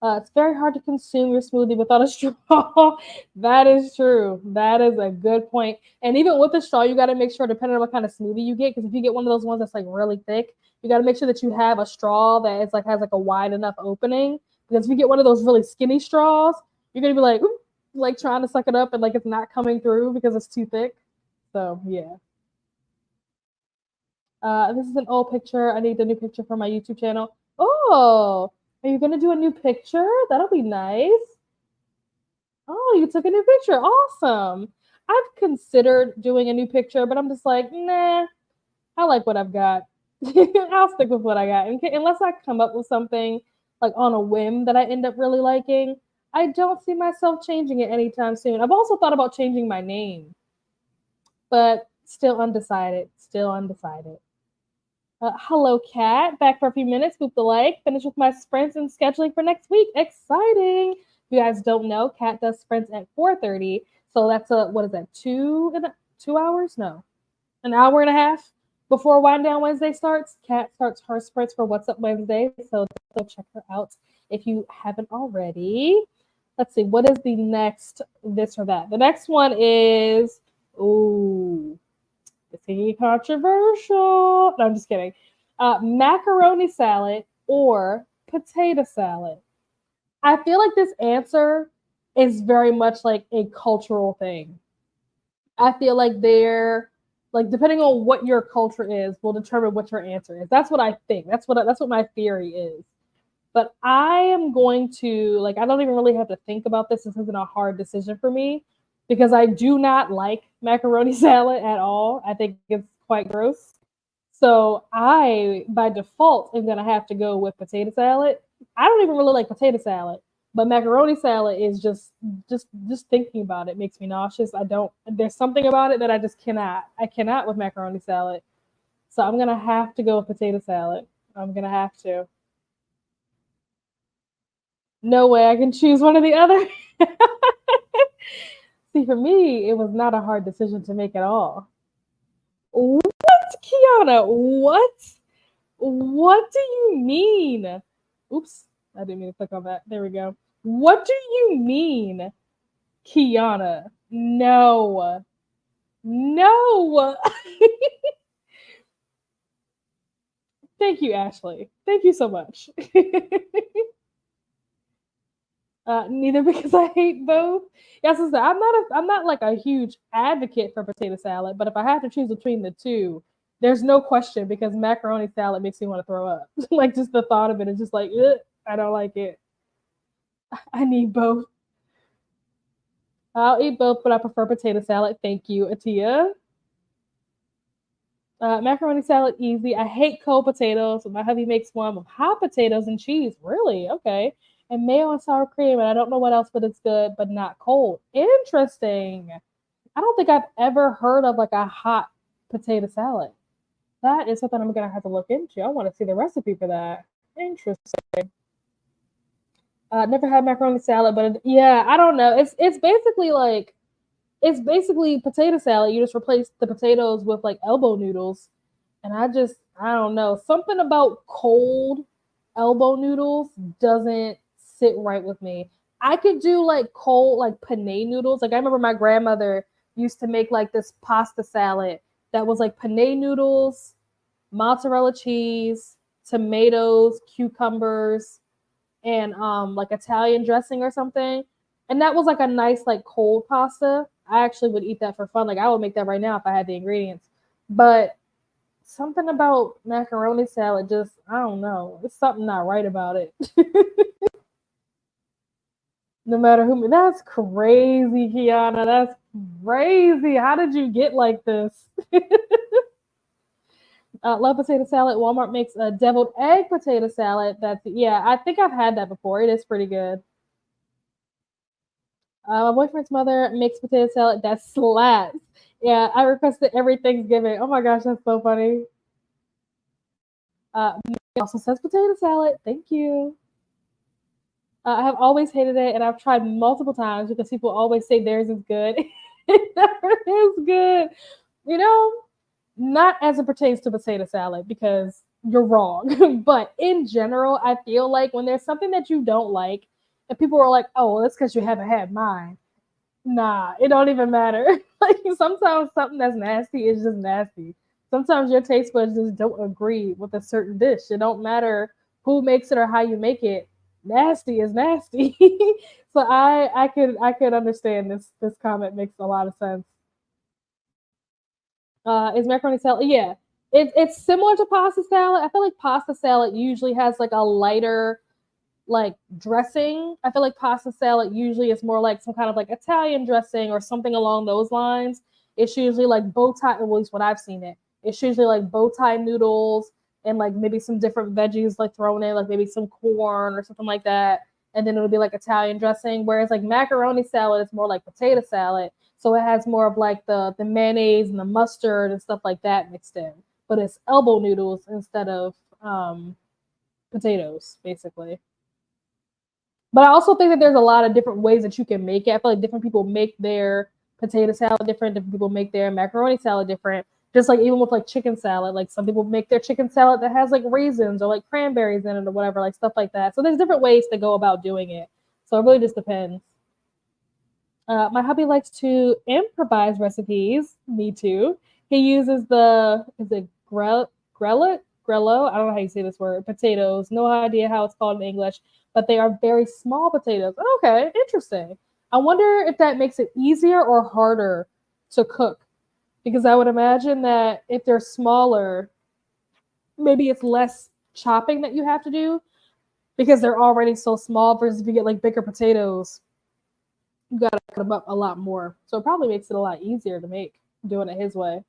[SPEAKER 1] It's very hard to consume your smoothie without a straw. That is true. That is a good point. And even with the straw, you got to make sure, depending on what kind of smoothie you get, because if you get one of those ones that's like really thick, you got to make sure that you have a straw that is like has like a wide enough opening. Because if you get one of those really skinny straws, you're gonna be like, like trying to suck it up and like it's not coming through because it's too thick. So yeah. This is an old picture. I need the new picture for my YouTube channel. Oh, are you gonna do a new picture? That'll be nice. Oh, you took a new picture. Awesome. I've considered doing a new picture, but I'm just like, nah, I like what I've got. I'll stick with what I got. Unless I come up with something like on a whim that I end up really liking, I don't see myself changing it anytime soon. I've also thought about changing my name, but still undecided. Still undecided. Hello, Kat. Back for a few minutes. Boop the like. Finish with my sprints and scheduling for next week. Exciting. If you guys don't know, Kat does sprints at 4:30. So that's what is that? 2 hours? No, an hour and a half before Wind Down Wednesday starts. Kat starts her sprints for What's Up Wednesday. So check her out if you haven't already. Let's see. What is the next this or that? The next one is it's controversial. No, I'm just kidding. Macaroni salad or potato salad. I feel like this answer is very much like a cultural thing. I feel like they're like depending on what your culture is will determine what your answer is. That's what I think. That's what my theory is. But I am going to like I don't even really have to think about this. This isn't a hard decision for me because I do not like macaroni salad at all. I think it's quite gross. So I, by default, am gonna have to go with potato salad. I don't even really like potato salad, but macaroni salad is just thinking about it makes me nauseous. I don't. There's something about it that I just cannot. I cannot with macaroni salad. So I'm gonna have to go with potato salad. I'm gonna have to. No way I can choose one or the other. See, for me, it was not a hard decision to make at all. What, Kiana? What? What do you mean? Oops, I didn't mean to click on that. There we go. What do you mean, Kiana? No. No. Thank you, Ashley. Thank you so much. Neither because I hate both. Yes, I'm not like a huge advocate for potato salad, but if I have to choose between the two, there's no question because macaroni salad makes me want to throw up. Like just the thought of it is just like, ugh, I don't like it. I need both. I'll eat both, but I prefer potato salad. Thank you, Atia. Macaroni salad, easy. I hate cold potatoes. My hubby makes one with hot potatoes and cheese. Really? Okay. And mayo and sour cream. And I don't know what else, but it's good, but not cold. Interesting. I don't think I've ever heard of like a hot potato salad. That is something I'm going to have to look into. I want to see the recipe for that. Interesting. Never had macaroni salad, but yeah, I don't know. It's basically potato salad. You just replace the potatoes with like elbow noodles. And I don't know. Something about cold elbow noodles doesn't sit right with me. I could do like cold, like penne noodles. Like I remember my grandmother used to make like this pasta salad that was like penne noodles, mozzarella cheese, tomatoes, cucumbers, and like Italian dressing or something. And that was like a nice like cold pasta. I actually would eat that for fun. Like I would make that right now if I had the ingredients. But something about macaroni salad just I don't know. There's something not right about it. No matter who that's crazy, Kiana. That's crazy. How did you get like this? Love potato salad. Walmart makes a deviled egg potato salad. That's yeah, I think I've had that before. It is pretty good. My boyfriend's mother makes potato salad that slaps. Yeah, I request it every Thanksgiving. Oh my gosh, that's so funny. Also says potato salad. Thank you. I have always hated it, and I've tried multiple times because people always say theirs is good. It never is good. You know, not as it pertains to potato salad because you're wrong. But in general, I feel like when there's something that you don't like, and people are like, "Oh, well, that's because you haven't had mine." Nah, it don't even matter. Like sometimes something that's nasty is just nasty. Sometimes your taste buds just don't agree with a certain dish. It don't matter who makes it or how you make it. Nasty is nasty. So I could understand this comment makes a lot of sense. Is macaroni salad? Yeah, it's similar to pasta salad. I feel like pasta salad usually has like a lighter like dressing. I feel like pasta salad usually is more like some kind of like Italian dressing or something along those lines. It's usually like bow tie, at least what I've seen it. It's usually like bow tie noodles and like maybe some different veggies like thrown in, like maybe some corn or something like that. And then it'll be like Italian dressing. Whereas like macaroni salad is more like potato salad. So it has more of like the mayonnaise and the mustard and stuff like that mixed in. But it's elbow noodles instead of potatoes, basically. But I also think that there's a lot of different ways that you can make it. I feel like different people make their potato salad different people make their macaroni salad different. Just like even with like chicken salad, like some people make their chicken salad that has like raisins or like cranberries in it or whatever, like stuff like that. So there's different ways to go about doing it. So it really just depends. My hubby likes to improvise recipes. Me too. He uses the is it grello? I don't know how you say this word. Potatoes. No idea how it's called in English, but they are very small potatoes. Okay, interesting. I wonder if that makes it easier or harder to cook because I would imagine that if they're smaller, maybe it's less chopping that you have to do because they're already so small versus if you get like bigger potatoes, you gotta cut them up a lot more. So it probably makes it a lot easier to make doing it his way.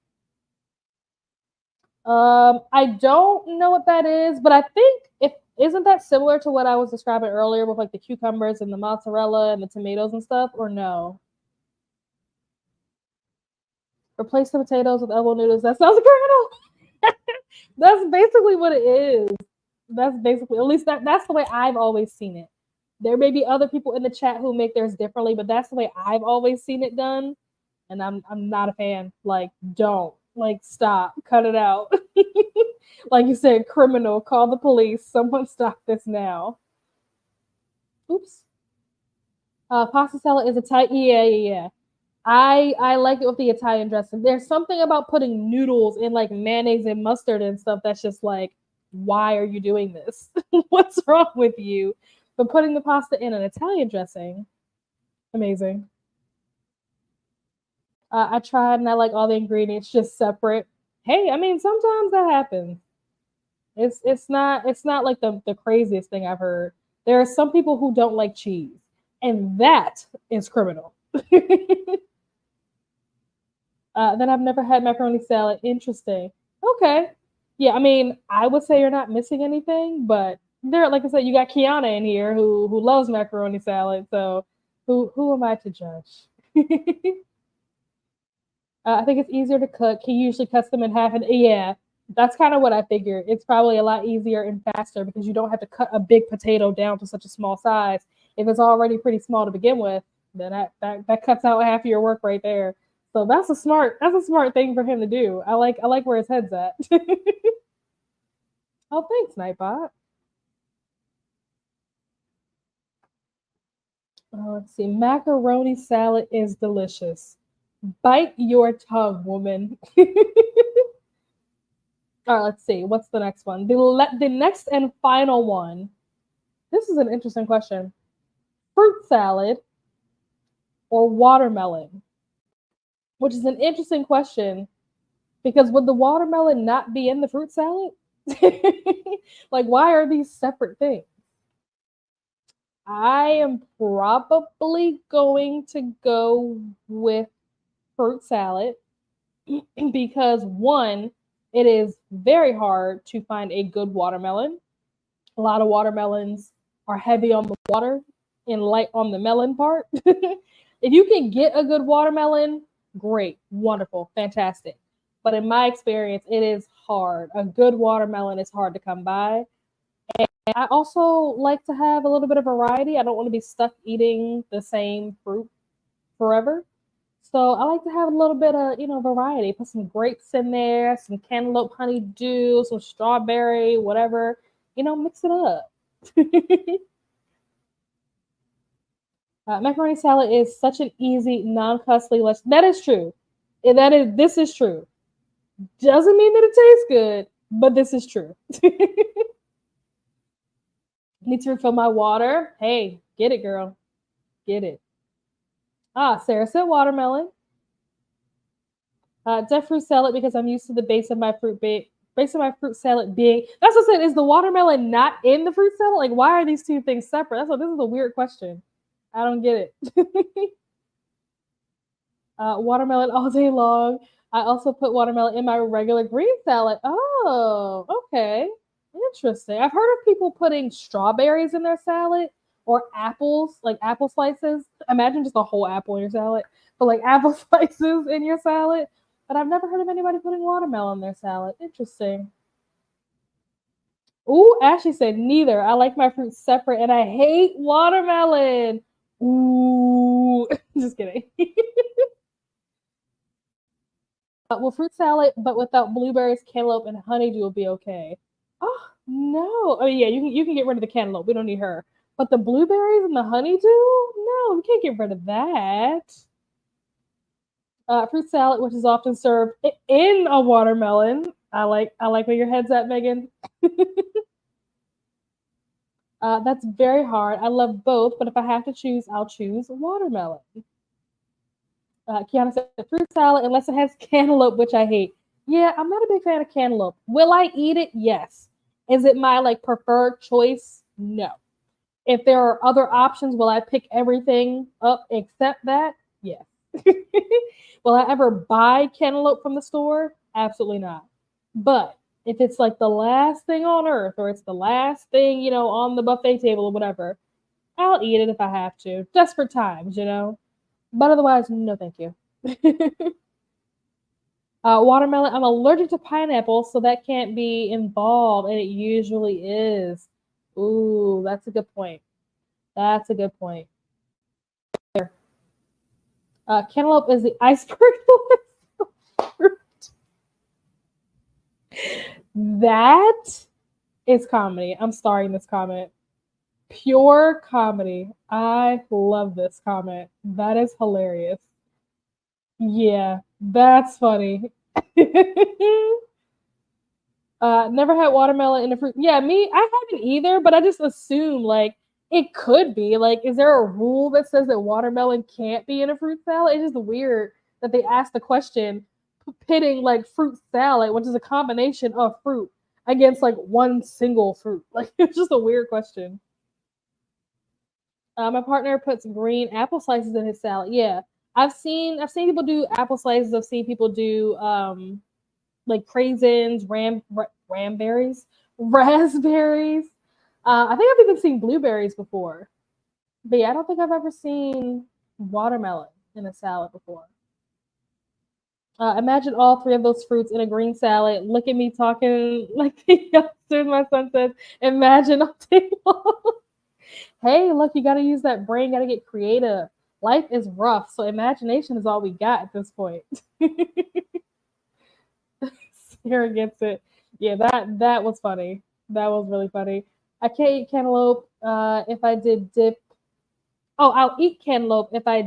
[SPEAKER 1] I don't know what that is, but I think if isn't that similar to what I was describing earlier with like the cucumbers and the mozzarella and the tomatoes and stuff, or no? Replace the potatoes with elbow noodles. That sounds incredible. That's basically what it is. That's basically at least that's the way I've always seen it. There may be other people in the chat who make theirs differently, but that's the way I've always seen it done. And I'm not a fan. Like, don't. Like, stop. Cut it out. Like you said, criminal, call the police. Someone stop this now. Oops. Pasta salad is a tight. Yeah. I like it with the Italian dressing. There's something about putting noodles in like mayonnaise and mustard and stuff that's just like, why are you doing this? What's wrong with you? But putting the pasta in an Italian dressing, amazing. I tried and I like all the ingredients just separate. Hey, I mean, sometimes that happens. It's not like the craziest thing I've heard. There are some people who don't like cheese, and that is criminal. Then I've never had macaroni salad. Interesting. Okay. Yeah, I mean, I would say you're not missing anything, but there, like I said, you got Kiana in here who loves macaroni salad. So who am I to judge? I think it's easier to cook. He usually cuts them in half, and yeah, that's kind of what I figured. It's probably a lot easier and faster because you don't have to cut a big potato down to such a small size. If it's already pretty small to begin with, then that cuts out half of your work right there. So that's a smart thing for him to do. I like where his head's at. Oh, thanks, Nightbot. Let's see. Macaroni salad is delicious. Bite your tongue, woman. All right, let's see. What's the next one? The next and final one. This is an interesting question. Fruit salad or watermelon? Which is an interesting question because would the watermelon not be in the fruit salad? Like, why are these separate things? I am probably going to go with fruit salad because one, it is very hard to find a good watermelon. A lot of watermelons are heavy on the water and light on the melon part. If you can get a good watermelon, great, wonderful, fantastic. But in my experience, it is hard. A good watermelon is hard to come by. And I also like to have a little bit of variety. I don't want to be stuck eating the same fruit forever. So I like to have a little bit of, variety. Put some grapes in there, some cantaloupe honeydew, some strawberry, whatever. Mix it up. Macaroni salad is such an easy, non-costly lunch. That is true. This is true. Doesn't mean that it tastes good, but this is true. Need to refill my water. Hey, get it, girl. Get it. Sarah said watermelon. Deaf fruit salad because I'm used to the base of my fruit salad being. That's what I said. Is the watermelon not in the fruit salad? Like, why are these two things separate? This is a weird question. I don't get it. Watermelon all day long. I also put watermelon in my regular green salad. Oh, okay. Interesting. I've heard of people putting strawberries in their salad or apples, like apple slices. Imagine just a whole apple in your salad, but like apple slices in your salad. But I've never heard of anybody putting watermelon in their salad. Interesting. Ooh, Ashley said neither. I like my fruits separate and I hate watermelon. Ooh, just kidding. Well, fruit salad, but without blueberries, cantaloupe, and honeydew will be okay. Oh no! Oh yeah, you can get rid of the cantaloupe. We don't need her. But the blueberries and the honeydew, no, we can't get rid of that. Fruit salad, which is often served in a watermelon. I like where your head's at, Megan. That's very hard. I love both, but if I have to choose, I'll choose watermelon. Kiana said fruit salad unless it has cantaloupe, which I hate. Yeah, I'm not a big fan of cantaloupe. Will I eat it? Yes. Is it my preferred choice? No. If there are other options, will I pick everything up except that? Yes. Will I ever buy cantaloupe from the store? Absolutely not. But if it's the last thing on earth or it's the last thing, on the buffet table or whatever, I'll eat it if I have to. Desperate times. But otherwise, no thank you. Watermelon, I'm allergic to pineapple, so that can't be involved, and it usually is. Ooh, that's a good point. That's a good point. Cantaloupe is the iceberg. That is comedy. I'm starring this comment. Pure comedy. I love this comment. That is hilarious. Yeah, that's funny. Never had watermelon in a fruit. Yeah, me, I haven't either, but I just assume It could be. Like, is there a rule that says that watermelon can't be in a fruit salad? It's just weird that they asked the question pitting like fruit salad, which is a combination of fruit, against like one single fruit. Like, it's just a weird question. My partner puts green apple slices in his salad. Yeah, I've seen people do apple slices. I've seen people do like craisins, ramberries, raspberries. I think I've even seen blueberries before. But yeah, I don't think I've ever seen watermelon in a salad before. Imagine all three of those fruits in a green salad. Look at me talking like the youngsters. My son says, imagine a table. Hey, look, you got to use that brain, got to get creative. Life is rough, so imagination is all we got at this point. Sarah gets it. Yeah, that was funny. That was really funny. I can't eat cantaloupe if I did dip. Oh, I'll eat cantaloupe if I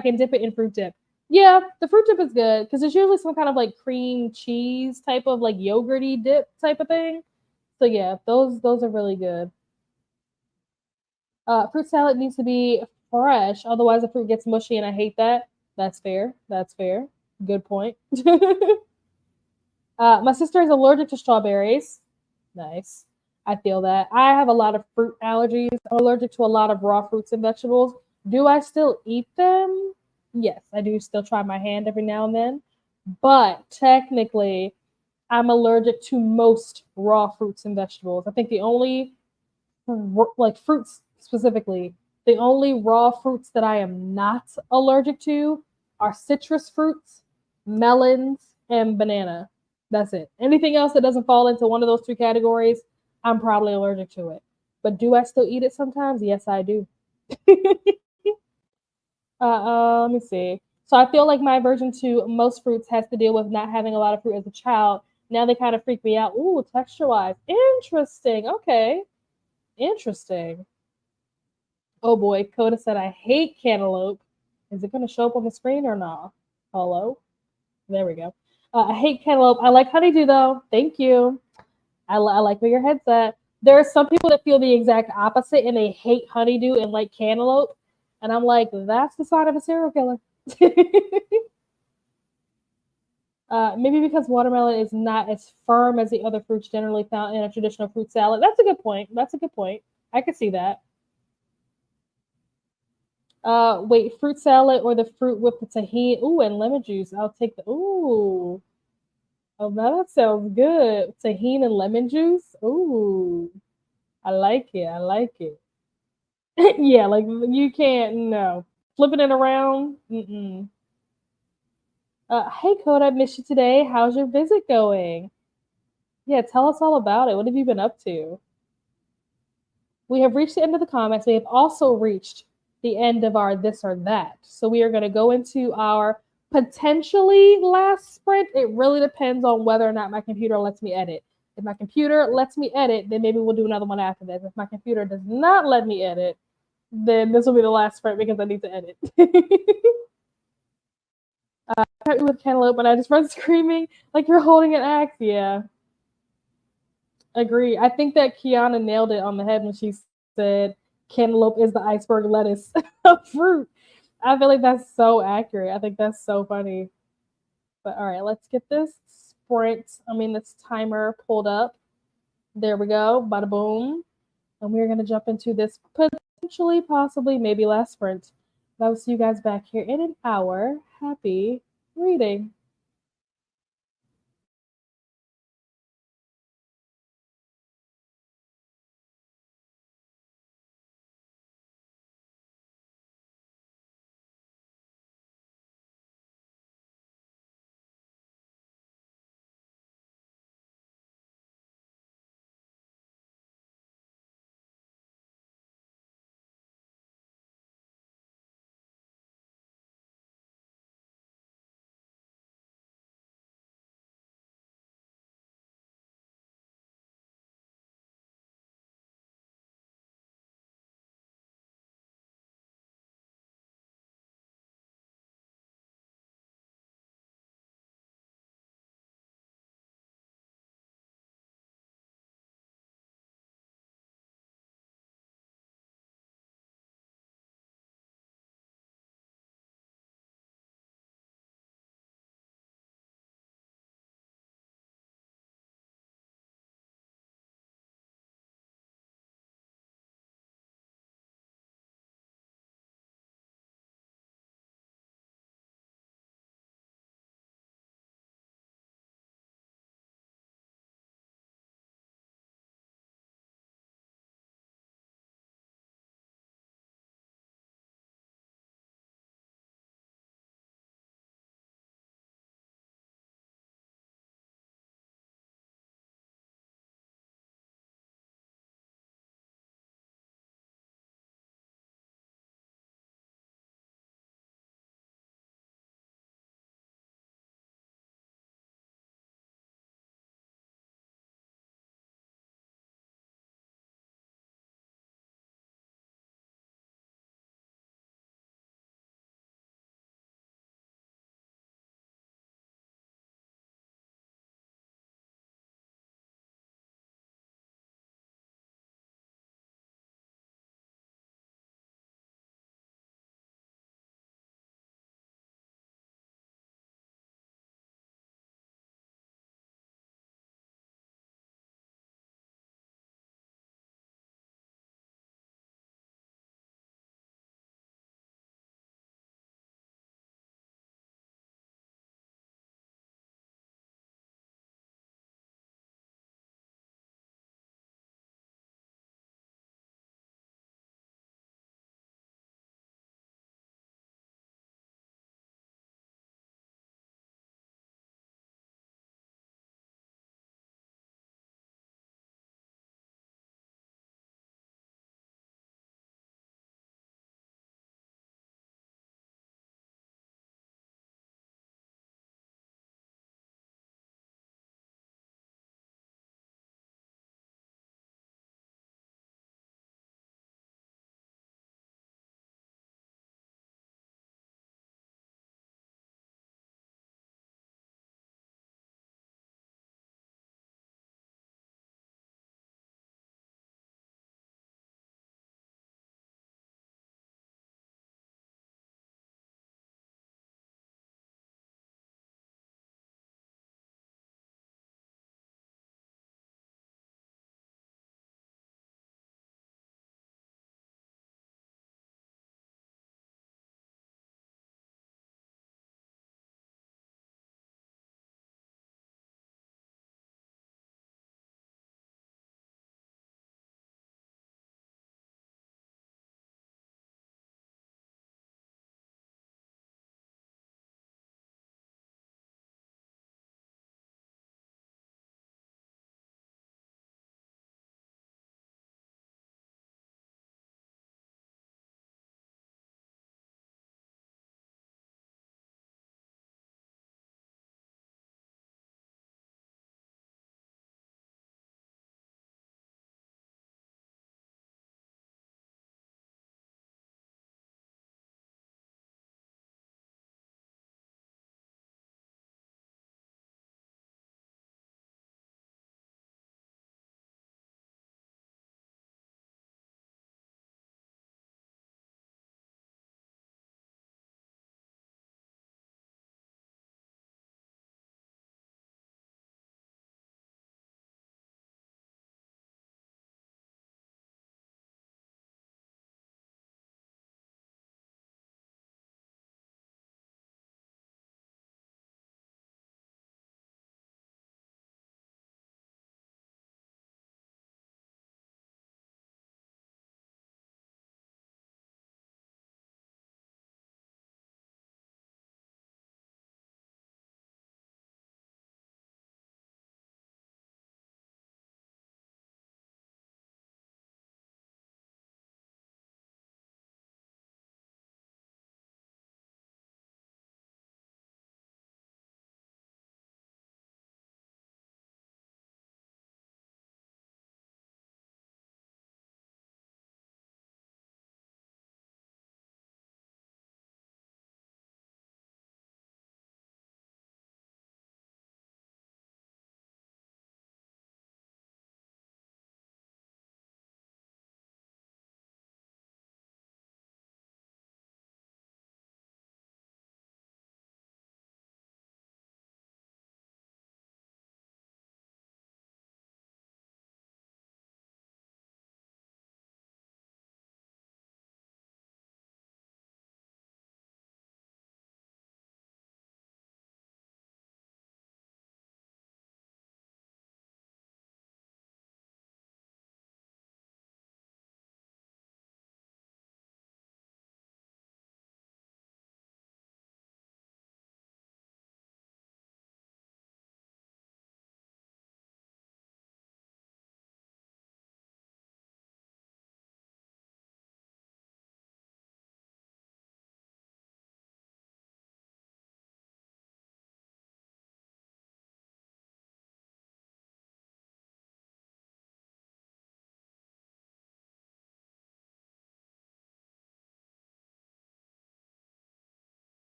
[SPEAKER 1] can dip it in fruit dip. Yeah, the fruit dip is good because it's usually some kind of like cream cheese type of like yogurty dip type of thing. So yeah, those are really good. Fruit salad needs to be fresh, otherwise the fruit gets mushy, and I hate that. That's fair. That's fair. Good point. My sister is allergic to strawberries. Nice. I feel that. I have a lot of fruit allergies. I'm allergic to a lot of raw fruits and vegetables. Do I still eat them? Yes, I do still try my hand every now and then. But technically, I'm allergic to most raw fruits and vegetables. I think the only, like fruits specifically, the only raw fruits that I am not allergic to are citrus fruits, melons, and banana. That's it. Anything else that doesn't fall into one of those three categories, I'm probably allergic to it. But do I still eat it sometimes? Yes, I do. Let me see. So I feel like my aversion to most fruits has to deal with not having a lot of fruit as a child. Now they kind of freak me out. Ooh, texture wise. Interesting. Okay. Interesting. Oh boy. Coda said, I hate cantaloupe. Is it going to show up on the screen or not? Hello? There we go. I hate cantaloupe. I like honeydew though. Thank you. I like where your head's at. There are some people that feel the exact opposite and they hate honeydew and like cantaloupe. And I'm like, that's the sign of a serial killer. Maybe because watermelon is not as firm as the other fruits generally found in a traditional fruit salad. That's a good point. That's a good point. I could see that. Wait, fruit salad or the fruit with the tahini? Ooh, and lemon juice. I'll take the. Ooh, oh, now that sounds good. Tahini and lemon juice. Ooh, I like it. I like it. Yeah, like you can't. No, flipping it around. Mm-mm. Hey, Code, I missed you today. How's your visit going? Yeah, tell us all about it. What have you been up to? We have reached the end of the comments. We have also reached the end of our this or that. So we are going to go into our potentially last sprint. It really depends on whether or not my computer lets me edit. If my computer lets me edit, then maybe we'll do another one after this. If my computer does not let me edit, then this will be the last sprint because I need to edit. With cantaloupe, and I just run screaming like you're holding an axe. Yeah, agree. I think that Kiana nailed it on the head when she said cantaloupe is the iceberg lettuce of fruit. I feel like that's so accurate. I think that's so funny. But all right, let's get this this timer pulled up. There we go. Bada boom. And we're going to jump into this potentially, possibly, maybe last sprint. I will see you guys back here in an hour. Happy reading.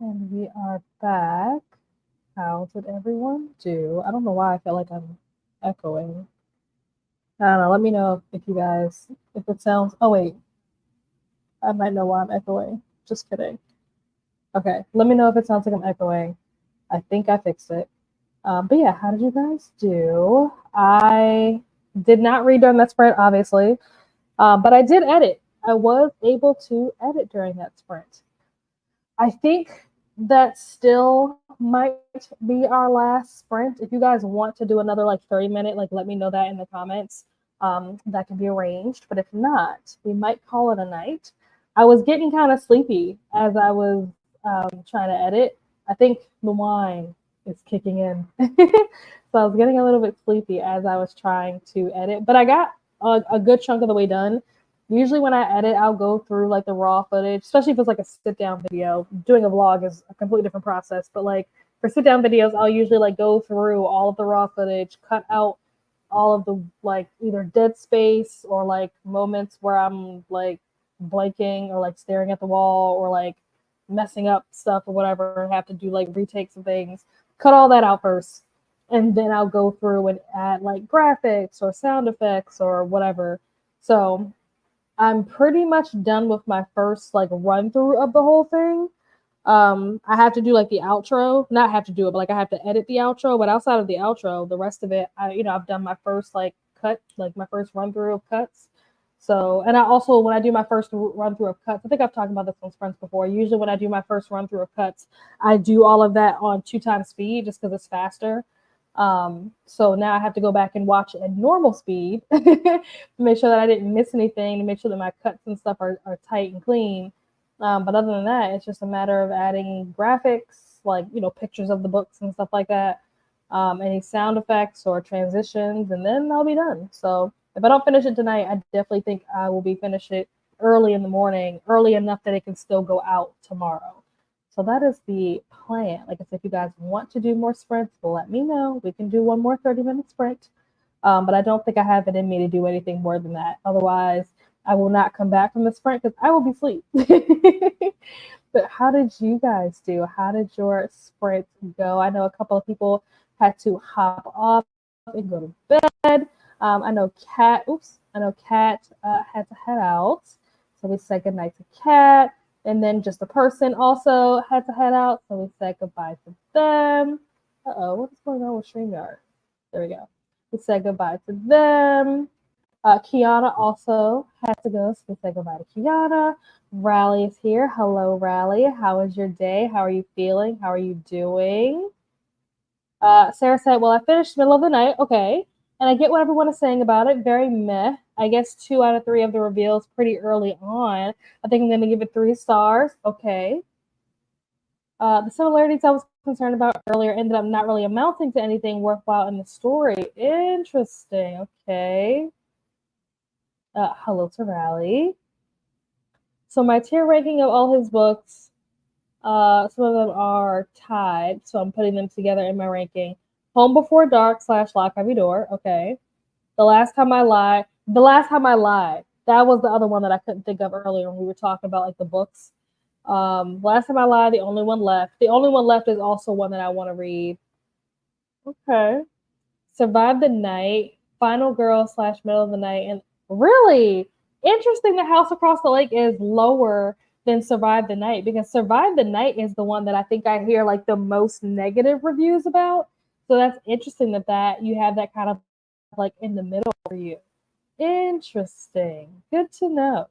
[SPEAKER 1] And we are back. How did everyone do? I don't know why I feel like I'm echoing. I don't know. Let me know if you guys, if it sounds. Oh, wait. I might know why I'm echoing. Just kidding. Okay. Let me know if it sounds like I'm echoing. I think I fixed it. But yeah, how did you guys do? I did not read during that sprint, obviously, but I did edit. I was able to edit during that sprint. I think that still might be our last sprint. If you guys want to do another like 30-minute, like let me know that in the comments. That can be arranged. But if not, we might call it a night. I was getting kind of sleepy as I was trying to edit. I think the wine is kicking in. So I was getting a little bit sleepy as I was trying to edit. But I got a good chunk of the way done. Usually when I edit, I'll go through like the raw footage, especially if it's like a sit down video. Doing a vlog is a completely different process, but like for sit down videos, I'll usually like go through all of the raw footage, cut out all of the like either dead space or like moments where I'm like blanking or like staring at the wall or like messing up stuff or whatever, have to do like retakes of things. Cut all that out first. And then I'll go through and add like graphics or sound effects or whatever. So I'm pretty much done with my first like run through of the whole thing. I have to do like the outro, not have to do it, but like I have to edit the outro. But outside of the outro, the rest of it, I've done my first like cut, like my first run through of cuts. So, and I also, when I do my first run through of cuts, I think I've talked about this on Sprints before. Usually when I do my first run through of cuts, I do all of that on 2x speed just because it's faster. So now I have to go back and watch it at normal speed to make sure that I didn't miss anything, to make sure that my cuts and stuff are tight and clean. But other than that, it's just a matter of adding graphics, like, pictures of the books and stuff like that, any sound effects or transitions, and then I'll be done. So if I don't finish it tonight, I definitely think I will be finished it early in the morning, early enough that it can still go out tomorrow. So that is the plan. Like I said, if you guys want to do more sprints, let me know. We can do one more 30-minute sprint. But I don't think I have it in me to do anything more than that. Otherwise, I will not come back from the sprint because I will be asleep. But how did you guys do? How did your sprint go? I know a couple of people had to hop off and go to bed. I know Kat had to head out. So we said goodnight to Kat. And then just a person also had to head out. So we said goodbye to them. What is going on with StreamYard? There we go. We said goodbye to them. Kiana also had to go. So we said goodbye to Kiana. Rally is here. Hello, Rally. How was your day? How are you feeling? How are you doing? Sarah said, well, I finished middle of the night. Okay. And I get what everyone is saying about it. Very meh. I guess 2 out of 3 of the reveals pretty early on. I think I'm going to give it 3 stars. Okay. The similarities I was concerned about earlier ended up not really amounting to anything worthwhile in the story. Interesting. Okay. Hello to Rally. So my tier ranking of all his books, some of them are tied. So I'm putting them together in my ranking. Home Before Dark / Lock Every Door. Okay. The Last Time I Lied. That was the other one that I couldn't think of earlier when we were talking about like the books. Last Time I Lied, The Only One Left. The Only One Left is also one that I want to read. Okay. Survive the Night, Final Girl / Middle of the Night. And really interesting that House Across the Lake is lower than Survive the Night, because Survive the Night is the one that I think I hear like the most negative reviews about. So that's interesting that you have that kind of like in the middle for you. Interesting. Good to know.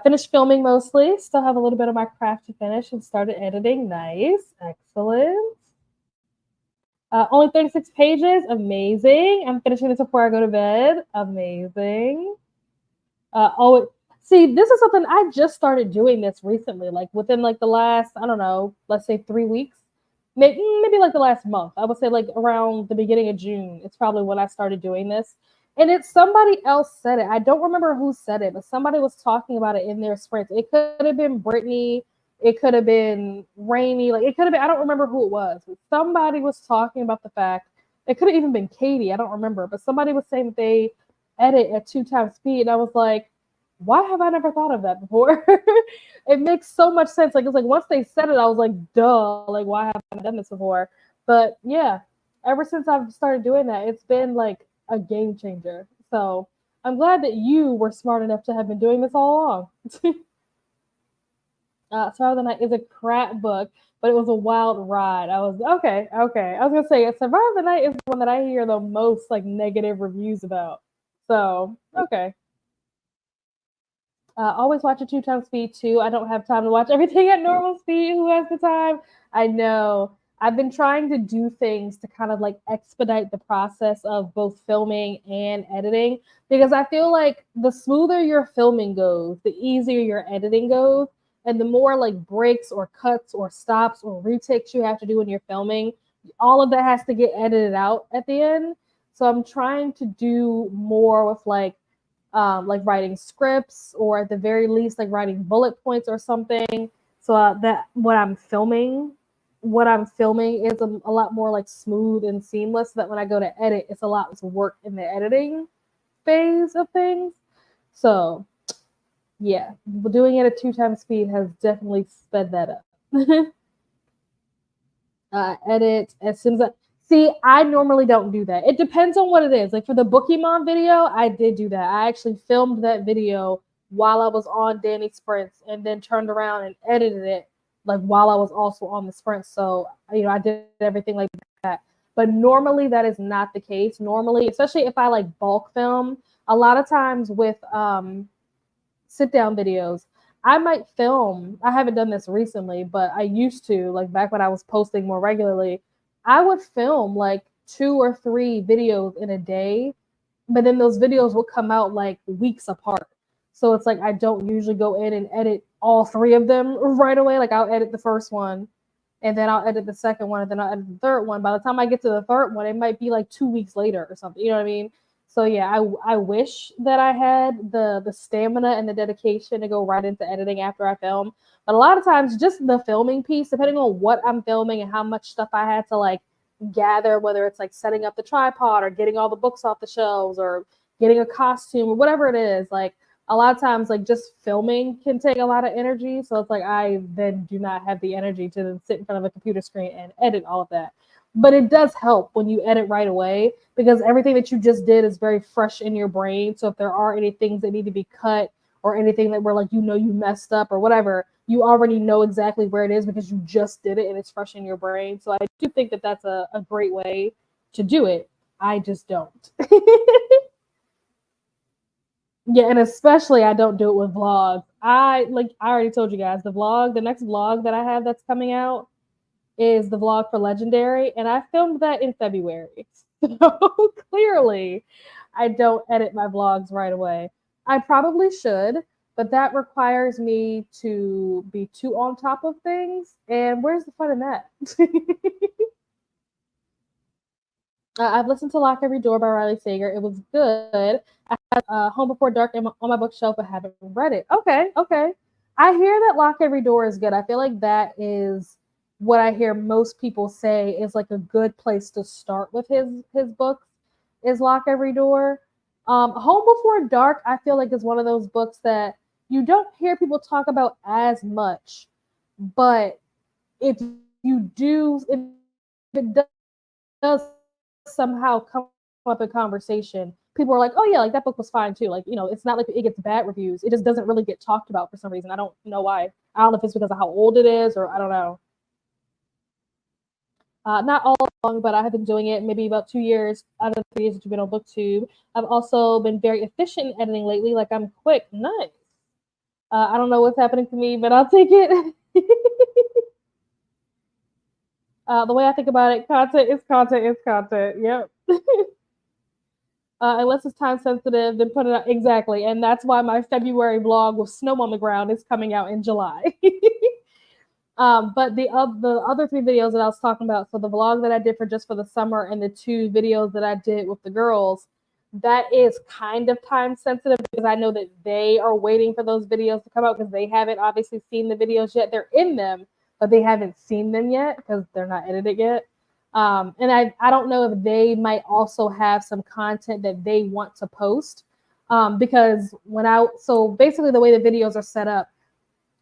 [SPEAKER 1] Finished filming mostly. Still have a little bit of my craft to finish and started editing. Nice. Excellent. Only 36 pages. Amazing. I'm finishing this before I go to bed. Amazing. See, this is something I just started doing this recently, like within like the last, I don't know, let's say 3 weeks. Maybe like the last month. I would say like around the beginning of June. It's probably when I started doing this. And it's somebody else said it. I don't remember who said it, but somebody was talking about it in their sprint. It could have been Brittany. It could have been Rainy. Like it could have been, I don't remember who it was. But somebody was talking about the fact, it could have even been Katie. I don't remember. But somebody was saying that they edit at 2x speed. And I was like, why have I never thought of that before? It makes so much sense. Like, it's like once they said it, I was like, duh, like, why haven't I done this before? But yeah, ever since I've started doing that, it's been like a game changer. So I'm glad that you were smart enough to have been doing this all along. Survival of the Night is a crap book, but it was a wild ride. I was okay, okay. I was gonna say Survival of the Night is the one that I hear the most like negative reviews about. So okay. Always watch at 2 times speed too. I don't have time to watch everything at normal speed. Who has the time? I know. I've been trying to do things to kind of like expedite the process of both filming and editing because I feel like the smoother your filming goes, the easier your editing goes, and the more like breaks or cuts or stops or retakes you have to do when you're filming, all of that has to get edited out at the end. So I'm trying to do more with like writing scripts or at the very least like writing bullet points or something so that what I'm filming is a lot more like smooth and seamless so that when I go to edit it's a lot less work in the editing phase of things. So yeah, doing it at 2 times speed has definitely sped that up. Edit as soon as I see. I normally don't do that. It depends on what it is. Like for the Pokemon video, I did do that. I actually filmed that video while I was on Danny sprints and then turned around and edited it like while I was also on the sprint. So I did everything like that. But normally that is not the case. Normally, especially if I like bulk film, a lot of times with sit down videos, I might film. I haven't done this recently, but I used to, like back when I was posting more regularly, I would film like 2 or 3 videos in a day, but then those videos will come out like weeks apart. So it's like I don't usually go in and edit all 3 of them right away. Like I'll edit the first one and then I'll edit the second one and then I'll edit the third one. By the time I get to the third one, it might be like 2 weeks later or something. You know what I mean? So yeah, I wish that I had the stamina and the dedication to go right into editing after I film. But a lot of times, just the filming piece, depending on what I'm filming and how much stuff I had to like gather, whether it's like setting up the tripod or getting all the books off the shelves or getting a costume or whatever it is, like a lot of times like just filming can take a lot of energy. So it's like I then do not have the energy to then sit in front of a computer screen and edit all of that. But it does help when you edit right away because everything that you just did is very fresh in your brain. So if there are any things that need to be cut or anything that were like you messed up or whatever, you already know exactly where it is because you just did it and it's fresh in your brain. So I do think that that's a great way to do it. I just don't. Yeah, and especially I don't do it with vlogs. I already told you guys the next vlog that I have that's coming out is the vlog for Legendary, and I filmed that in February. So clearly, I don't edit my vlogs right away. I probably should, but that requires me to be too on top of things. And where's the fun in that? I've listened to Lock Every Door by Riley Sager. It was good. I had Home Before Dark on my bookshelf, but haven't read it. Okay, okay. I hear that Lock Every Door is good. I feel like that is what I hear most people say is like a good place to start with his books is Lock Every Door. Home Before Dark, I feel like is one of those books that you don't hear people talk about as much, but if you do, if it does somehow come up in conversation, people are like, oh yeah, like that book was fine too. Like, it's not like it gets bad reviews. It just doesn't really get talked about for some reason. I don't know why. I don't know if it's because of how old it is or I don't know. Not all along, but I have been doing it maybe about 2 years out of the 3 years that you've been on BookTube. I've also been very efficient in editing lately. Like I'm quick. Nice. I don't know what's happening to me, but I'll take it. The way I think about it, content is content is content. Yep. Unless it's time sensitive, then put it out exactly. And that's why my February vlog with snow on the ground is coming out in July. But the other 3 videos that I was talking about, so the vlog that I did for the summer and the 2 videos that I did with the girls, that is kind of time sensitive because I know that they are waiting for those videos to come out because they haven't obviously seen the videos yet. They're in them, but they haven't seen them yet because they're not edited yet. And I don't know if they might also have some content that they want to post. Because so basically the way the videos are set up,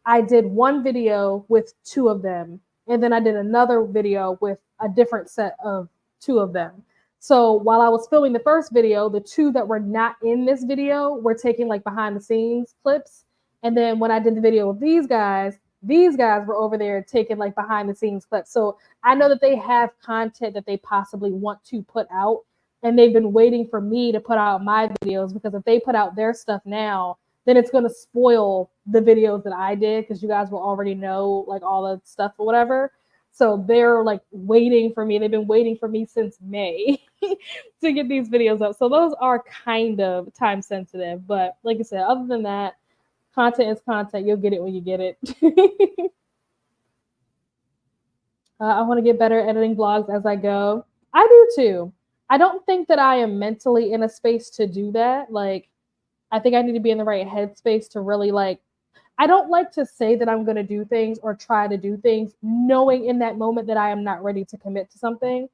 [SPEAKER 1] I did one video with two of them, and then I did another video with a different set of two of them. So while I was filming the first video, the two that were not in this video were taking like behind the scenes clips. And then when I did the video with these guys were over there taking like behind the scenes clips. So I know that they have content that they possibly want to put out. And they've been waiting for me to put out my videos, because if they put out their stuff now, then it's going to spoil the videos that I did, because you guys will already know like all the stuff or whatever. So they're like waiting for me. They've been waiting for me since May to get these videos up. So those are kind of time sensitive. But like I said, other than that, content is content. You'll get it when you get it. I want to get better at editing vlogs as I go. I do too. I don't think that I am mentally in a space to do that. Like, I think I need to be in the right headspace to really like, I don't like to say that I'm going to do things or try to do things knowing in that moment that I am not ready to commit to something.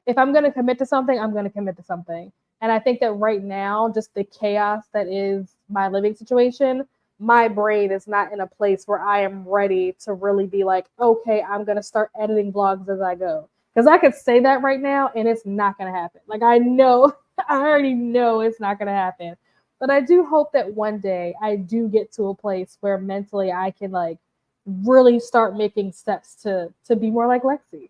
[SPEAKER 1] If I'm going to commit to something, I'm going to commit to something. And I think that right now, just the chaos that is my living situation, my brain is not in a place where I am ready to really be like, okay, I'm going to start editing vlogs as I go. Because I could say that right now and it's not going to happen. Like, I know, I already know it's not going to happen. But I do hope that one day I do get to a place where mentally I can like really start making steps to be more like Lexi.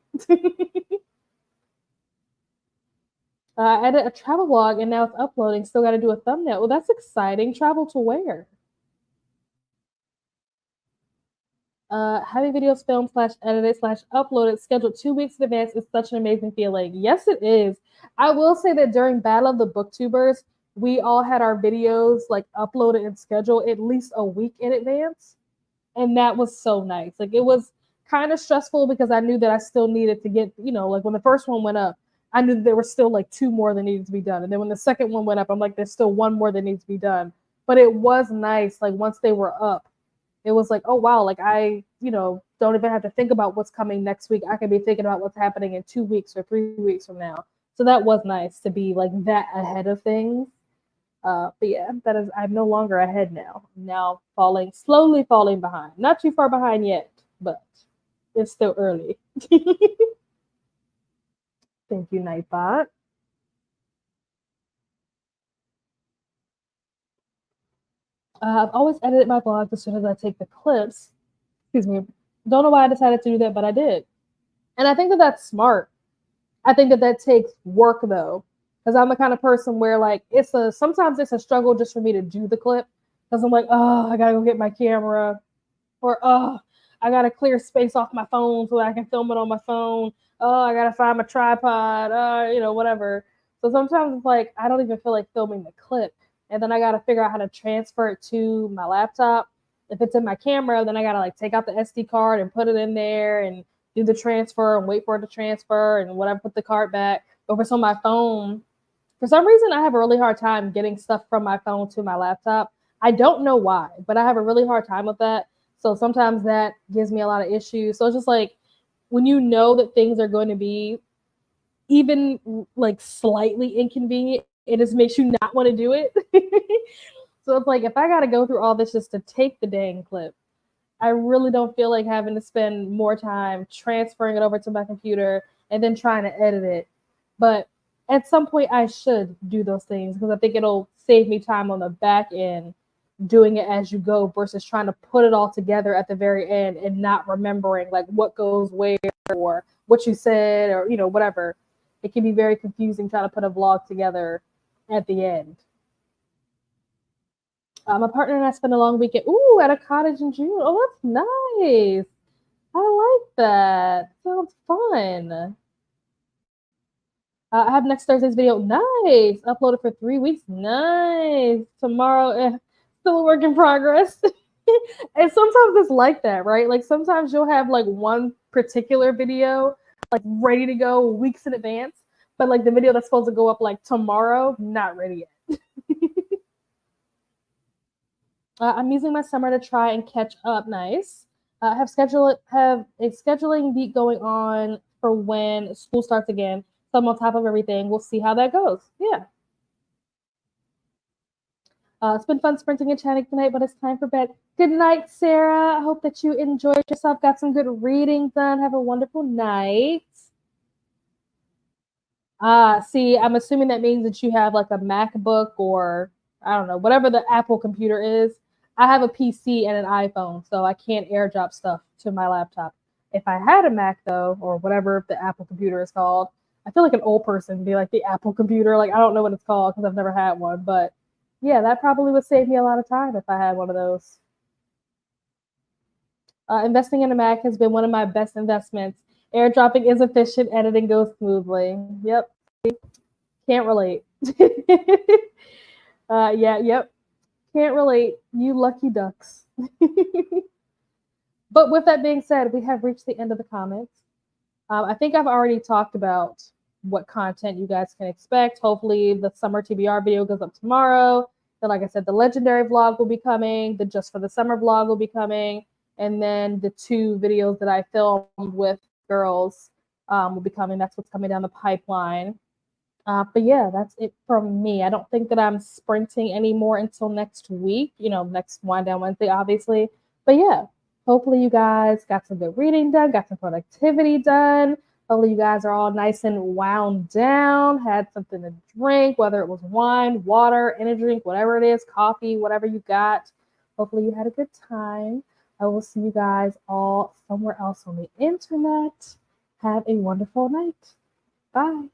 [SPEAKER 1] I edit a travel vlog and now it's uploading. Still got to do a thumbnail. Well, that's exciting. Travel to where? Having videos filmed / edited / uploaded scheduled 2 weeks in advance is such an amazing feeling. Yes, it is. I will say that during Battle of the Booktubers, we all had our videos like uploaded and scheduled at least a week in advance. And that was so nice. Like, it was kind of stressful because I knew that I still needed to get, like when the first one went up, I knew that there were still like 2 more that needed to be done. And then when the second one went up, I'm like, there's still 1 more that needs to be done. But it was nice. Like, once they were up, it was like, oh wow, like I, don't even have to think about what's coming next week. I can be thinking about what's happening in 2 weeks or 3 weeks from now. So that was nice to be like that ahead of things. But yeah, I'm no longer ahead now. I'm now slowly falling behind. Not too far behind yet, but it's still early. Thank you, Nightbot. I've always edited my vlogs as soon as I take the clips. Excuse me. Don't know why I decided to do that, but I did. And I think that that's smart. I think that takes work though, because I'm the kind of person where like sometimes it's a struggle just for me to do the clip, because I'm like, oh, I gotta go get my camera, or oh, I gotta clear space off my phone so that I can film it on my phone. Oh, I gotta find my tripod, whatever. So sometimes it's like I don't even feel like filming the clip, and then I gotta figure out how to transfer it to my laptop. If it's in my camera, then I gotta like take out the SD card and put it in there and do the transfer and wait for it to transfer and whatever, put the card back. But for my phone, for some reason, I have a really hard time getting stuff from my phone to my laptop. I don't know why, but I have a really hard time with that. So sometimes that gives me a lot of issues. So it's just like when you know that things are going to be even like slightly inconvenient, it just makes you not want to do it. So it's like if I got to go through all this just to take the dang clip, I really don't feel like having to spend more time transferring it over to my computer and then trying to edit it. But at some point, I should do those things because I think it'll save me time on the back end doing it as you go versus trying to put it all together at the very end and not remembering like what goes where or what you said or, whatever. It can be very confusing trying to put a vlog together at the end. My partner and I spent a long weekend at a cottage in June. Oh, that's nice. I like that. Sounds fun. I have next Thursday's video. Nice. Uploaded for 3 weeks. Nice. Tomorrow, still a work in progress. And sometimes it's like that, right? Like sometimes you'll have like one particular video like ready to go weeks in advance, but like the video that's supposed to go up like tomorrow, not ready yet. I'm using my summer to try and catch up. Nice. Have a scheduling beat going on for when school starts again. So I'm on top of everything. We'll see how that goes. Yeah. It's been fun sprinting and chatting tonight, but it's time for bed. Good night, Sarah. I hope that you enjoyed yourself, got some good reading done. Have a wonderful night. See, I'm assuming that means that you have like a MacBook or I don't know, whatever the Apple computer is. I have a PC and an iPhone, so I can't airdrop stuff to my laptop. If I had a Mac though, or whatever the Apple computer is called, I feel like an old person be like the Apple computer. Like I don't know what it's called because I've never had one, but yeah, that probably would save me a lot of time if I had one of those. Investing in a Mac has been one of my best investments. Airdropping is efficient, editing goes smoothly. Yep, can't relate. Yep, can't relate. You lucky ducks. But with that being said, we have reached the end of the comments. I think I've already talked about what content you guys can expect. Hopefully, the summer TBR video goes up tomorrow. Then, like I said, the legendary vlog will be coming. The just for the summer vlog will be coming, and then the 2 videos that I filmed with girls will be coming. That's what's coming down the pipeline. But yeah, that's it from me. I don't think that I'm sprinting anymore until next week, next Wind Down Wednesday, obviously. But yeah, hopefully you guys got some good reading done, got some productivity done. Hopefully you guys are all nice and wound down, had something to drink, whether it was wine, water, energy drink, whatever it is, coffee, whatever you got. Hopefully you had a good time. I will see you guys all somewhere else on the internet. Have a wonderful night. Bye.